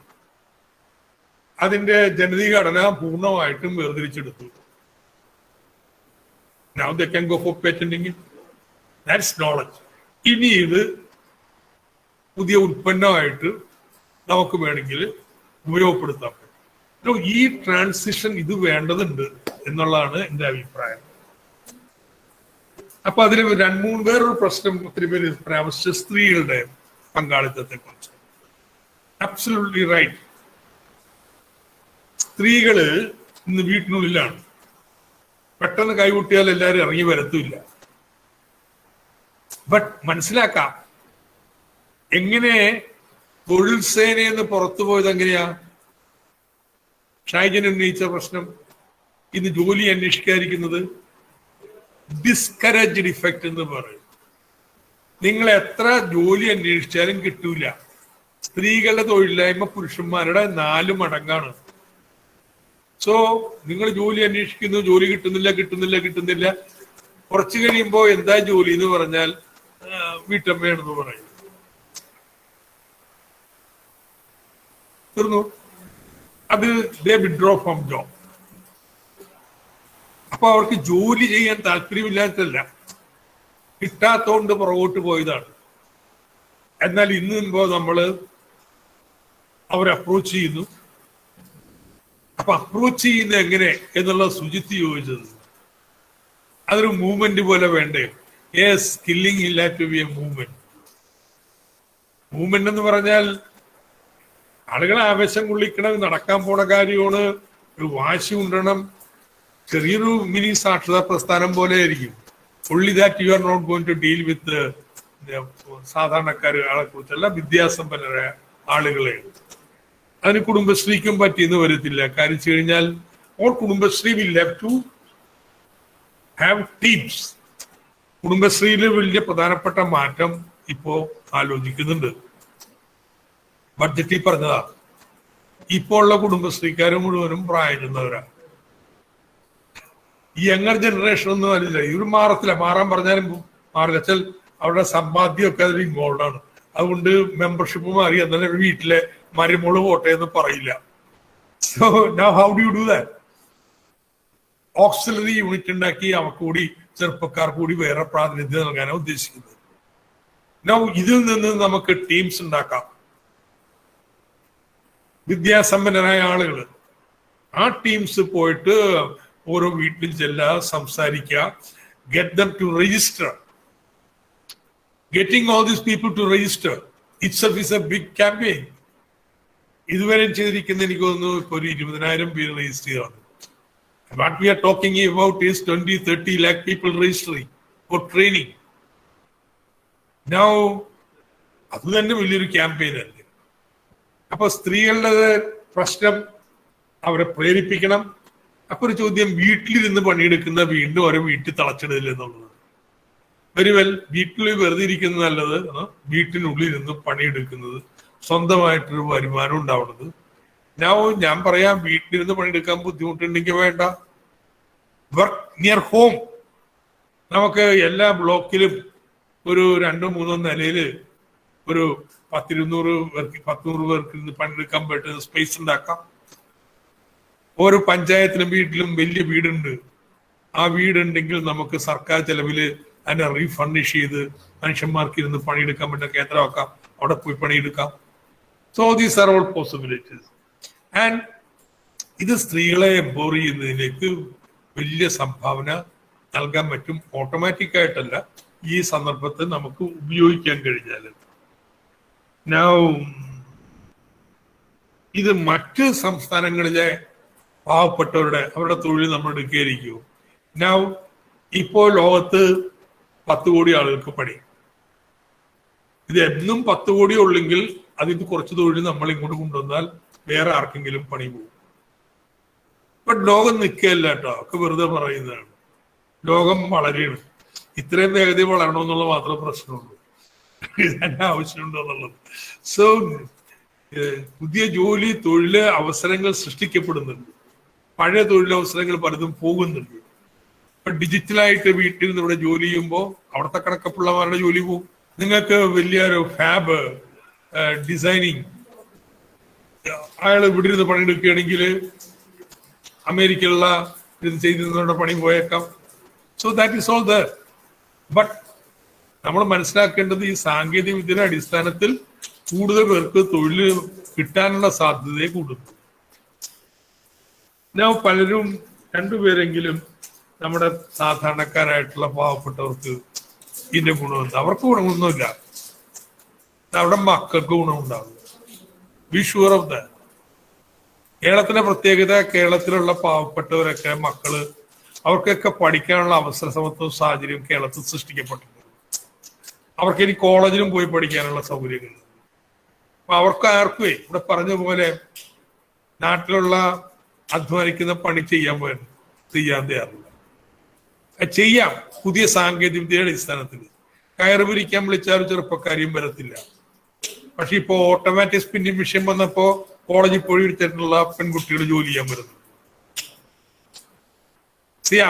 അതിന്റെ ജനതീയ ഘടന പൂർണ്ണമായിട്ടും വേർതിരിച്ചെടുത്തു. Now they can go for patenting it. That's knowledge. ഇനി ഇത് പുതിയ ഉൽപ്പന്നമായിട്ട് നമുക്ക് വേണമെങ്കിൽ ഉപയോഗപ്പെടുത്താൻ പറ്റും. ഈ ട്രാൻസിഷൻ ഇത് വേണ്ടതുണ്ട് എന്നുള്ളതാണ് എൻ്റെ അഭിപ്രായം. അപ്പൊ അതിൽ വേറൊരു പ്രശ്നം ഒത്തിരി പേര് പരാമർശിച്ച സ്ത്രീകളുടെ പങ്കാളിത്തത്തെ കുറിച്ച്. Absolutely right. സ്ത്രീകള് ഇന്ന് വീട്ടിനുള്ളിലാണ്. പെട്ടെന്ന് കൈകൂട്ടിയാൽ എല്ലാവരും ഇറങ്ങി വരത്തുമില്ല. ബട്ട് മനസ്സിലാക്കാം എങ്ങനെ തൊഴിൽ സേനയെന്ന് പുറത്തു പോയത് എങ്ങനെയാ? ഷൈജൻ ഉന്നയിച്ച പ്രശ്നം, ഇന്ന് ജോലി അന്വേഷിക്കാതിരിക്കുന്നത് ഡിസ്കറേജ്ഡ് ഇഫക്റ്റ് എന്ന് പറയും. നിങ്ങൾ എത്ര ജോലി അന്വേഷിച്ചാലും കിട്ടൂല. സ്ത്രീകളുടെ തൊഴിലില്ലായ്മ പുരുഷന്മാരുടെ 4 മടങ്ങാണ്. സോ നിങ്ങൾ ജോലി അന്വേഷിക്കുന്നു, ജോലി കിട്ടുന്നില്ല. കുറച്ചു കഴിയുമ്പോ എന്താ ജോലി എന്ന് പറഞ്ഞാൽ വീട്ടമ്മയാണെന്ന് പറയും. തീർന്നു. അത് ദേ വിഡ്രോ ഫ്രം ജോബ്. അപ്പൊ അവർക്ക് ജോലി ചെയ്യാൻ താല്പര്യമില്ലാത്തല്ല, കിട്ടാത്തോണ്ട് പുറകോട്ട് പോയതാണ്. എന്നാൽ ഇന്ന് മുമ്പോ നമ്മള് അവരെ അപ്രോച്ച് ചെയ്യുന്നു. അപ്പൊ അപ്രോച്ച് ചെയ്യുന്ന എങ്ങനെ എന്നുള്ള സുജിത്ത് ചോദിച്ചത്, അതൊരു മൂവ്മെന്റ് പോലെ വേണ്ടേ? സ്കില്ലിംഗ് ഇല്ല to be a movement. Movement എന്ന് പറഞ്ഞാൽ ആളുകളെ ആവേശം കൊള്ളിക്കണം, നടക്കാൻ പോണ കാര്യമാണ്, ഒരു വാശി ഉണ്ടണം. ചെറിയൊരു മിനി സാക്ഷരതാ പ്രസ്ഥാനം പോലെ ആയിരിക്കും. only that you are not going to deal with സാധാരണക്കാരെ കുറിച്ചല്ല, വിദ്യാസമ്പന്നരായ ആളുകളെ. അതിന് കുടുംബശ്രീക്കും പറ്റിയെന്ന് വരത്തില്ല. കാര്യം വെച്ച് കഴിഞ്ഞാൽ all Kudumbashree will have to have teams. കുടുംബശ്രീയിൽ വലിയ പ്രധാനപ്പെട്ട മാറ്റം ഇപ്പോ ആലോചിക്കുന്നുണ്ട്. ബഡ്ജറ്റിൽ പറഞ്ഞതാ. ഇപ്പോ ഉള്ള കുടുംബശ്രീക്കാർ മുഴുവനും പ്രായം ചെന്നവരാ. ഈ യങ്ങർ ജനറേഷൻ ഒന്നും അല്ല, ഇവർ മാറത്തില്ല. മാറാൻ പറഞ്ഞാലും മാറില്ല. വെച്ചാൽ അവരുടെ സമ്പാദ്യമൊക്കെ അതിൽ ഇൻവോൾവ് ആണ്. അതുകൊണ്ട് മെമ്പർഷിപ്പ് മാറി എന്നാലും വീട്ടിലെ മരുമോള് പോട്ടെ എന്ന് പറയില്ല. So now how do you do that? Auxiliary unit ഉണ്ടാക്കി അവർക്ക് കൂടി ചെറുപ്പക്കാർക്ക് കൂടി വേറെ പ്രാതിനിധ്യം നൽകാനാണ് ഉദ്ദേശിക്കുന്നത്. നൗ ഇതിൽ നിന്ന് നമുക്ക് ടീംസ് ഉണ്ടാക്കാം. വിദ്യാസമ്പന്നരായ ആളുകൾ, ആ ടീംസ് പോയിട്ട് ഓരോ വീട്ടിലും ചെല്ലുക, സംസാരിക്കുക, get them to register. Getting all these people to register itself is a big campaign. ഇതുവരെ ചെയ്തിരിക്കുന്ന എനിക്ക് തോന്നുന്നു ഇപ്പൊ ഒരു 20,000 പേര് രജിസ്റ്റർ ചെയ്താണ്. What we are talking about is 20-30 lakh people registering for training. Now അത് തന്നെ വലിയൊരു ക്യാമ്പയിൻ അല്ലേ. അപ്പൊ സ്ത്രീകളുടെ പ്രശ്നം അവരെ പ്രേരിപ്പിക്കണം. അപ്പൊ ഒരു ചോദ്യം, വീട്ടിലിരുന്ന് പണിയെടുക്കുന്ന വീണ്ടും അവരെ വീട്ടിൽ തളച്ചിടില്ല എന്നുള്ളത്. വെരി വെൽ, വീട്ടിൽ വെറുതെ ഇരിക്കുന്നത് നല്ലത്, വീട്ടിനുള്ളിൽ നിന്ന് പണിയെടുക്കുന്നത്, സ്വന്തമായിട്ടൊരു വരുമാനം ഉണ്ടാവുന്നത്. ഞാൻ പറയാം, വീട്ടിലിരുന്ന് പണിയെടുക്കാൻ ബുദ്ധിമുട്ടുണ്ടെങ്കിൽ വേണ്ട, വർക്ക് നിയർ ഹോം. നമുക്ക് എല്ലാ ബ്ലോക്കിലും ഒരു 2-3 നിലയില് ഒരു 10-200 പേർക്ക് ഇരുന്ന് പണിയെടുക്കാൻ പറ്റുന്ന സ്പേസ് ഉണ്ടാക്കാം. ഓരോ പഞ്ചായത്തിലും വീട്ടിലും വലിയ വീടുണ്ട്. ആ വീടുണ്ടെങ്കിൽ നമുക്ക് സർക്കാർ ചെലവില് അതിനെ റീഫർണിഷ് ചെയ്ത് മനുഷ്യന്മാർക്ക് ഇരുന്ന് പണിയെടുക്കാൻ പറ്റുന്ന കേന്ദ്രമാക്കാം. അവിടെ പോയി പണിയെടുക്കാം. So these are all possibilities. And ഇത് സ്ത്രീകളെ എംപവർ ചെയ്യുന്നതിലേക്ക് വലിയ സംഭാവന നൽകാൻ പറ്റും. ഓട്ടോമാറ്റിക് ആയിട്ടല്ല, ഈ സന്ദർഭത്തെ നമുക്ക് ഉപയോഗിക്കാൻ കഴിഞ്ഞാൽ. ഇത് മറ്റ് സംസ്ഥാനങ്ങളിലെ പാവപ്പെട്ടവരുടെ അവരുടെ തൊഴിൽ നമ്മൾ എടുക്കുകയായിരിക്കും. ഇപ്പോൾ ലോകത്ത് 10 കോടി ആളുകൾക്ക് പണി. ഇത് എന്നും 10 കോടി ഉള്ളെങ്കിൽ അതിന് കുറച്ച് തൊഴിൽ നമ്മൾ ഇങ്ങോട്ട് കൊണ്ടുവന്നാൽ വേറെ ആർക്കെങ്കിലും പണി പോകും. ബട്ട് ലോകം നിൽക്കുകയല്ല കേട്ടോ, ഒക്കെ വെറുതെ പറയുന്നതാണ്. ലോകം വളരെയാണ്. ഇത്രയും വേഗതയിൽ വളരണമെന്നുള്ള മാത്രമേ പ്രശ്നമുള്ളൂ. ഇതിന്റെ ആവശ്യമുണ്ടോ എന്നുള്ളത്. സോ പുതിയ ജോലി തൊഴില് അവസരങ്ങൾ സൃഷ്ടിക്കപ്പെടുന്നുണ്ട്. പഴയ തൊഴിലവസരങ്ങൾ പലതും പോകുന്നുണ്ട്. ഇപ്പൊ ഡിജിറ്റലായിട്ട് വീട്ടിൽ നിന്ന് ഇവിടെ ജോലി ചെയ്യുമ്പോൾ അവിടുത്തെ കണക്കപ്പുള്ളവരുടെ ജോലി പോകും. നിങ്ങൾക്ക് വലിയൊരു ഫാബ് ഡിസൈനിങ് അയാൾ ഇവിടെ ഇരുന്ന് പണിയെടുക്കുകയാണെങ്കിൽ അമേരിക്കയിലുള്ള ഇത് ചെയ്തിരുന്നവരുടെ പണി പോയേക്കാം. So that is all there. But നമ്മൾ മനസ്സിലാക്കേണ്ടത് ഈ സാങ്കേതിക വിദ്യയുടെ അടിസ്ഥാനത്തിൽ കൂടുതൽ പേർക്ക് തൊഴിൽ കിട്ടാനുള്ള സാധ്യതയെ കൂടുന്നു. പലരും 2 പേരെങ്കിലും നമ്മുടെ സാധാരണക്കാരായിട്ടുള്ള പാവപ്പെട്ടവർക്ക് ഇതിന്റെ ഗുണമുണ്ട്. അവർക്ക് ഗുണമൊന്നുമില്ല, അവിടെ മക്കൾക്ക് ഗുണമുണ്ടാകും. Be sure of that. കേരളത്തിന്റെ പ്രത്യേകത, കേരളത്തിലുള്ള പാവപ്പെട്ടവരൊക്കെ മക്കള് അവർക്കൊക്കെ പഠിക്കാനുള്ള അവസര സമത്വവും സാഹചര്യം കേരളത്തിൽ സൃഷ്ടിക്കപ്പെട്ടിട്ടുണ്ട്. അവർക്ക് ഇനി കോളേജിലും പോയി പഠിക്കാനുള്ള സൗകര്യങ്ങൾ. അപ്പൊ അവർക്ക് ആർക്കുവേ ഇവിടെ പറഞ്ഞ പോലെ നാട്ടിലുള്ള അധ്വാനിക്കുന്ന പണി ചെയ്യാൻ തയ്യാറില്ല. ചെയ്യാം പുതിയ സാങ്കേതിക വിദ്യയുടെ അടിസ്ഥാനത്തിൽ. കയറ് പിരിക്കാൻ വിളിച്ചാൽ ചെറുപ്പക്കാരിയും വരത്തില്ല. പക്ഷെ ഇപ്പോ ഓട്ടോമാറ്റിക് സ്പിന്നിങ് മെഷീൻ വന്നപ്പോ കോളേജിൽ പോയി എടുത്തിട്ടുള്ള പെൺകുട്ടികൾ ജോലി ചെയ്യാൻ വരുന്നു.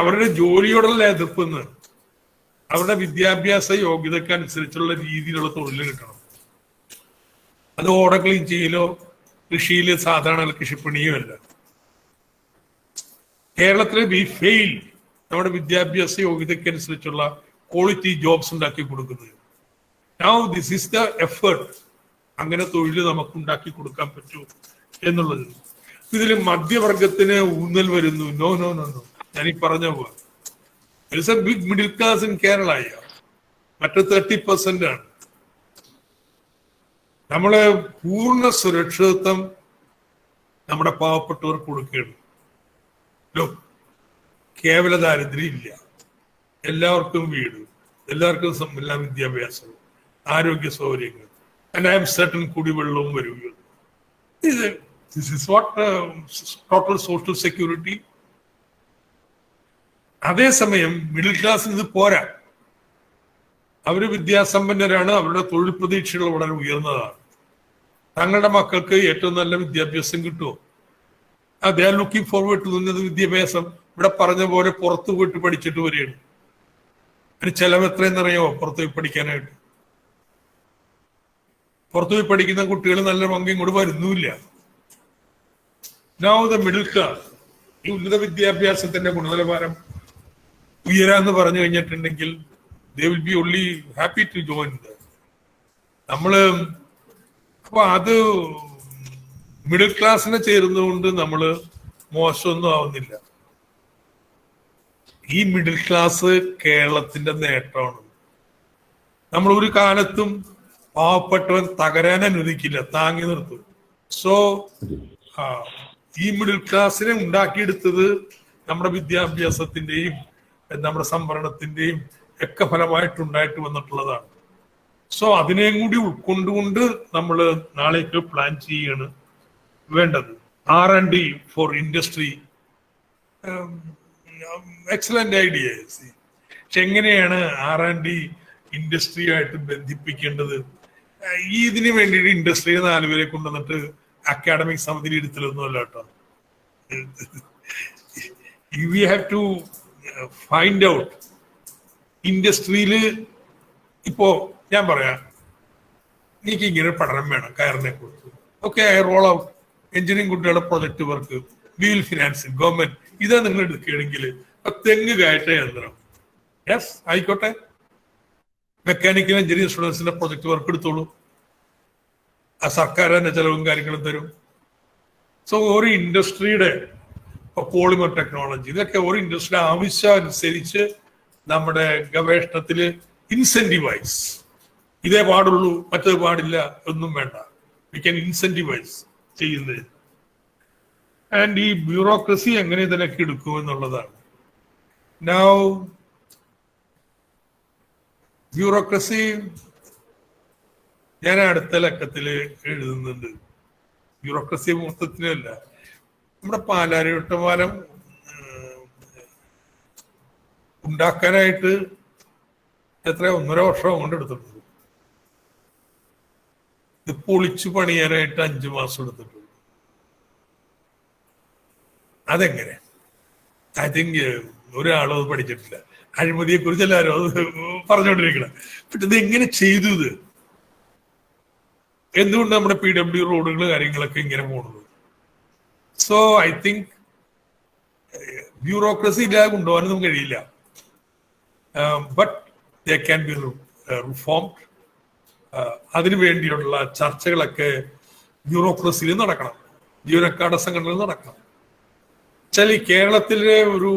അവരുടെ ജോലിയോടുള്ള എതിർപ്പെന്ന് അവരുടെ വിദ്യാഭ്യാസ യോഗ്യതയ്ക്ക് അനുസരിച്ചുള്ള രീതിയിലുള്ള തൊഴിൽ കിട്ടണം. അത് ഓട ക്ലീൻ ചെയ്യലോ കൃഷിയില് സാധാരണ കൃഷിപ്പണിയോ അല്ല. കേരളത്തിൽ വി ഫെയിൽ നമ്മുടെ വിദ്യാഭ്യാസ യോഗ്യതയ്ക്ക് അനുസരിച്ചുള്ള ക്വാളിറ്റി ജോബ്സ് ഉണ്ടാക്കി കൊടുക്കുന്നത്. Now this is the effort. അങ്ങനെ തൊഴിൽ നമുക്ക് ഉണ്ടാക്കി കൊടുക്കാൻ പറ്റൂ എന്നുള്ളത്. ഇതിൽ മധ്യവർഗത്തിന് ഊന്നൽ വരുന്നു. നോ നോ നോ നോ ഞാൻ ഈ പറഞ്ഞ പോലെ it's a big middle class in Kerala. മറ്റു 30% ആണ്. നമ്മള് പൂർണ്ണ സുരക്ഷിതത്വം നമ്മുടെ പാവപ്പെട്ടവർക്ക് കൊടുക്കുകയാണ്. കേവല ദാരിദ്ര്യം ഇല്ല. എല്ലാവർക്കും വീട്, എല്ലാവർക്കും എല്ലാ വിദ്യാഭ്യാസവും, ആരോഗ്യ സൗകര്യങ്ങൾ, ആൻഡ് ഐ എം സർട്ടൻ കുടിവെള്ളവും വരികയുള്ളൂ. This is what total social security. അതേസമയം മിഡിൽ ക്ലാസ്സിന് ഇത് പോരാ. അവര് വിദ്യാസമ്പന്നരാണ്, അവരുടെ തൊഴിൽ പ്രതീക്ഷകൾ വളരെ ഉയർന്നതാണ്. തങ്ങളുടെ മക്കൾക്ക് ഏറ്റവും നല്ല വിദ്യാഭ്യാസം കിട്ടുമോ? They are looking forward to ഉന്നത വിദ്യാഭ്യാസം. ഇവിടെ പറഞ്ഞ പോലെ പുറത്തു പോയിട്ട് പഠിച്ചിട്ട് വരികയാണ്. അതിന് ചെലവ് എത്രയെന്നറിയാമോ പുറത്തു പോയി പഠിക്കാനായിട്ട്? പുറത്തുപോയി പഠിക്കുന്ന കുട്ടികൾ നല്ല പങ്ക് ഇങ്ങോട്ട് വരുന്നുമില്ല. നൗ ദ മിഡിൽ ക്ലാസ്, ഈ ഉന്നത വിദ്യാഭ്യാസത്തിന്റെ ഗുണനിലവാരം ഉയരാന്ന് പറഞ്ഞു കഴിഞ്ഞിട്ടുണ്ടെങ്കിൽ they will be only happy to join. നമ്മള് അപ്പൊ അത് മിഡിൽ ക്ലാസ്സിനെ ചേരുന്നതുകൊണ്ട് നമ്മള് മോശമൊന്നും ആവുന്നില്ല. ഈ മിഡിൽ ക്ലാസ് കേരളത്തിന്റെ നേട്ടമാണ്. നമ്മൾ ഒരു കാലത്തും പാവപ്പെട്ടവൻ തകരാൻ അനുവദിക്കില്ല, താങ്ങി നിർത്തും. സോ ഈ മിഡിൽ ക്ലാസ്സിനെ ഉണ്ടാക്കിയെടുത്തത് നമ്മുടെ വിദ്യാഭ്യാസത്തിന്റെയും നമ്മുടെ സംവരണത്തിന്റെയും ഒക്കെ ഫലമായിട്ടുണ്ടായിട്ട് വന്നിട്ടുള്ളതാണ്. സോ അതിനെയും കൂടി ഉൾക്കൊണ്ടുകൊണ്ട് നമ്മൾ നാളേക്ക് പ്ലാൻ ചെയ്യാണ് വേണ്ടത്. R&D four industry, excellent idea. പക്ഷെ എങ്ങനെയാണ് R&D ഇൻഡസ്ട്രിയായിട്ട് ബന്ധിപ്പിക്കേണ്ടത്? ഇതിന് വേണ്ടിയിട്ട് ഇൻഡസ്ട്രിയെ 4 പേരെ കൊണ്ടുവന്നിട്ട് അക്കാഡമിക് സമിതിയിൽ ഇരുത്തലൊന്നും അല്ല കേട്ടോ. We have to find out ഇൻഡസ്ട്രിയില്. ഇപ്പോ ഞാൻ പറയാം, എനിക്ക് ഇങ്ങനെ പഠനം വേണം കയറിനെ കുറിച്ച്. Okay, I roll out engineering കുട്ടികളുടെ project work, we will finance, government. ഇതാ നിങ്ങൾ എടുക്കുകയാണെങ്കിൽ തെങ്ങ് കയറ്റ യന്ത്രം, യെസ് ആയിക്കോട്ടെ, മെക്കാനിക്കൽ എഞ്ചിനീയറിംഗ് സ്റ്റുഡൻസിന്റെ പ്രൊജക്ട് വർക്ക് എടുത്തോളൂ, ആ സർക്കാർ തന്നെ ചെലവും കാര്യങ്ങളും തരും. സോ ഒരു ഇൻഡസ്ട്രിയുടെ പോളിമർ ടെക്നോളജി, ഇതൊക്കെ ഒരു ഇൻഡസ്ട്രിയുടെ ആവശ്യം അനുസരിച്ച് നമ്മുടെ ഗവേഷണത്തിൽ ഇൻസെന്റിവൈസ്, ഇതേ പാടുള്ളൂ മറ്റത് പാടില്ല ഒന്നും വേണ്ട, വി ക്യാൻ ഇൻസെന്റിവൈസ് ചെയ്യുന്നത്. ആൻഡ് ഈ ബ്യൂറോക്രസി എങ്ങനെ ഇതിനൊക്കെ എടുക്കുമെന്നുള്ളതാണ്. നൗ ബ്യൂറോക്രസി ഞാൻ അടുത്ത ലക്കത്തില് എഴുതുന്നുണ്ട്. ബ്യൂറോക്രസി മൊത്തത്തിലല്ല, നമ്മുടെ പാലാരിവട്ടം ഉണ്ടാക്കാനായിട്ട് എത്ര 1.5 വർഷം കൊണ്ട് എടുത്തിട്ടുണ്ട്. ഇത് പൊളിച്ചു പണിയാനായിട്ട് 5 മാസം എടുത്തിട്ടുണ്ട്. അതെങ്ങനെ? ഐ തിങ്ക് ഒരാളും അത് പഠിച്ചിട്ടില്ല. അഴിമതിയെ കുറിച്ച് എല്ലാവരും അത് പറഞ്ഞുകൊണ്ടിരിക്കണം. പക്ഷെ ഇത് എങ്ങനെ ചെയ്തു? ഇത് എന്തുകൊണ്ട് നമ്മുടെ PW റോഡുകൾ കാര്യങ്ങളൊക്കെ ഇങ്ങനെ പോകുന്നത്? സോ ഐ തിങ്ക് ബ്യൂറോക്രസി ഇല്ലാതെ കൊണ്ടുപോകാനൊന്നും കഴിയില്ല. But they can be reformed. അതിനു വേണ്ടിയുള്ള ചർച്ചകളൊക്കെ ബ്യൂറോക്രസിയിൽ നടക്കണം, ജീവനക്കാരുടെ സംഘടനയിൽ നടക്കണം. വെച്ചാൽ ഈ കേരളത്തിലെ ഒരു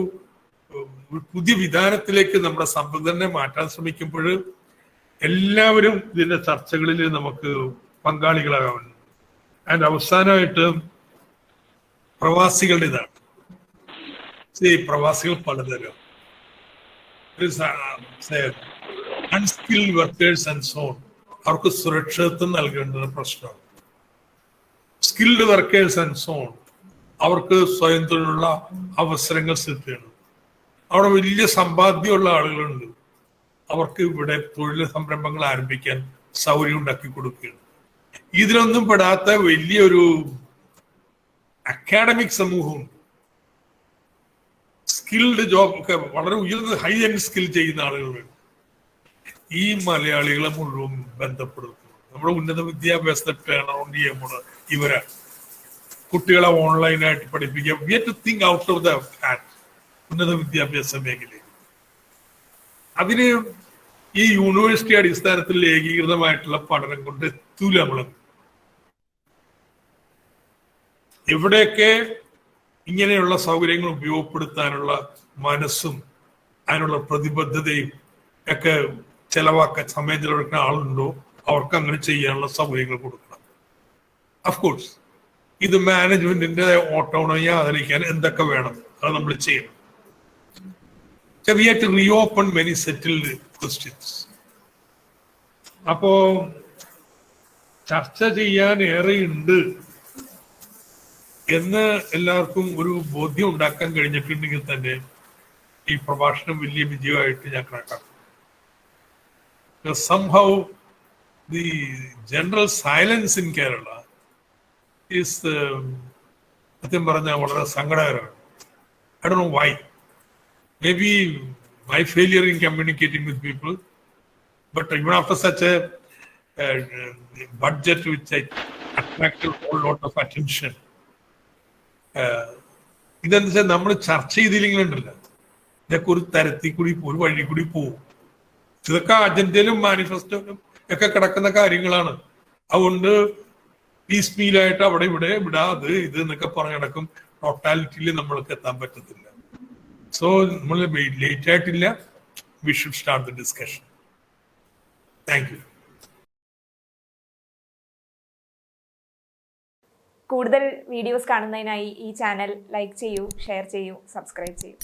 പുതിയ വിധാനത്തിലേക്ക് നമ്മുടെ സമ്പദനെ മാറ്റാൻ ശ്രമിക്കുമ്പോൾ എല്ലാവരും ഇതിന്റെ ചർച്ചകളിൽ നമുക്ക് പങ്കാളികളാകാൻ. ആൻഡ് അവസാനമായിട്ട് പ്രവാസികളുടെ ഇതാണ്. പ്രവാസികൾ പലതരം, അൺസ്കിൽഡ് വർക്കേഴ്സ് ആൻഡ് സോൺ, അവർക്ക് സുരക്ഷിതത്വം നൽകേണ്ട പ്രശ്നം. സ്കിൽഡ് വർക്കേഴ്സ് ആൻഡ് സോൺ, അവർക്ക് സ്വയം തൊഴിലുള്ള അവസരങ്ങൾ സൃഷ്ടിക്കണം. അവിടെ വലിയ സമ്പാദ്യമുള്ള ആളുകളുണ്ട്, അവർക്ക് ഇവിടെ തൊഴിൽ സംരംഭങ്ങൾ ആരംഭിക്കാൻ സൗകര്യം ഉണ്ടാക്കി കൊടുക്കുകയാണ്. ഇതിലൊന്നും പെടാത്ത വലിയൊരു അക്കാഡമിക് സമൂഹമുണ്ട്. സ്കിൽഡ് ജോബ് ഒക്കെ വളരെ ഉയർന്ന ഹൈ എൻഡ് സ്കിൽ ചെയ്യുന്ന ആളുകളുണ്ട്. ഈ മലയാളികളെ മുഴുവൻ ബന്ധപ്പെടുത്തുന്നു. നമ്മുടെ ഉന്നത വിദ്യാഭ്യാസത്തെ ടേൺ അറൗണ്ട് ചെയ്യുമ്പോൾ ഇവരാണ്. കുട്ടികളെ ഓൺലൈനായിട്ട് പഠിപ്പിക്കുക. We have to think out of the hat. ഉന്നത വിദ്യാഭ്യാസ മേഖലയിൽ അതിന് ഈ യൂണിവേഴ്സിറ്റി അടിസ്ഥാനത്തിൽ ഏകീകൃതമായിട്ടുള്ള പഠനം കൊണ്ട് എത്തൂല. നമ്മള് എവിടെയൊക്കെ ഇങ്ങനെയുള്ള സൗകര്യങ്ങൾ ഉപയോഗപ്പെടുത്താനുള്ള മനസ്സും അതിനുള്ള പ്രതിബദ്ധതയും ഒക്കെ ചെലവാക്കാൻ സമയം ചെലവഴിക്കുന്ന ആളുണ്ടോ അവർക്ക് അങ്ങനെ ചെയ്യാനുള്ള സൗകര്യങ്ങൾ കൊടുക്കണം. അഫ്കോഴ്സ് ഇത് മാനേജ്മെന്റിന്റെ ഓട്ടോണമി ആദരിക്കാൻ എന്തൊക്കെ വേണം അത് നമ്മൾ ചെയ്യണം. We have to reopen many settled questions. അപ്പോ ചർച്ച ചെയ്യാൻ ഏറെയുണ്ട് എന്ന് എല്ലാവർക്കും ഒരു ബോധ്യം ഉണ്ടാക്കാൻ കഴിഞ്ഞിട്ടുണ്ടെങ്കിൽ തന്നെ ഈ പ്രഭാഷണം വലിയ വിജയമായിട്ട് ഞാൻ കണക്കാക്കും. Somehow the general silence in Kerala is സത്യം പറഞ്ഞാൽ വളരെ സങ്കടകരമാണ്. I don't know why. maybe my failure in communicating with people, but even after such a budget which I attracted a whole lot of attention, ഇതെന്താ വെച്ചാൽ നമ്മൾ ചർച്ച ചെയ്തില്ലെങ്കിലുണ്ടല്ലോ ഇതൊക്കെ ഒരു തരത്തിൽ കൂടി ഒരു വഴി കൂടി പോവും. ഇതൊക്കെ അജണ്ടയിലും മാനിഫെസ്റ്റോയിലും ഒക്കെ കിടക്കുന്ന കാര്യങ്ങളാണ്. അതുകൊണ്ട് പീസ് മീലായിട്ട് അവിടെ ഇവിടെ വിടാത് ഇത് എന്നൊക്കെ പറഞ്ഞു നടക്കും. ടോട്ടാലിറ്റിയിൽ നമ്മൾക്ക് എത്താൻ പറ്റത്തില്ല. സോ നമ്മൾ ലേറ്റ് ആയിട്ടില്ല. We should start the discussion. Thank you. കൂടുതൽ വീഡിയോസ് കാണുന്നതിനായി ഈ ചാനൽ ലൈക്ക് ചെയ്യൂ, ഷെയർ ചെയ്യൂ, സബ്സ്ക്രൈബ് ചെയ്യൂ.